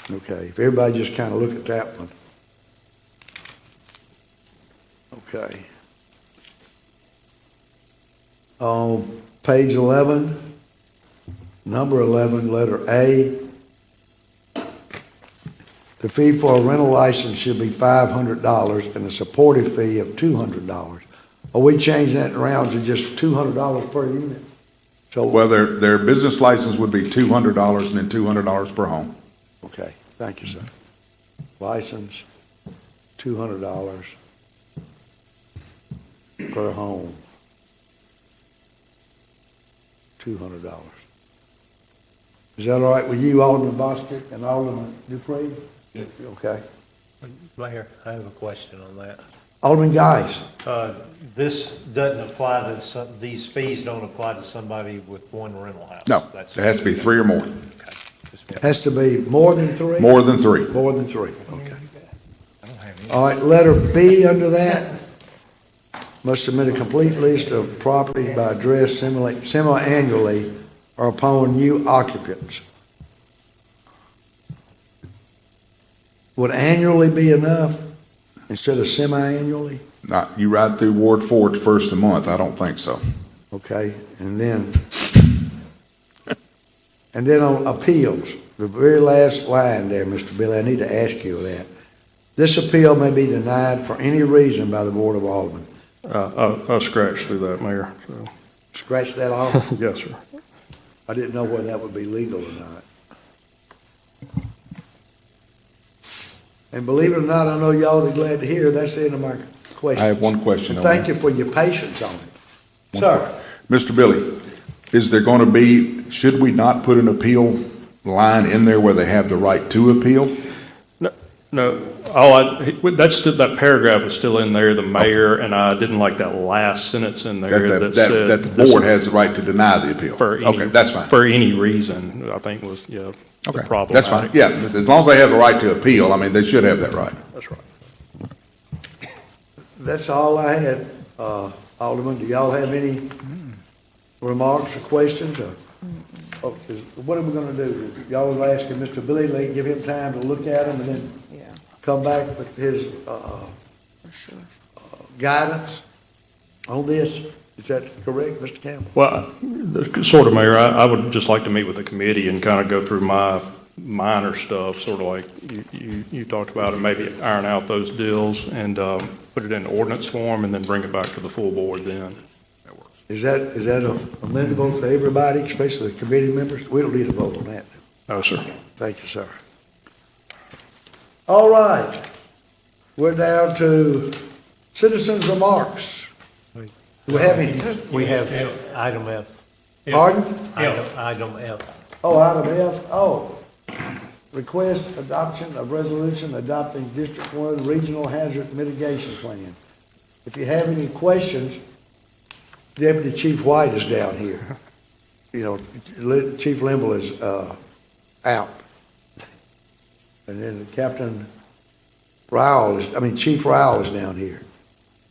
Okay, if everybody just kind of look at that one. Okay. On page 11, number 11, letter A, the fee for a rental license should be $500 and a supportive fee of $200. Are we changing that around to just $200 per unit? So, Well, their business license would be $200 and then $200 per home. okay, thank you, sir. License, $200 per home. $200. Is that all right with you, Alderman Bostic and Alderman Dupree? Okay. Mayor, I have a question on that. Alderman Guys. This doesn't apply to these fees don't apply to somebody with one rental house. No, it has to be 3 or more. Has to be more than 3? More than 3. More than 3, okay. All right, letter B under that, must submit a complete list of properties by address semi-annually or upon new occupants. Would annually be enough instead of semi-annually? Not, you ride through Ward 4 at the first of the month, I don't think so. Okay, and then on appeals, the very last line there, Mr. Billy, I need to ask you that. This appeal may be denied for any reason by the Board of Aldermen. I'll scratch through that, Mayor. So. Scratch that off? Yes, sir. I didn't know whether that would be legal or not. And believe it or not, I know y'all will be glad to hear, that's the end of my question. I have one question. Thank you for your patience on it. Sir? Mr. Billy, is there going to be, should we not put an appeal line in there where they have the right to appeal? No, that paragraph is still in there, the mayor, and I didn't like that last sentence in there that said. That the board has the right to deny the appeal. Okay, that's fine. For any reason, I think was, the problem. That's fine, yeah, as long as they have the right to appeal, I mean, they should have that right. That's right. That's all I had. Alderman, do y'all have any remarks or questions? What are we gonna do? Y'all was asking Mr. Billy Lee, give him time to look at them and then come back with his guidance on this. Is that correct, Mr. Campbell? Well, sort of, Mayor. I would just like to meet with the committee and kind of go through my minor stuff, sort of like you talked about, and maybe iron out those deals and put it in ordinance form and then bring it back to the full board then. Is that amendable to everybody, especially the committee members? We don't need a vote on that. No, sir. Thank you, sir. All right. We're down to citizens' remarks. Do we have any? We have item F. Pardon? Item F. Oh, item F. Oh. Request adoption of resolution adopting District 1 Regional Hazard Mitigation Plan. If you have any questions, Deputy Chief White is down here. You know, Chief Limble is out. And then Chief Rowell is down here.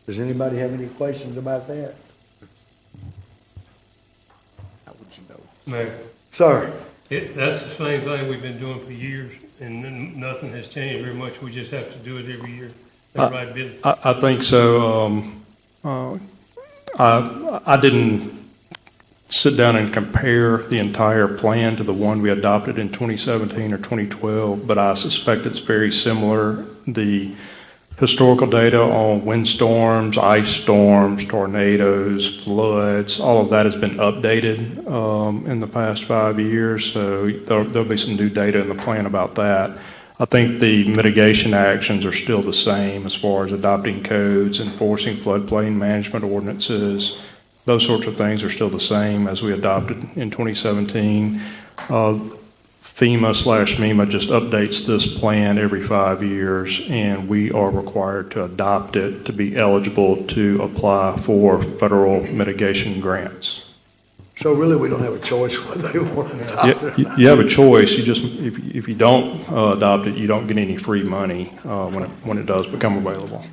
Does anybody have any questions about that? How would you know? Mayor. Sir? That's the same thing we've been doing for years, and nothing has changed very much. We just have to do it every year. Everybody bids. I think so. I didn't sit down and compare the entire plan to the one we adopted in 2017 or 2012, but I suspect it's very similar. The historical data on windstorms, ice storms, tornadoes, floods, all of that has been updated in the past 5 years, so there'll be some new data in the plan about that. I think the mitigation actions are still the same as far as adopting codes, enforcing floodplain management ordinances. Those sorts of things are still the same as we adopted in 2017. FEMA/MEMA just updates this plan every 5 years, and we are required to adopt it to be eligible to apply for federal mitigation grants. So really, we don't have a choice whether they want to adopt it. You have a choice. You just, if you don't adopt it, you don't get any free money when it does become available.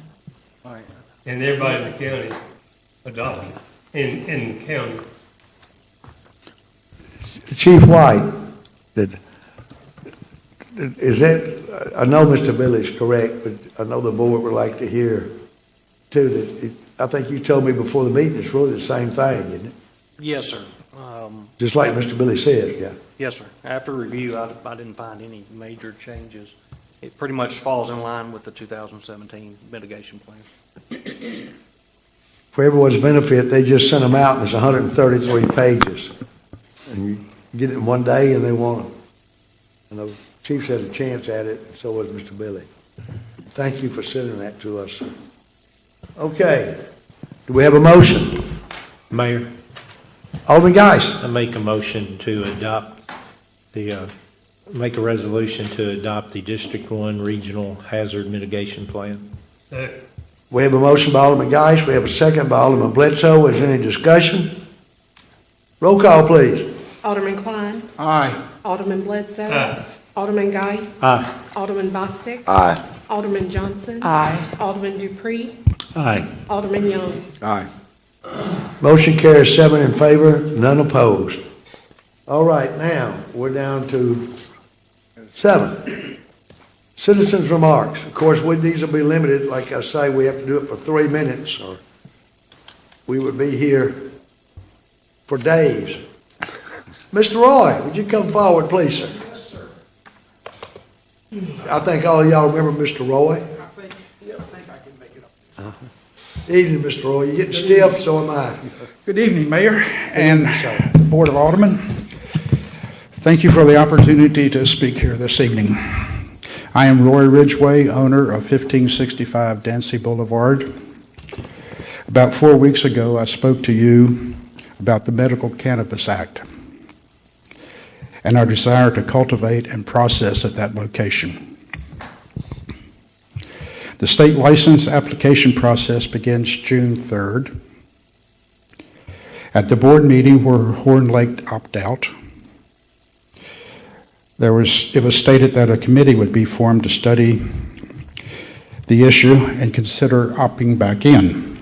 And everybody in the county adopted, in the county. Chief White, is that, I know Mr. Billy's correct, but I know the board would like to hear too that I think you told me before the meeting it's really the same thing, isn't it? Yes, sir. Just like Mr. Billy said, yeah. Yes, sir. After review, I didn't find any major changes. It pretty much falls in line with the 2017 mitigation plan. For everyone's benefit, they just sent them out and it's 133 pages. And you get it in one day and they want to, I know Chief's had a chance at it, and so was Mr. Billy. Thank you for sending that to us. Okay. Do we have a motion? Mayor, Alderman Geis. I make a motion to adopt make a resolution to adopt the District 1 Regional Hazard Mitigation Plan. We have a motion by Alderman Geis. We have a second by Alderman Bledsoe. Is there any discussion? Roll call, please. Alderman Klein. Aye. Alderman Bledsoe. Aye. Alderman Geis. Aye. Alderman Bostic. Aye. Alderman Johnson. Aye. Alderman Dupree. Aye. Alderman Young. Aye. Motion carries 7 in favor, none opposed. All right, now, we're down to 7. Citizens' remarks. Of course, these will be limited. Like I say, we have to do it for 3 minutes, or we would be here for days. Mr. Roy, would you come forward, please, sir? Yes, sir. I think all of y'all remember Mr. Roy. I think I can make it up. Evening, Mr. Roy. You're getting stiff, so am I. Good evening, Mayor and Board of Aldermen. Thank you for the opportunity to speak here this evening. I am Roy Ridgway, owner of 1565 Dancy Boulevard. About 4 weeks ago, I spoke to you about the Medical Cannabis Act and our desire to cultivate and process at that location. The state license application process begins June 3rd. At the board meeting where Horn Lake opted out, it was stated that a committee would be formed to study the issue and consider opting back in.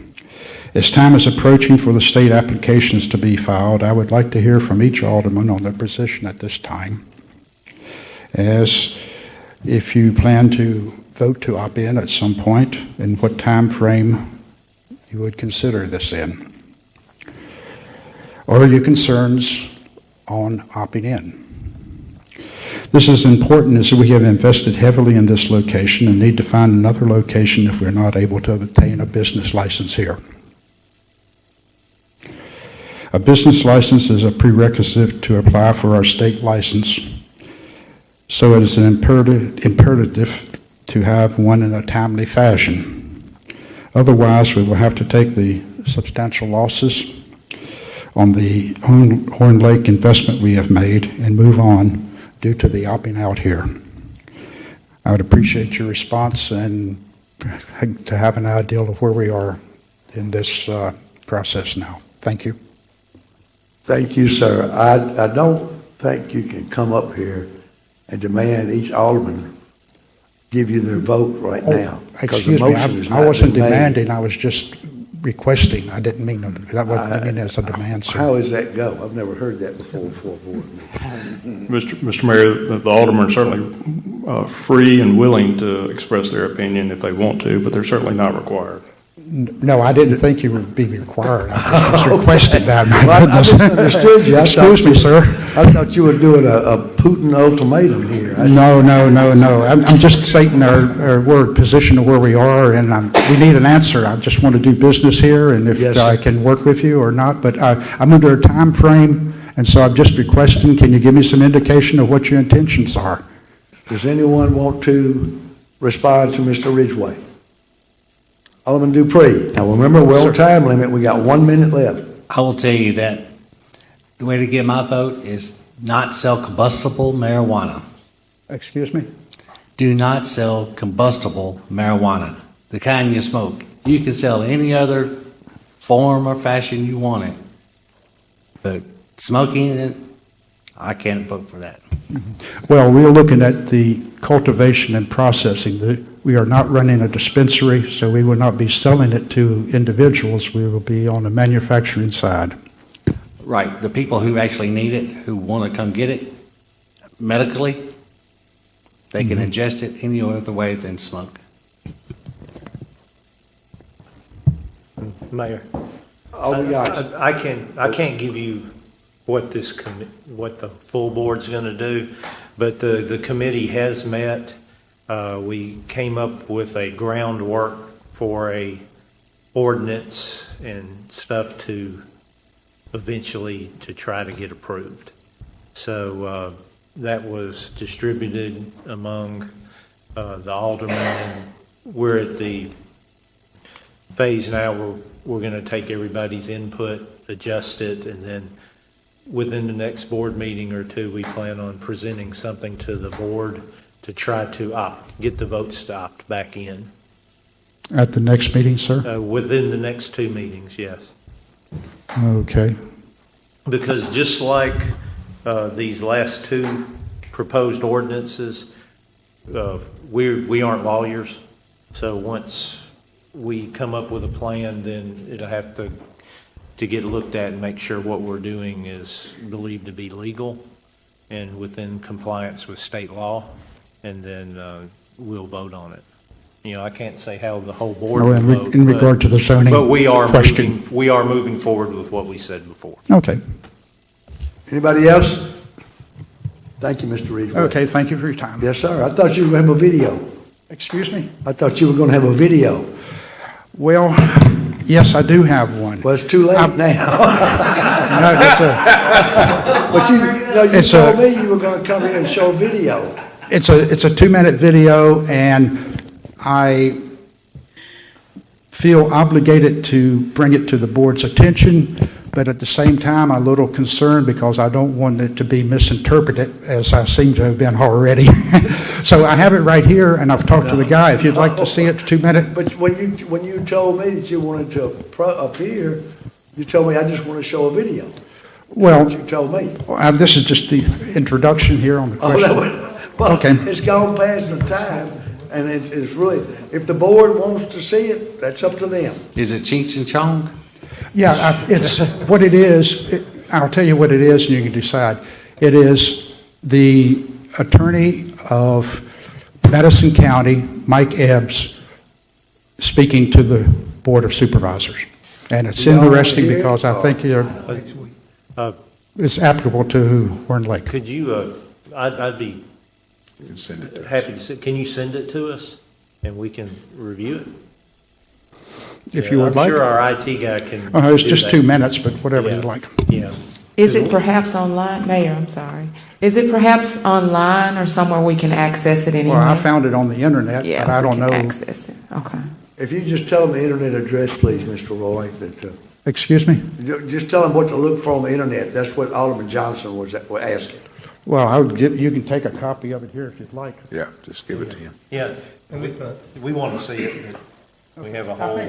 As time is approaching for the state applications to be filed, I would like to hear from each alderman on their position at this time, as if you plan to vote to opt in at some point, and what time frame you would consider this in. Or are your concerns on opting in? This is important as we have invested heavily in this location and need to find another location if we're not able to obtain a business license here. A business license is a prerequisite to apply for our state license, so it is an imperative to have one in a timely fashion. Otherwise, we will have to take the substantial losses on the Horn Lake investment we have made and move on due to the opting out here. I would appreciate your response and to have an idea of where we are in this process now. Thank you. Thank you, sir. I don't think you can come up here and demand each alderman give you their vote right now. Excuse me, I wasn't demanding, I was just requesting. I didn't mean that wasn't mean as a demand, sir. How does that go? I've never heard that before a board meeting. Mr. Mayor, the aldermen are certainly free and willing to express their opinion if they want to, but they're certainly not required. No, I didn't think you would be required. I just was requesting that. My Well, I goodness. misunderstood you. Excuse me, sir. I thought you were doing a Putin ultimatum here. No. I'm just stating we're position of where we are, and we need an answer. I just want to do business here, and if Yes, I sir. can work with you or not. But I'm under a time frame, and so I'm just requesting, can you give me some indication of what your intentions are? Does anyone want to respond to Mr. Ridgway? Alderman Dupree. Now, remember, we're on time limit. We got 1 minute left. I will tell you that the way to get my vote is not sell combustible marijuana. Excuse me? Do not sell combustible marijuana, the kind you smoke. You can sell any other form or fashion you want it, but smoking it, I can't vote for that. Well, we're looking at the cultivation and processing. We are not running a dispensary, so we will not be selling it to individuals. We will be on the manufacturing side. Right, the people who actually need it, who want to come get it medically, they can ingest it any other way than smoke. Mayor, All we got. I can't give you what what the full board's going to do, but the committee has met. We came up with a groundwork for a ordinance and stuff to eventually to try to get approved. So that was distributed among the aldermen, and we're at the phase now where we're going to take everybody's input, adjust it, and then within the next board meeting or two, we plan on presenting something to the board to try to get the votes to opt back in. At the next meeting, sir? Within the next 2 meetings, yes. Okay. Because just like these last 2 proposed ordinances, we aren't lawyers, so once we come up with a plan, then it'll have to get looked at and make sure what we're doing is believed to be legal and within compliance with state law, and then we'll vote on it. You know, I can't say how the whole board No, will in vote. regard to the zoning But we are question. moving forward with what we said before. Okay. Anybody else? Thank you, Mr. Ridgway. Okay, thank you for your time. Yes, sir. I thought you were going to have a video. Excuse me? I thought you were going to have a video. Well, yes, I do have one. Well, it's too late now. No, But you It's told a- me you were going to come here and show a video. it's a 2-minute video, and I feel obligated to bring it to the board's attention, but at the same time, I'm a little concerned because I don't want it to be misinterpreted, as I seem to have been already. So I have it right here, and I've talked to the guy. If you'd like to see it, 2 minutes. But when you told me that you wanted to appear, you told me I just want to show a video. Well, That's what you told me. this is just the introduction here on the Oh, question. well, Okay. it's gone past the time, and it's really, if the board wants to see it, that's up to them. Is it Cheech and Chong? Yeah, it's what it is. I'll tell you what it is, and you can decide. It is the attorney of Madison County, Mike Ebbs, speaking to the Board of Supervisors. And it's Y'all interesting here? because I think it's applicable to Horn Lake. Could you, I'd be You can send it to us. happy to see, can you send it to us and we can review it? If you would like. I'm sure our IT guy can. It's do just that. 2 minutes, but whatever Yeah. you like. Yeah. Is it perhaps online, Mayor, I'm sorry. Is it perhaps online or somewhere we can access it anyway? Well, I found it on the internet, Yeah, but I we don't can know. access it, okay. If you just tell them the internet address, please, Mr. Roy, Excuse me? just tell them what to look for on the internet. That's what Alderman Johnson was asking. Well, you can take a copy of it here if you'd like. Yeah, just give it to him. Yeah, we want to see it. We have a whole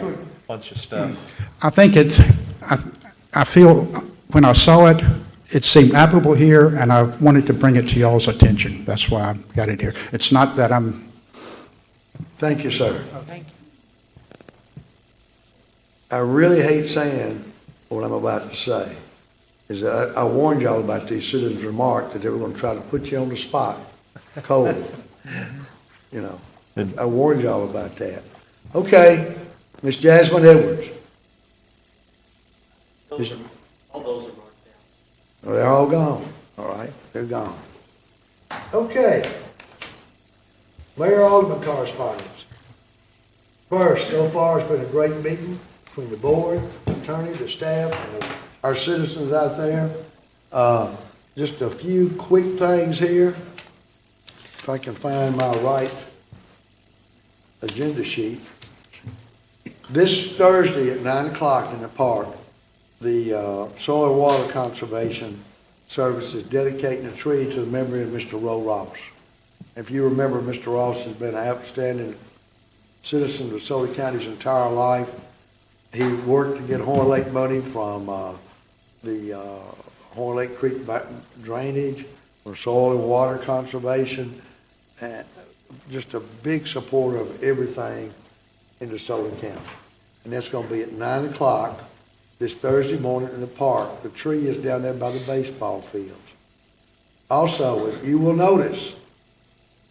bunch of stuff. I think I feel when I saw it, it seemed applicable here, and I wanted to bring it to y'all's attention. That's why I got it here. It's not that I'm. Thank you, sir. Thank you. I really hate saying what I'm about to say. Is that I warned y'all about these citizens' remarks that they were going to try to put you on the spot, cold. You know, I warned y'all about that. Okay, Miss Jasmine Edwards. All those are marked down. Well, they're all gone. All right, they're gone. Okay. Mayor Alderman correspondence. First, so far it's been a great meeting between the board, the attorney, the staff, and our citizens out there. Just a few quick things here. If I can find my right agenda sheet. This Thursday at 9 o'clock in the park, the Soil and Water Conservation Service is dedicating a tree to the memory of Mr. Roe Ross. If you remember, Mr. Ross has been an outstanding citizen of Sully County's entire life. He worked to get Horn Lake money from the Horn Lake Creek drainage, for soil and water conservation, and just a big supporter of everything in the Sully County. And that's going to be at 9 o'clock this Thursday morning in the park. The tree is down there by the baseball fields. Also, if you will notice,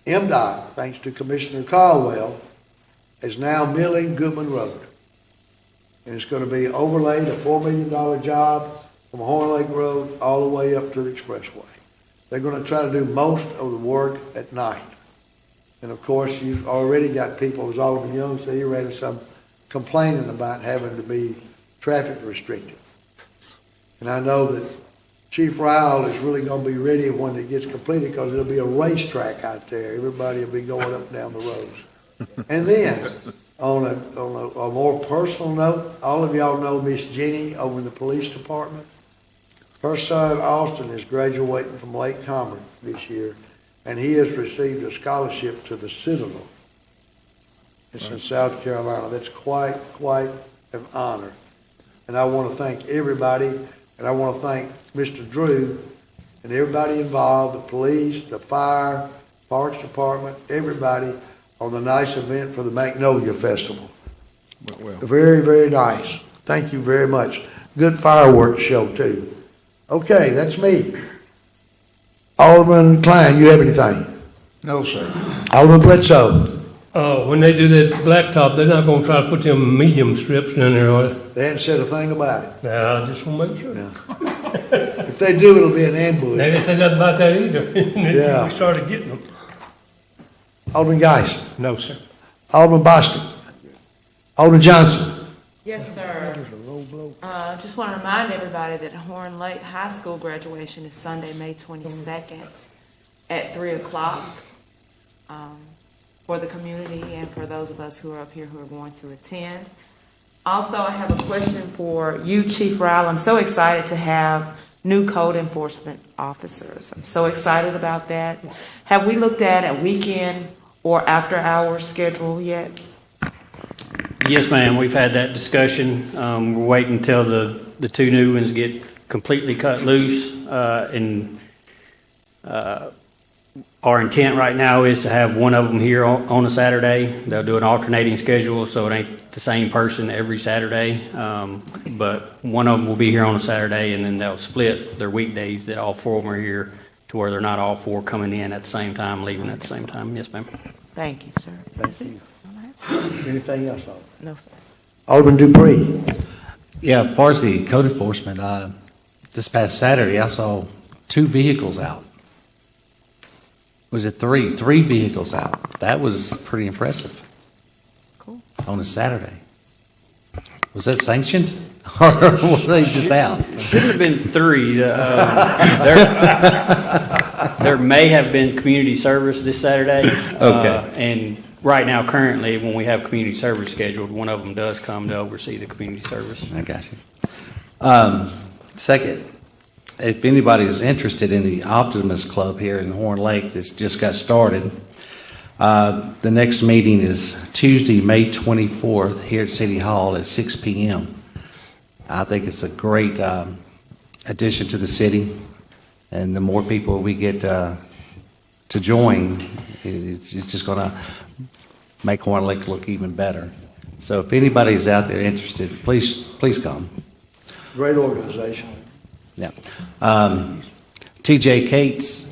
MDOT, thanks to Commissioner Caldwell, is now milling Goodman Road. And it's going to be overlaid, a $4 million job from Horn Lake Road all the way up to the expressway. They're going to try to do most of the work at night. And of course, you've already got people, as Alderman Young said, he ran some complaining about having to be traffic restricted. And I know that Chief Ryle is really going to be ready when it gets completed, because there'll be a racetrack out there. Everybody will be going up and down the roads. And then, on a more personal note, all of y'all know Miss Jenny over in the police department. Her son, Austin, is graduating from Lake Commerce this year, and he has received a scholarship to the Citadel. It's in South Carolina. That's quite an honor. And I want to thank everybody, and I want to thank Mr. Drew and everybody involved, the police, the fire, Parks Department, everybody, on the nice event for the Magnolia Festival. Well. Very, very nice. Thank you very much. Good fireworks show, too. Okay, that's me. Alderman Klein, you have anything? No, sir. Alderman Bledsoe. When they do that blacktop, they're not gonna try to put them medium strips in there, are they? They haven't said a thing about it. Nah, I just wanna make sure. No. If they do, it'll be an ambush. They didn't say nothing about that either. Yeah. We started getting them. Alderman Geist. No, sir. Alderman Boston. Alderman Johnson. Yes, sir. Just want to remind everybody that Horn Lake High School graduation is Sunday, May 22nd at 3 o'clock for the community and for those of us who are up here who are going to attend. Also, I have a question for you, Chief Ryle. I'm so excited to have new code enforcement officers. I'm so excited about that. Have we looked at a weekend or after-hours schedule yet? Yes, ma'am, we've had that discussion. We're waiting until the two new ones get completely cut loose. Our intent right now is to have one of them here on a Saturday. They'll do an alternating schedule, so it ain't the same person every Saturday. But one of them will be here on a Saturday, and then they'll split their weekdays that all four of them are here, to where they're not all four coming in at the same time, leaving at the same time. Yes, ma'am. Thank you, sir. Thank you. Anything else, Alderman? No, sir. Alderman Dupree. Yeah, as far as the code enforcement, this past Saturday, I saw 2 vehicles out. Was it 3? 3 vehicles out. That was pretty impressive. Cool. On a Saturday. Was that sanctioned? Or were they just out? Should have been 3. There may have been community service this Saturday. Okay. And right now, currently, when we have community service scheduled, one of them does come to oversee the community service. I got you. Second, if anybody is interested in the Optimus Club here in Horn Lake that's just got started, the next meeting is Tuesday, May 24th here at City Hall at 6 p.m. I think it's a great addition to the city, and the more people we get to join, it's just going to make Horn Lake look even better. So if anybody's out there interested, please come. Great organization. Yeah. TJ Cates,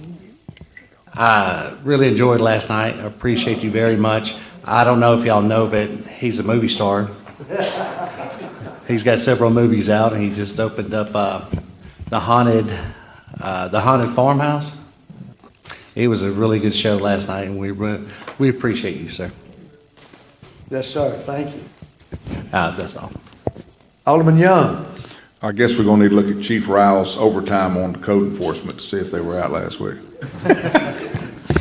I really enjoyed last night. I appreciate you very much. I don't know if y'all know, but he's a movie star. He's got several movies out, and he just opened up the haunted farmhouse. It was a really good show last night, and we appreciate you, sir. Yes, sir, thank you. That's all. Alderman Young. I guess we're gonna need to look at Chief Riles' overtime on the code enforcement to see if they were out last week.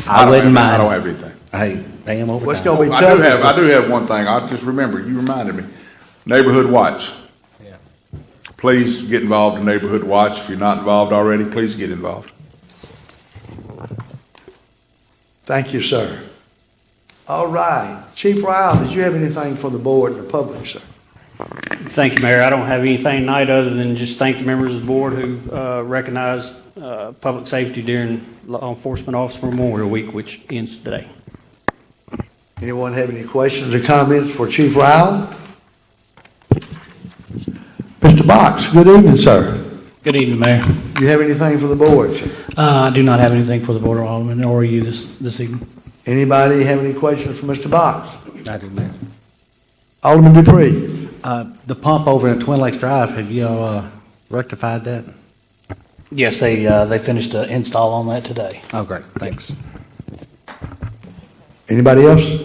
I wouldn't mind. I don't have anything. Hey, pay him overtime. What's gonna be I do have one thing. I just remembered, you reminded me. Neighborhood Watch. Yeah. Please get involved in Neighborhood Watch. If you're not involved already, please get involved. Thank you, sir. All right. Chief Ryle, did you have anything for the board and the public, sir? Thank you, Mayor. I don't have anything tonight other than just thank the members of the board who recognized public safety during Law Enforcement Officer Memorial Week, which ends today. Anyone have any questions or comments for Chief Ryle? Mr. Box, good evening, sir. Good evening, Mayor. Do you have anything for the board, sir? I do not have anything for the Board of Aldermen, nor are you this evening. Anybody have any questions for Mr. Box? I do, Mayor. Alderman Dupree. The pump over at Twin Lakes Drive, have you rectified that? Yes, they finished the install on that today. Oh, great, thanks. Anybody else?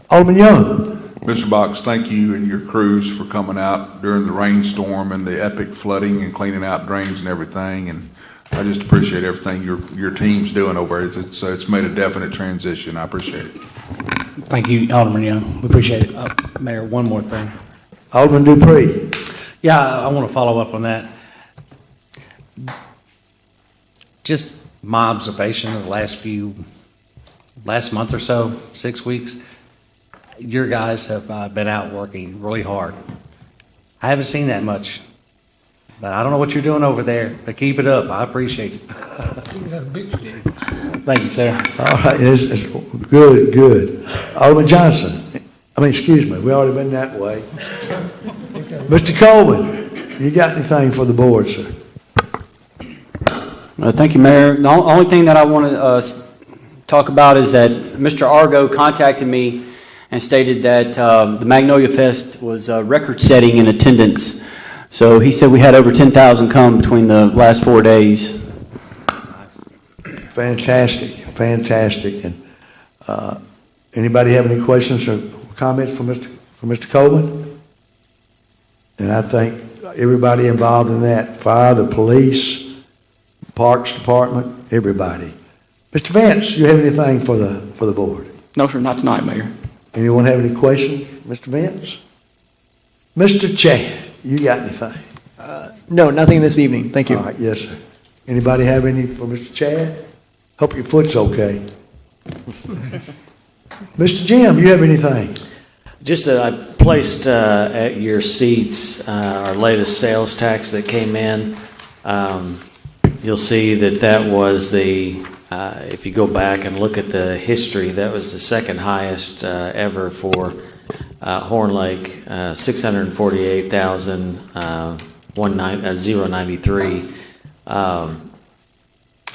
Alderman Young. Mr. Box, thank you and your crews for coming out during the rainstorm and the epic flooding and cleaning out drains and everything. And I just appreciate everything your team's doing over there. It's made a definite transition. I appreciate it. Thank you, Alderman Young. We appreciate it. Mayor, one more thing. Alderman Dupree. Yeah, I want to follow up on that. Just my observation of the last month or so, 6 weeks, your guys have been out working really hard. I haven't seen that much, but I don't know what you're doing over there, but keep it up. I appreciate it. Thank you, sir. All right, it's good. Alderman Johnson. Excuse me, we already been that way. Mr. Coleman, you got anything for the board, sir? Thank you, Mayor. The only thing that I want to talk about is that Mr. Argo contacted me and stated that the Magnolia Fest was record-setting in attendance. So he said we had over 10,000 come between the last 4 days. Fantastic. And anybody have any questions or comments for Mr. Coleman? And I thank everybody involved in that, fire, the police, Parks Department, everybody. Mr. Vance, you have anything for the board? No, sir, not tonight, Mayor. Anyone have any questions, Mr. Vance? Mr. Chad, you got anything? No, nothing this evening. Thank you. All right, yes, sir. Anybody have any for Mr. Chad? Hope your foot's okay. Mr. Jim, you have anything? Just that I placed at your seats our latest sales tax that came in. You'll see that was if you go back and look at the history, that was the second highest ever for Horn Lake, 648,093.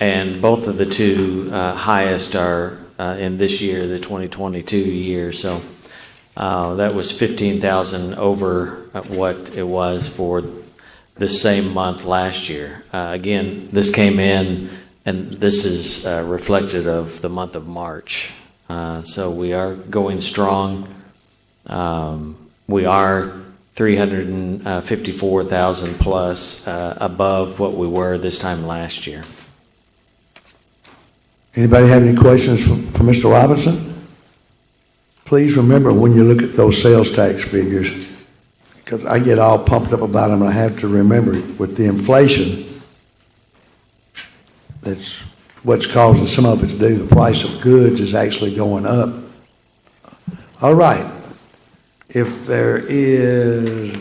And both of the two highest are in this year, the 2022 year. So that was 15,000 over what it was for the same month last year. Again, this came in, and this is reflected of the month of March. So we are going strong. We are 354,000 plus above what we were this time last year. Anybody have any questions for Mr. Robinson? Please remember when you look at those sales tax figures, because I get all pumped up about them, and I have to remember with the inflation, that's what's causing some of it to do. The price of goods is actually going up. All right. If there is,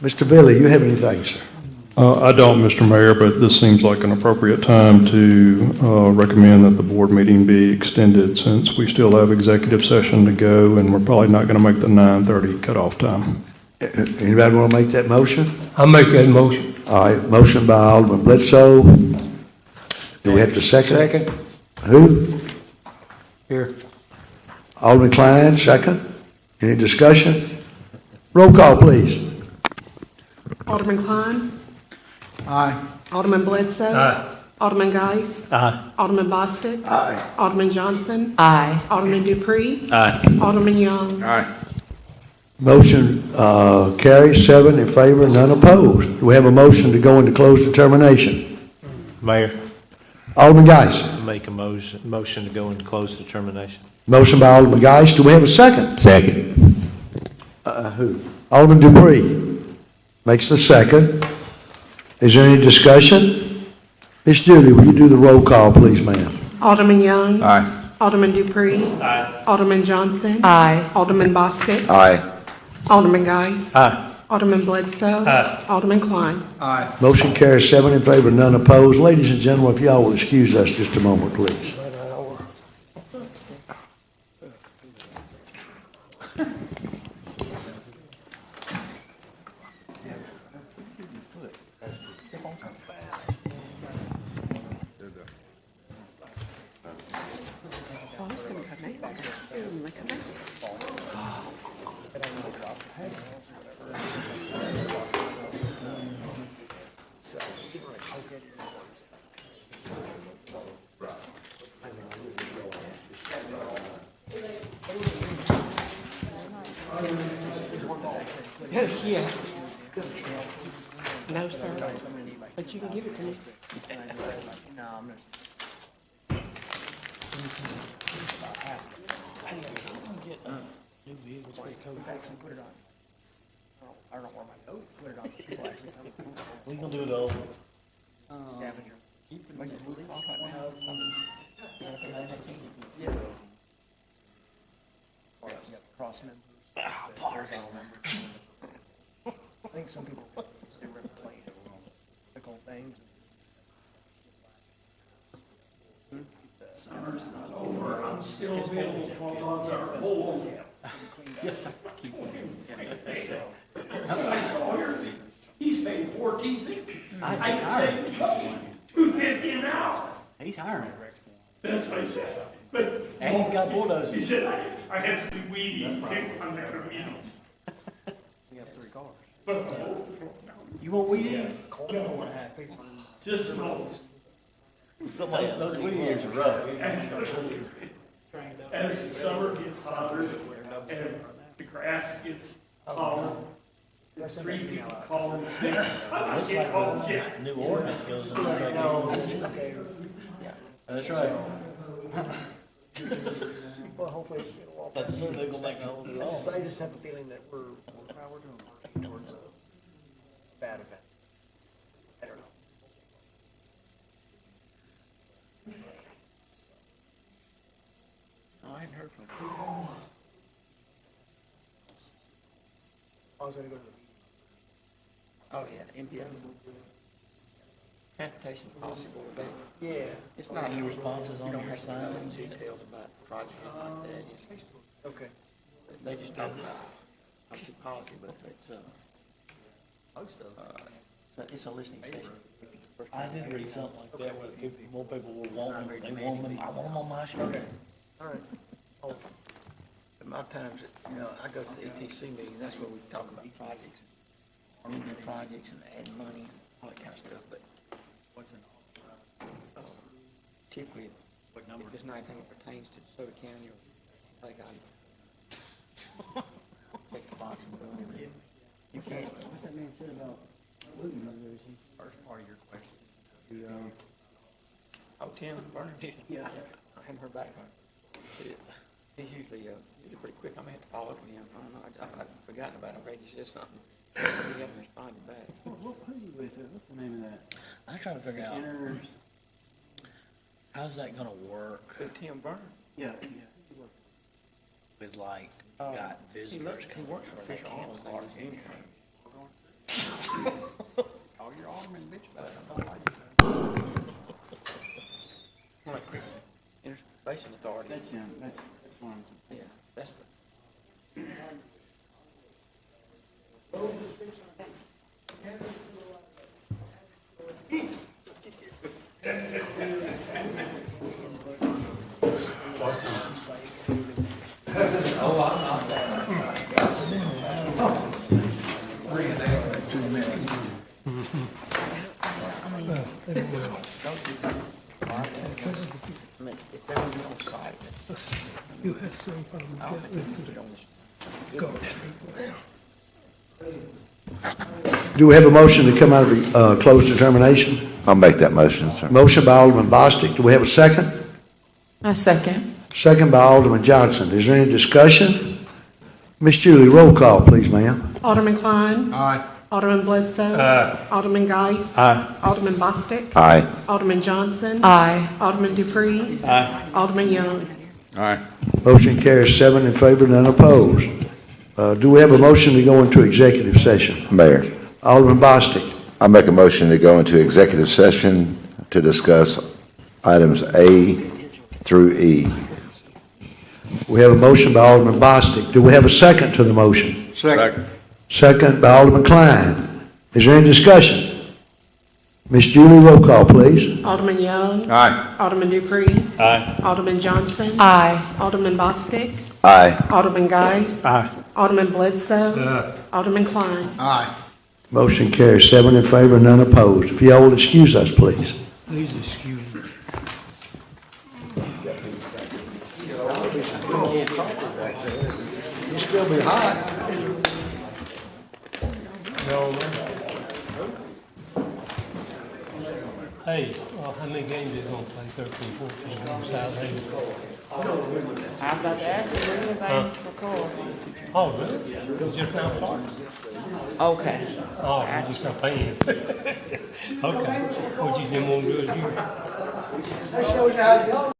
Mr. Billy, you have anything, sir? I don't, Mr. Mayor, but this seems like an appropriate time to recommend that the board meeting be extended since we still have executive session to go, and we're probably not going to make the 9:30 cutoff time. Anybody want to make that motion? I'll make that motion. All right, motion by Alderman Bledsoe. Do we have to second? Second. Who? Here. Alderman Klein, second. Any discussion? Roll call, please. Alderman Klein. Aye. Alderman Bledsoe. Aye. Alderman Geis. Aye. Alderman Bostick. Aye. Alderman Johnson. Aye. Alderman Dupree. Aye. Alderman Young. Aye. Motion carries, 7 in favor, none opposed. Do we have a motion to go into closed determination? Mayor, Alderman Geis. make a motion to go into closed determination. Motion by Alderman Geis. Do we have a second? Second. Who? Alderman Dupree makes the second. Is there any discussion? Ms. Julie, will you do the roll call, please, ma'am? Alderman Young. Aye. Alderman Dupree. Aye. Alderman Johnson. Aye. Alderman Bostick. Aye. Alderman Geis. Aye. Alderman Bledsoe. Aye. Alderman Klein. Aye. Motion carries, 7 in favor, none opposed. Ladies and gentlemen, if y'all will excuse us just a moment, please. Yeah. No, sir. But you can give it to me. New vehicles for Kovacs and put it on. I don't know where my note, put it on people actually. We gonna do it all. Scavenger. Keep it. Cross members. Parks. I think some people they were playing pick on things. Summer's not over. I'm still available while bonds are whole. Yes, I keep winning. I saw here, he's paying $14.50. I can save the company $2.50 an hour. He's hiring. That's what I said. But and he's got bulldozers. He said I had to be weedy. I'm not gonna weed him. We have 3 cars. You want weed eat? No. Just some. Those weed eaters are rough. As the summer gets hotter and the grass gets taller, 3 people calling sick. I can't call yet. New ordinance goes in effect. That's right. Well, hopefully it'll all. That's sure they're gonna make all their own. I just have a feeling that we're working towards a bad event. I don't know. No, I hadn't heard from him. I was gonna go to the. Oh, yeah, MPO. Transportation policy board. Yeah. It's not. Any responses on your side? Details about projects like that. Okay. They just talk about, obviously policy, but it's, most of it's a listening session. I did read something like that where more people were wanting, I want them on my show. Okay. All right. Oh. At my times, I go to the ETC meetings, that's where we talk about projects, new projects and adding money and all that kind of stuff, but what's in typically, if there's not anything that pertains to DeSoto County or like check the box and go over it. You can't. What's that man said about looting resolution? First part of your question. Tim Vernon. Yeah. I haven't heard back from him. He's usually pretty quick. I may have to follow up with him. I don't know. I've forgotten about him. He said something. He hasn't responded back. Who's he with? What's the name of that? I'm trying to figure out. How's that gonna work? With Tim Vernon? Yeah. With like, got visitors. He works for they can't park anything. Call your alderman bitch about it. Interpretation authority. That's him. That's one. Yeah, that's the. Oh, I'm not that. You have some problem with go. Do we have a motion to come out of closed determination? I'll make that motion, sir. Motion by Alderman Bostic. Do we have a second? A second. Second by Alderman Johnson. Is there any discussion? Miss Julie, roll call, please, ma'am. Alderman Klein. Aye. Alderman Bledsoe. Aye. Alderman Geis. Aye. Alderman Bostic. Aye. Alderman Johnson. Aye. Alderman Dupree. Aye. Alderman Young. Aye. Motion carries 7 in favor, none opposed. Do we have a motion to go into executive session? Mayor, Alderman Bostic. I make a motion to go into executive session to discuss items A through E. We have a motion by Alderman Bostic. Do we have a second to the motion? Second. Second by Alderman Klein. Is there any discussion? Miss Julie, roll call, please. Alderman Young. Aye. Alderman Dupree. Aye. Alderman Johnson. Aye. Alderman Bostic. Aye. Alderman Geis. Aye. Alderman Bledsoe. Aye. Alderman Klein. Aye. Motion carries 7 in favor, none opposed. If y'all will excuse us, please. Please excuse me. It'll still be hot. Hey, how many games is gonna play? 13, 14 on Saturday? I'm about to ask you, when was I for call? Oh, really? It just now started? Okay. Oh, you just not paying. Okay. What you didn't want to do is you. That shows you how it goes.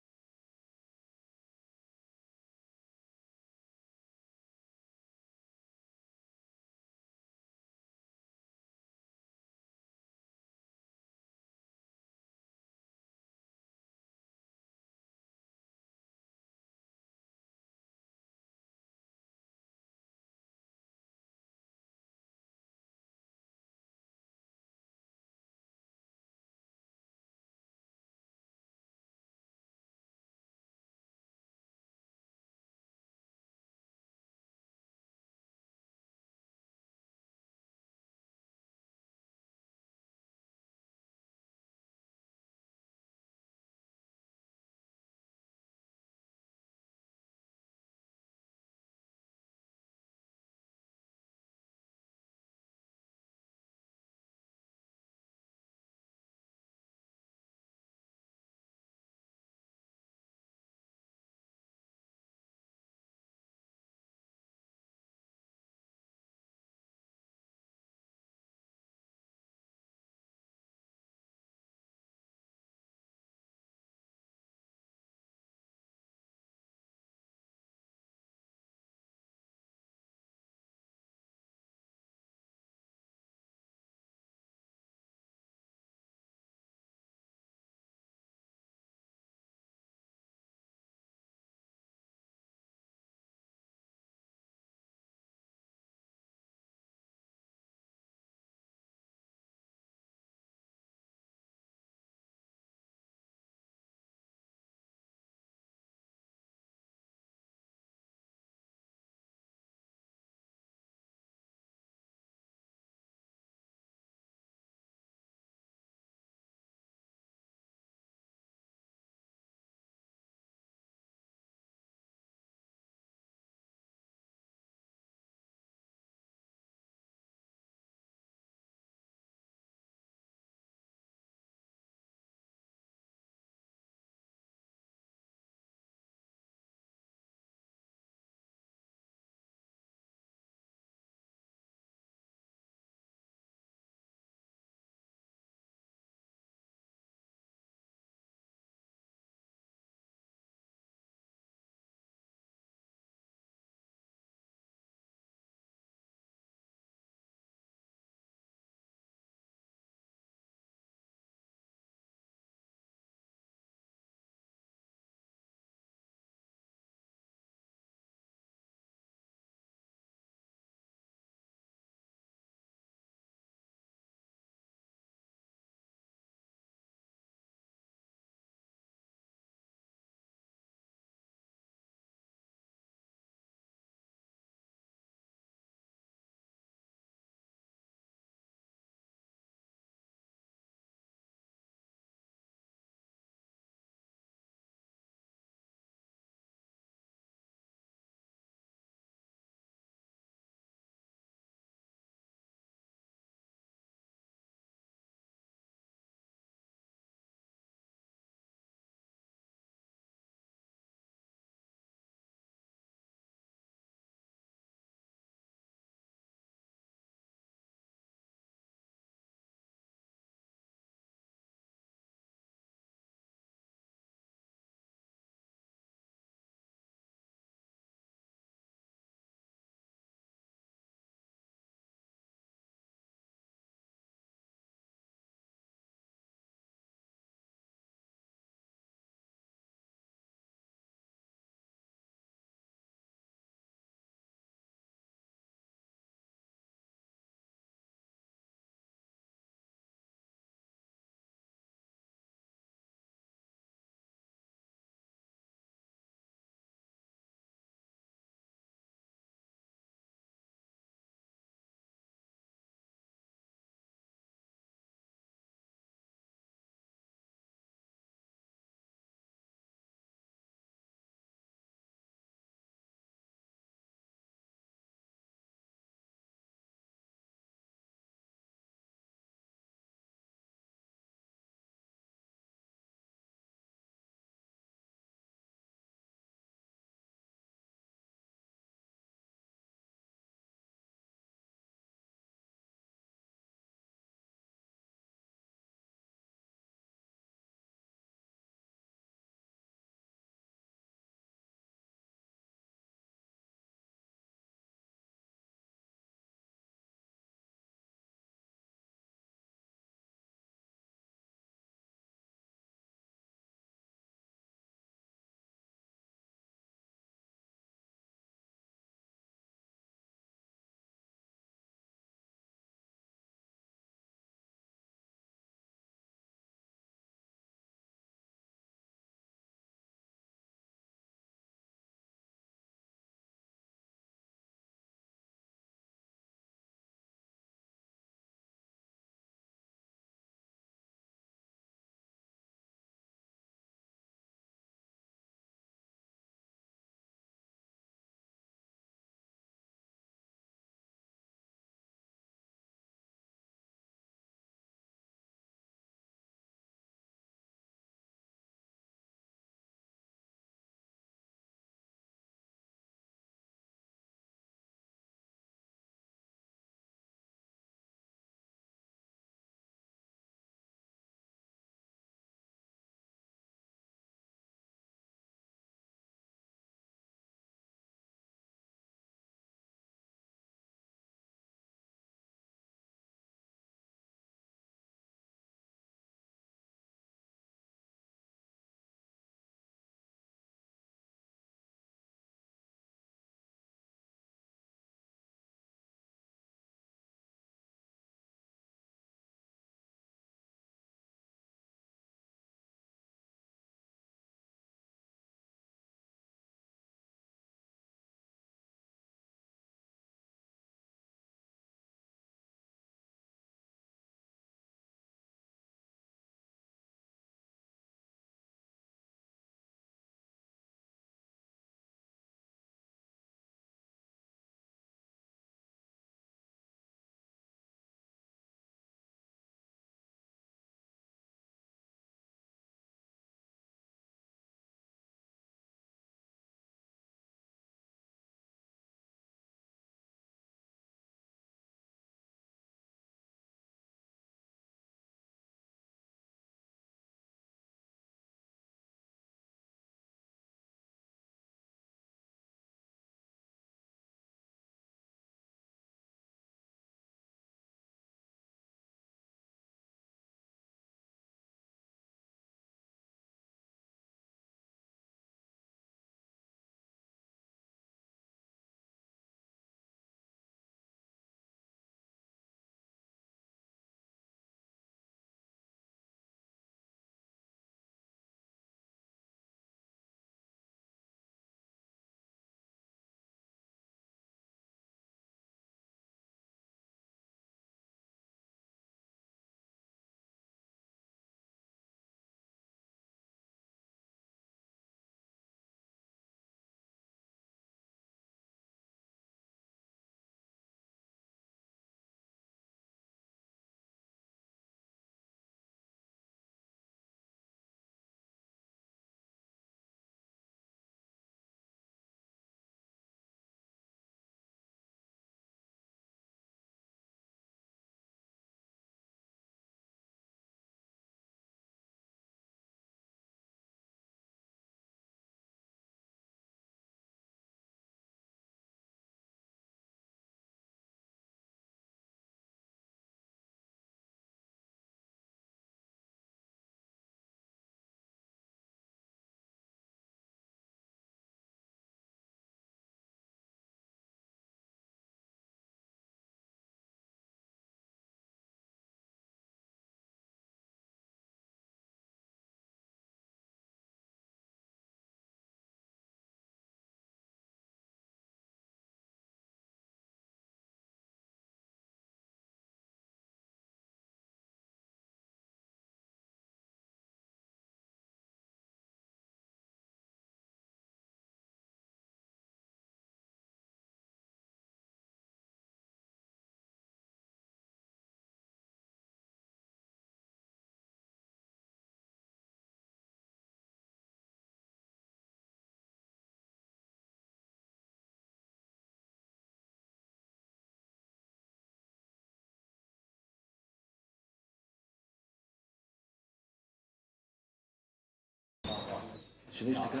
She needs to go.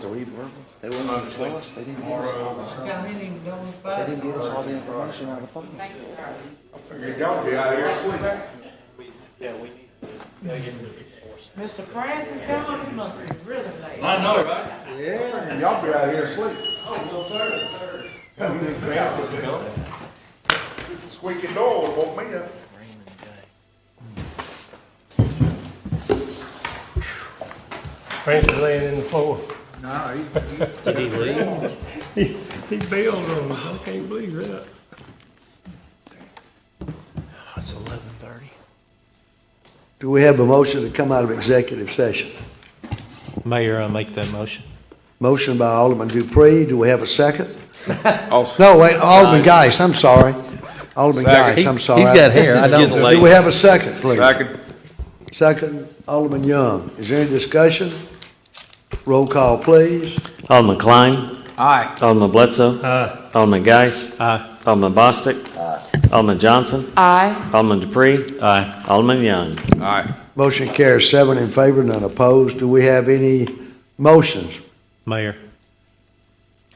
To read verbal. They wouldn't even tell us. They didn't give us all the, they didn't give us all the information on the phone. Y'all be out here asleep. Mr. Francis gone, he must be really late. I know, right? Yeah. Y'all be out here asleep. Oh, no, sir. Squeaky door woke me up. Francis laying in the floor. No, Did he leave? He bailed on us. I can't believe that. It's 11:30. Do we have a motion to come out of executive session? Mayor, I make that motion. Motion by Alderman Dupree. Do we have a second? No, wait, Alderman Geis, I'm sorry. Alderman Geis, I'm sorry. He's got hair. I don't. Do we have a second, please? Second. Second, Alderman Young. Is there any discussion? Roll call, please. Alderman Klein. Aye. Alderman Bledsoe. Aye. Alderman Geis. Aye. Alderman Bostic. Alderman Johnson. Aye. Alderman Dupree. Aye. Alderman Young. Aye. Motion carries 7 in favor, none opposed. Do we have any motions? Mayor,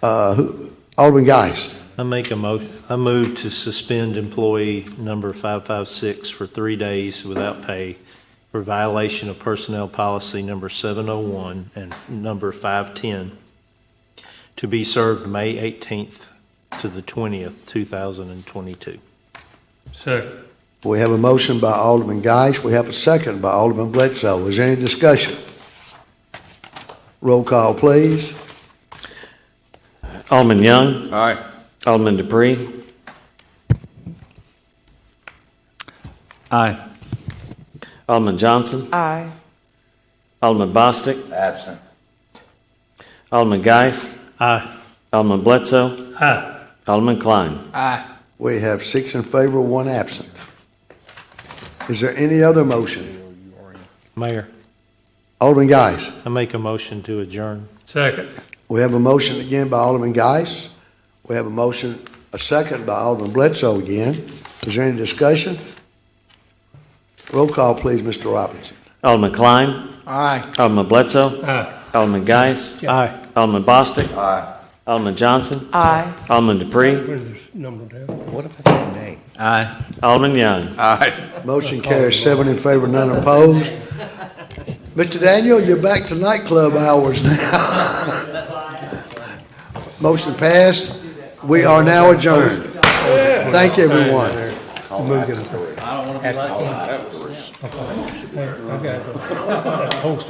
Alderman Geis. I make a motion. I move to suspend employee number 556 for 3 days without pay for violation of personnel policy number 701 and number 510 to be served May 18th to the 20th, 2022. Second. We have a motion by Alderman Geis. We have a second by Alderman Bledsoe. Is there any discussion? Roll call, please. Alderman Young. Aye. Alderman Dupree. Aye. Alderman Johnson. Aye. Alderman Bostic. Absent. Alderman Geis. Aye. Alderman Bledsoe. Aye. Alderman Klein. Aye. We have 6 in favor, 1 absent. Is there any other motion? Mayor, Alderman Geis. I make a motion to adjourn. Second. We have a motion again by Alderman Geis. We have a motion, a second by Alderman Bledsoe again. Is there any discussion? Roll call, please, Mr. Robinson. Alderman Klein. Aye. Alderman Bledsoe. Aye. Alderman Geis. Aye. Alderman Bostic. Aye. Alderman Johnson. Aye. Alderman Dupree. Where's this number down? What if I say nay? Aye. Alderman Young. Aye. Motion carries 7 in favor, none opposed. Mr. Daniel, you're back to nightclub hours now. Motion passed. We are now adjourned. Thank everyone. Move him. I got that post